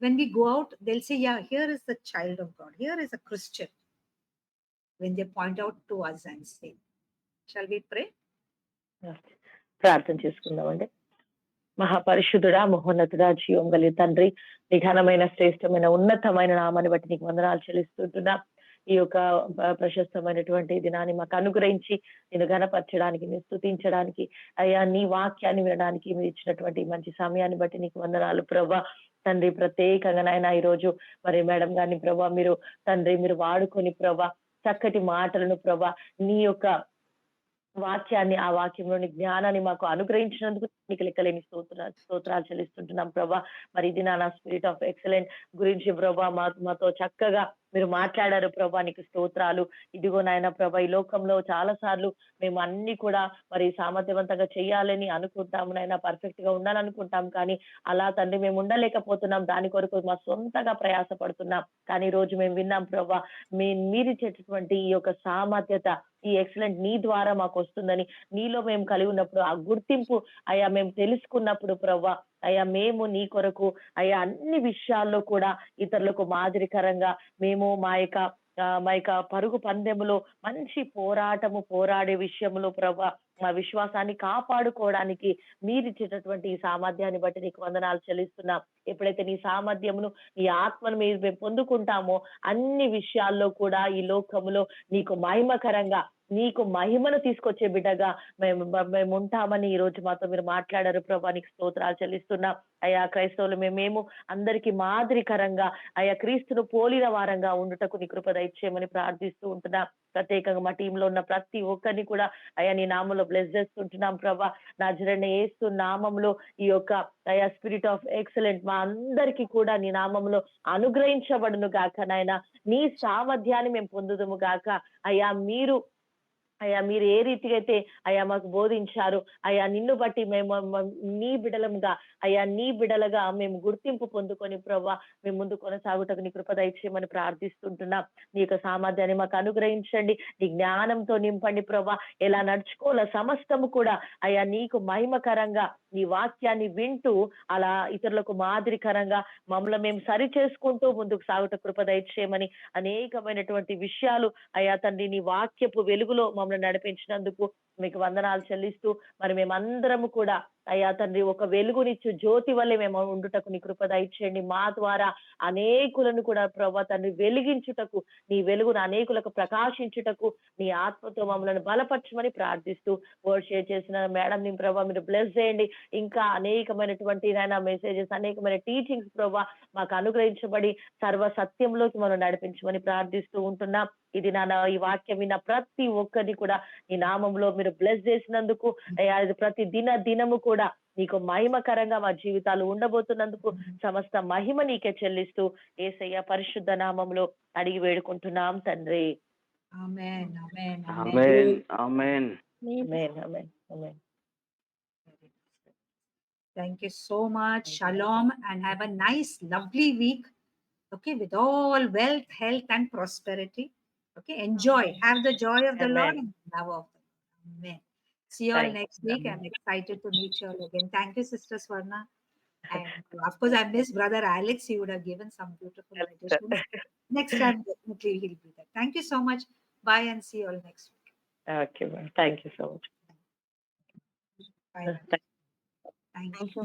when we go out, they'll say, yeah, here is the child of God. Here is a Christian. When they point out to us and say, shall we pray? ప్రార్థన చేసుకుందామండి. మహాపరిశుద్ధుడా, మహోన్నతుడా, జీవం గలి తండ్రి, నీ ఘనమైన శ్రేష్టమైన ఉన్నతమైన నామాన్ని బట్టి నీకు వందనాలు చెల్లిస్తుంటున్నా. ఈ యొక్క ప్రశస్తమైనటువంటి దినాన్ని మాకు అనుగ్రహించి నేను ఘనపరచడానికి, నేను స్తుతించడానికి, అయ్యా నీ వాక్యాన్ని వినడానికి మీరు ఇచ్చినటువంటి మంచి సమయాన్ని బట్టి నీకు వందనాలు ప్రభా. తండ్రి, ప్రత్యేకంగా నాయన ఈరోజు మరి మేడం గారిని ప్రభా మీరు తండ్రి మీరు వాడుకొని ప్రభా చక్కటి మాటలను ప్రభా నీ యొక్క వాక్యాన్ని, ఆ వాక్యంలోని జ్ఞానాన్ని మాకు అనుగ్రహించినందుకు నీకు లెక్కలేని స్తోత్రాలు చెల్లిస్తుంటున్నాం ప్రభా. మరి ఇది నా స్పిరిట్ ఆఫ్ ఎక్సలెంట్ గురించి ప్రభా మాతో చక్కగా మీరు మాట్లాడారు ప్రభా, నీకు స్తోత్రాలు. ఇదిగో నాయన ప్రభా, ఈ లోకంలో చాలా సార్లు మేము అన్ని కూడా మరి సామర్థ్యవంతంగా చేయాలని అనుకుంటాము నాయన, పర్ఫెక్ట్ గా ఉండాలనుకుంటాం, కానీ అలా తండ్రి మేము ఉండలేకపోతున్నాం. దాని కొరకు మా సొంతగా ప్రయాస పడుతున్నాం. కానీ ఈ రోజు మేము విన్నాం ప్రభా, మీరిచ్చేటటువంటి ఈ యొక్క సామర్థ్యత, ఈ ఎక్సలెంట్ నీ ద్వారా మాకు వస్తుందని, నీలో మేము కలిగి ఉన్నప్పుడు ఆ గుర్తింపు అయ్యా మేము తెలుసుకున్నప్పుడు ప్రభా, అయ్యా మేము నీ కొరకు అయ్యా అన్ని విషయాల్లో కూడా ఇతరులకు మాదిరికరంగా మేము మా యొక్క పరుగు పందెములో మంచి పోరాడే విషయంలో ప్రభా మా విశ్వాసాన్ని కాపాడుకోవడానికి మీరిచ్చేటటువంటి ఈ సామర్థ్యాన్ని బట్టి నీకు వందనాలు చెల్లిస్తున్నాం. ఎప్పుడైతే నీ సామర్థ్యమును, నీ ఆత్మను మేము పొందుకుంటామో అన్ని విషయాల్లో కూడా ఈ లోకములో నీకు మహిమకరంగా, నీకు మహిమను తీసుకొచ్చే బిడ్డగా మేము ఉంటామని ఈ రోజు మాతో మీరు మాట్లాడారు ప్రభా, నీకు స్తోత్రాలు చెల్లిస్తున్నాం. అయ్యా క్రైస్తవులు మేము అందరికీ మాదిరికరంగా అయ్యా క్రీస్తును పోలిన వారంగా ఉండుటకు నీ కృప దయచేయమని ప్రార్థిస్తూ ఉంటున్నాం. ప్రత్యేకంగా మా టీంలో ఉన్న ప్రతి ఒక్కరిని కూడా అయ్యా నీ నామంలో బ్లెస్ చేస్తుంటున్నాం ప్రభా. నజరేయుడైన యేసు నామంలో ఈ యొక్క అయ్యా స్పిరిట్ ఆఫ్ ఎక్సలెంట్ మా అందరికీ కూడా నీ నామంలో అనుగ్రహించబడును గాక నాయన. నీ సామర్థ్యాన్ని మేము పొందుదుము గాక. అయ్యా మీరు ఏ రీతిగా అయితే అయ్యా మాకు బోధించారు అయ్యా, నిన్ను బట్టి మేము నీ బిడలంగా అయ్యా నీ బిడలుగా మేము గుర్తింపు పొందుకొని ప్రభా మేము ముందు కొనసాగుటకు నీ కృప దయచేయమని ప్రార్థిస్తుంటున్నాం. నీ యొక్క సామర్థ్యాన్ని మాకు అనుగ్రహించండి, నీ జ్ఞానంతో నింపండి ప్రభా. ఎలా నడుచుకోవాలో సమస్తము కూడా అయ్యా నీకు మహిమకరంగా నీ వాక్యాన్ని వింటూ అలా ఇతరులకు మాదిరికరంగా మమ్మల్ని మేము సరి చేసుకుంటూ ముందుకు సాగుట కృప దయచేయమని అనేకమైనటువంటి విషయాలు అయ్యా తండ్రి నీ వాక్యపు వెలుగులో మమ్మల్ని నడిపించినందుకు మీకు వందనాలు చెల్లిస్తూ మరి మేమందరము కూడా అయ్యా తండ్రి ఒక వెలుగునిచ్చు జ్యోతి వల్లే మేము ఉండుటకు నీ కృప దయచేయండి. మా ద్వారా అనేకులను కూడా ప్రభా తండ్రి వెలిగించుటకు, నీ వెలుగును అనేకులకు ప్రకాశించుటకు నీ ఆత్మతో మమ్మల్ని బలపరచమని ప్రార్థిస్తూ వర్డ్ షేర్ చేసిన మేడం ని ప్రభా మీరు బ్లెస్ చేయండి. ఇంకా అనేకమైనటువంటి నాయన మెసేజెస్, అనేకమైన టీచింగ్స్ ప్రభా మాకు అనుగ్రహించబడి సర్వ సత్యంలోకి మనం నడిపించమని ప్రార్థిస్తూ ఉంటున్నాం. ఇది ఈ వాక్యం విన్న ప్రతి ఒక్కరిని కూడా ఈ నామంలో మీరు బ్లెస్ చేసినందుకు ప్రతి దినము కూడా నీకు మహిమకరంగా మా జీవితాలు ఉండబోతున్నందుకు సమస్త మహిమ నీకే చెల్లిస్తూ యేసయ్య పరిశుద్ధ నామంలో అడిగి వేడుకుంటున్నాం తండ్రి. Amen. Amen. Amen. Amen. ఆమేన్ ఆమేన్ ఆమేన్. Thank you so much. Shalom, and have a nice, lovely week. Okay, with all wealth, health, and prosperity. Okay, enjoy. Have the joy of the Lord and the love of the Lord. Amen. See you all next week. I'm excited to meet you all again. Thank you, Sister Swarna. And of course, I miss Brother Alex. He would have given some beautiful additions. Next time, definitely he'll be there. Thank you so much. Bye, and see you all next week. Okay, ma'am. Thank you so much. Bye. Thank you.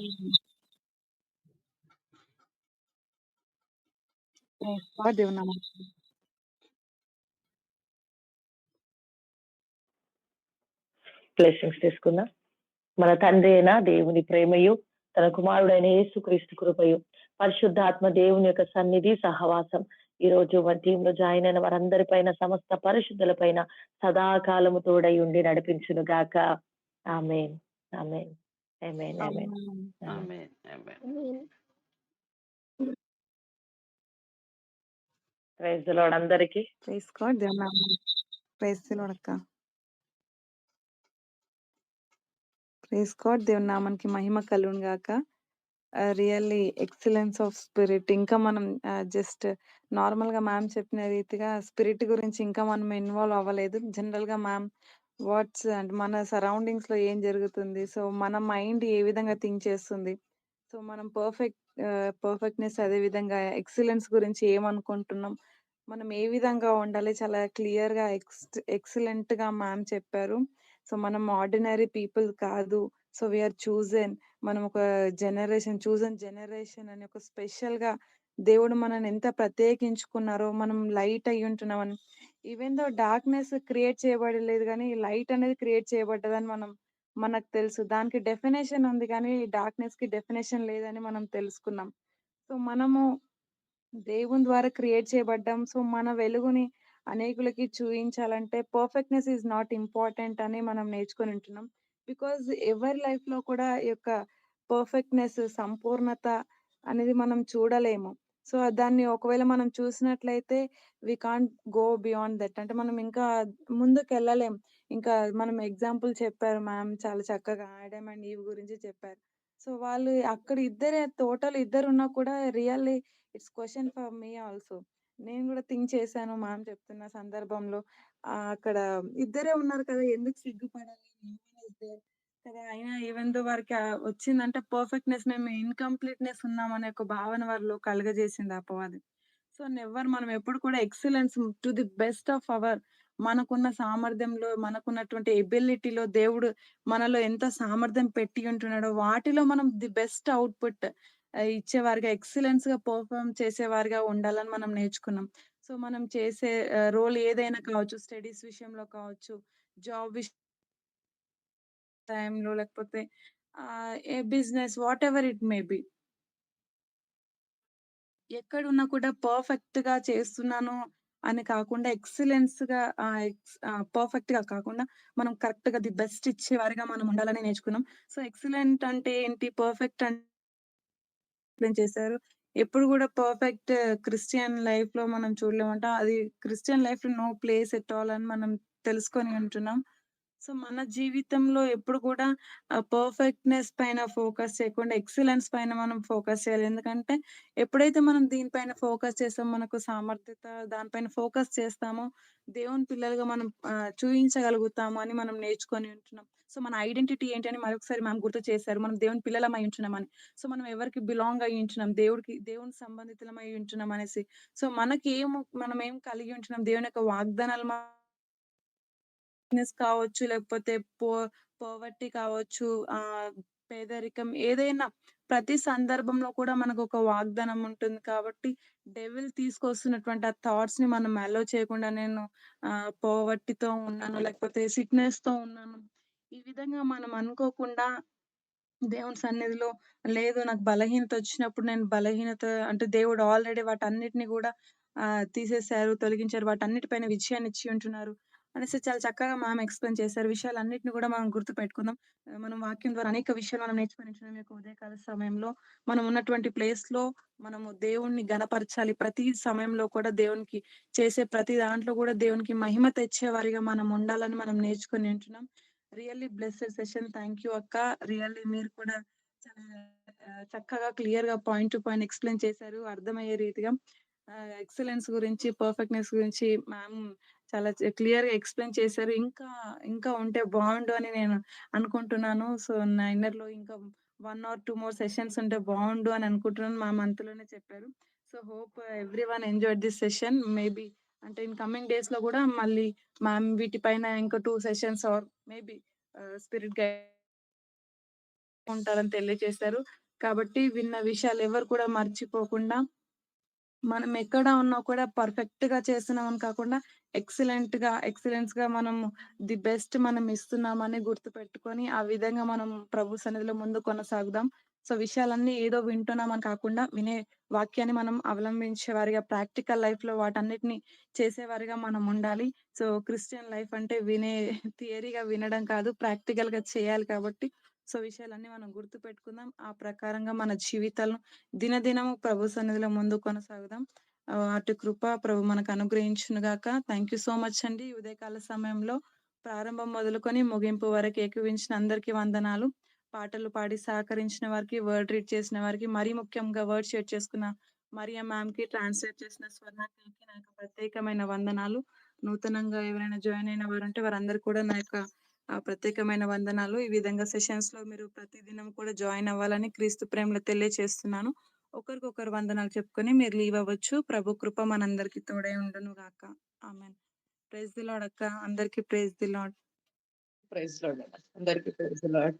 Blessings తీసుకుందాం. మన తండ్రి అయిన దేవుని ప్రేమయు, తన కుమారుడైన యేసుక్రీస్తు కృపయు, పరిశుద్ధాత్మ దేవుని యొక్క సన్నిధి, సహవాసం ఈ రోజు మన టీంలో జాయిన్ అయిన వారందరి పైన, సమస్త పరిశుద్ధుల పైన సదాకాలము తోడై ఉండి నడిపించును గాక. ఆమేన్. ఆమేన్. ఆమేన్. ఆమేన్. ఆమేన్. ఆమేన్. ఆమేన్. ప్రైజ్ ది లార్డ్ అందరికీ. Praise God. దేవుని నామం ప్రైజ్ ది లార్డ్ అక్క. Praise God. దేవుని నామానికి మహిమ కలుగును గాక. Really excellence of spirit. ఇంకా మనం జస్ట్ నార్మల్‌గా మ్యామ్ చెప్పిన రీతిగా స్పిరిట్ గురించి ఇంకా మనం ఇన్వాల్వ్ అవ్వలేదు. జనరల్‌గా మ్యామ్ అంటే మన సరౌండింగ్స్‌లో ఏం జరుగుతుంది? సో, మన మైండ్ ఏ విధంగా థింక్ చేస్తుంది? సో, మనం పర్ఫెక్ట్‌నెస్ అదే విధంగా ఎక్సలెన్స్ గురించి ఏమనుకుంటున్నాం? మనం ఏ విధంగా ఉండాలి? చాలా క్లియర్‌గా ఎక్సలెంట్‌గా మ్యామ్ చెప్పారు. సో, మనం ఆర్డినరీ పీపుల్ కాదు. So, we are chosen. మనం ఒక చూజన్ జనరేషన్ అని ఒక స్పెషల్‌గా దేవుడు మనల్ని ఎంత ప్రత్యేకించుకున్నారో, మనం లైట్ అయ్యుంటున్నామని. ఈవెన్ దో డార్క్‌నెస్ క్రియేట్ చేయబడలేదు గానీ, లైట్ అనేది క్రియేట్ చేయబడ్డదని మనకు తెలుసు. దానికి డెఫినిషన్ ఉంది కానీ, డార్క్‌నెస్‌కి డెఫినిషన్ లేదని మనం తెలుసుకున్నాం. సో, మనము దేవుని ద్వారా క్రియేట్ చేయబడ్డాం. సో, మన వెలుగుని అనేకులకి చూయించాలంటే పర్ఫెక్ట్‌నెస్ ఈస్ నాట్ ఇంపార్టెంట్ అని మనం నేర్చుకొని ఉంటున్నాం. బికాజ్ ఎవరి లైఫ్‌లో కూడా ఈ యొక్క పర్ఫెక్ట్‌నెస్, సంపూర్ణత అనేది మనం చూడలేము. సో, దాన్ని ఒకవేళ మనం చూసినట్లయితే we can't go beyond that. అంటే మనం ఇంకా ముందుకెళ్ళలేం. ఇంకా మనం ఎగ్జాంపుల్ చెప్పారు మ్యామ్ చాలా చక్కగా ఆడమ్ అండ్ ఈవ్ గురించి చెప్పారు. సో, వాళ్ళు అక్కడ టోటల్ ఇద్దరున్నా కూడా really it's question for me also. నేను గూడా థింక్ చేశాను మ్యామ్ చెప్తున్న సందర్భంలో. అక్కడ ఇద్దరే ఉన్నారు కదా! ఎందుకు సిగ్గుపడాలి? నో వన్ ఈస్ దేర్ కదా! అయినా ఈవెన్ దో వారికి వచ్చిందంటే పర్ఫెక్ట్‌నెస్ మేము ఇన్‌కంప్లీట్‌నెస్ ఉన్నామనే ఒక భావన వారిలో కలుగజేసింది ఆ అపవాది. సో, మనం ఎప్పుడు కూడా excellence to the best of మనకున్న సామర్థ్యంలో, మనకున్నటువంటి ఎబిలిటీలో దేవుడు మనలో ఎంత సామర్థ్యం పెట్టి ఉంటున్నాడో, వాటిలో మనం ది బెస్ట్ ఔట్‌పుట్ ఇచ్చేవారిగా ఎక్సలెన్స్‌గా పెర్ఫార్మ్ చేసేవారిగా ఉండాలని మనం నేర్చుకున్నాం. సో, మనం చేసే రోల్ ఏదైనా కావచ్చు, స్టడీస్ విషయంలో కావచ్చు, జాబ్ టైంలో లేకపోతే ఏ business whatever it may be. ఎక్కడున్నా కూడా పర్ఫెక్ట్‌గా చేస్తున్నాను అని కాకుండా ఎక్సలెన్స్‌గా పర్ఫెక్ట్‌గా కాకుండా మనం కరెక్ట్‌గా ది బెస్ట్ ఇచ్చేవారిగా మనం ఉండాలని నేర్చుకున్నాం. సో, ఎక్సలెంట్ అంటే ఏంటి? పర్ఫెక్ట్ ఎక్స్‌ప్లెయిన్ చేశారు. ఎప్పుడు గూడా పర్ఫెక్ట్ క్రిస్టియన్ లైఫ్‌లో మనం చూడలేమంట. అది క్రిస్టియన్ లైఫ్‌లో నో ప్లేస్ ఎట్ ఆల్ అని మనం తెలుసుకొని ఉంటున్నాం. సో, మన జీవితంలో ఎప్పుడు కూడా పర్ఫెక్ట్‌నెస్ పైన ఫోకస్ చేయకుండా ఎక్సలెన్స్ పైన మనం ఫోకస్ చేయాలి. ఎందుకంటే ఎప్పుడైతే మనం దీనిపైన ఫోకస్ చేస్తామో మనకు సామర్థ్యత దానిపైన ఫోకస్ చేస్తామో దేవుని పిల్లలుగా మనం చూయించగలుగుతాము అని మనం నేర్చుకొని ఉంటున్నాం. సో, మన ఐడెంటిటీ ఏంటి అని మరొకసారి మ్యామ్ గుర్తు చేశారు. మనం దేవుని పిల్లలమై ఉంటున్నామని. సో, మనం ఎవరికి బిలాంగ్ అయ్యి ఉంటున్నాం. దేవుని సంబంధితులమై ఉంటున్నాం అనేసి. సో, మనం ఏం కలిగి ఉంటున్నాం. దేవుని యొక్క వాగ్దానాలు కావచ్చు, లేకపోతే పో పోవర్టీ కావచ్చు, పేదరికం ఏదైనా ప్రతి సందర్భంలో కూడా మనకొక వాగ్దానం ఉంటుంది కాబట్టి, డెవిల్ తీసుకొస్తున్నటువంటి ఆ థాట్స్‌ని మనం అలో చేయకుండా నేను పోవర్టీతో ఉన్నాను, లేకపోతే సిక్‌నెస్‌తో ఉన్నాను. ఈ విధంగా మనం అనుకోకుండా దేవుని సన్నిధిలో లేదు నాకు బలహీనతొచ్చినప్పుడు నేను అంటే దేవుడు ఆల్రెడీ వాటన్నిటిని గూడా తీసేశారు, తొలగించారు. వాటన్నిటి పైన విజయాన్నిచ్చి ఉంటున్నారు అనేసి చాలా చక్కగా మ్యామ్ ఎక్స్‌ప్లెయిన్ చేశారు. విషయాలన్నిటిని గూడా మనం గుర్తుపెట్టుకుందాం. మనం వాక్యం ద్వారా అనేక విషయాలు మనం నేర్చుకొని ఉంటున్నాం. ఈ యొక్క ఉదయకాల సమయంలో మనం ఉన్నటువంటి ప్లేస్‌లో మనము దేవుణ్ణి గణపరచాలి. ప్రతి సమయంలో కూడా దేవునికి చేసే ప్రతి దాంట్లో గూడా దేవునికి మహిమ తెచ్చేవారిగా మనం ఉండాలని మనం నేర్చుకొని ఉంటున్నాం. Really blessed session. Thank you అక్క. రియల్లీ మీరు కూడా చాలా చక్కగా క్లియర్‌గా పాయింట్ టు పాయింట్ ఎక్స్‌ప్లెయిన్ చేశారు. అర్థమయ్యే రీతిగా. ఎక్సలెన్స్ గురించి, పర్ఫెక్ట్‌నెస్ గురించి మ్యామ్ చాలా క్లియర్‌గా ఎక్స్‌ప్లెయిన్ చేశారు. ఇంకా ఉంటే బావుండు అని నేను అనుకుంటున్నాను. సో, నా ఇన్నర్‌లో ఇంకా 1 ఆర్ 2 మోర్ సెషన్స్ ఉంటే బావుండు అని అనుకుంటున్నాను. మ్యామ్ అంతలోనే చెప్పారు. So, hope everyone enjoyed this session. Maybe అంటే ఇన్ కమింగ్ డేస్‌లో గూడా మళ్ళీ మ్యామ్ వీటిపైన ఇంకా 2 sessions or maybe spirit guide ఉంటారని తెలియజేశారు. కాబట్టి విన్న విషయాలు ఎవరు కూడా మర్చిపోకుండా మనం ఎక్కడ ఉన్నా కూడా పర్ఫెక్ట్‌గా చేస్తున్నామని కాకుండా ఎక్సలెన్స్‌గా మనము ది బెస్ట్ మనం ఇస్తున్నామని గుర్తుపెట్టుకొని, ఆ విధంగా మనం ప్రభు సన్నిధిలో ముందు కొనసాగుదాం. సో, విషయాలన్నీ ఏదో వింటున్నామని కాకుండా వినే వాక్యాన్ని మనం అవలంబించేవారిగా ప్రాక్టికల్ లైఫ్‌లో వాటన్నిటిని చేసేవారిగా మనం ఉండాలి. సో, క్రిస్టియన్ లైఫ్ అంటే థియరీగా వినడం కాదు, ప్రాక్టికల్‌గా చేయాలి కాబట్టి, సో, విషయాలన్నీ మనం గుర్తుపెట్టుకుందాం. ఆ ప్రకారంగా మన జీవితాలను దినదినము ప్రభు సన్నిధిలో ముందుకు కొనసాగుదాం. అటు కృప ప్రభు మనకు అనుగ్రహించును గాక. థాంక్ యూ సో మచ్ అండి. ఈ ఉదయకాల సమయంలో ప్రారంభం మొదలుకొని ముగింపు వరకు ఏకీవించిన అందరికీ వందనాలు. పాటలు పాడి సహకరించిన వారికి, వర్డ్ రీడ్ చేసిన వారికి, మరీ ముఖ్యంగా వర్డ్ షేర్ చేసుకున్న మరియా మ్యామ్‌కి, ట్రాన్స్‌లేట్ చేసిన స్వర్ణాక్కకి నా యొక్క ప్రత్యేకమైన వందనాలు. నూతనంగా ఎవరైనా జాయిన్ అయిన వారుంటే వారందరికీ కూడా నా యొక్క ప్రత్యేకమైన వందనాలు. ఈ విధంగా సెషన్స్‌లో మీరు ప్రతిదినం కూడా జాయిన్ అవ్వాలని క్రీస్తు ప్రేమలో తెలియచేస్తున్నాను. ఒకరికొకరు వందనాలు చెప్పుకొని మీరు లీవ్ అవ్వచ్చు. ప్రభు కృప మనందరికీ తోడై ఉండును గాక. ఆమేన్. ప్రైజ్ ది లార్డ్ అక్క. అందరికీ praise the Lord. Praise Lord. అందరికీ ప్రైజ్ లార్డ్.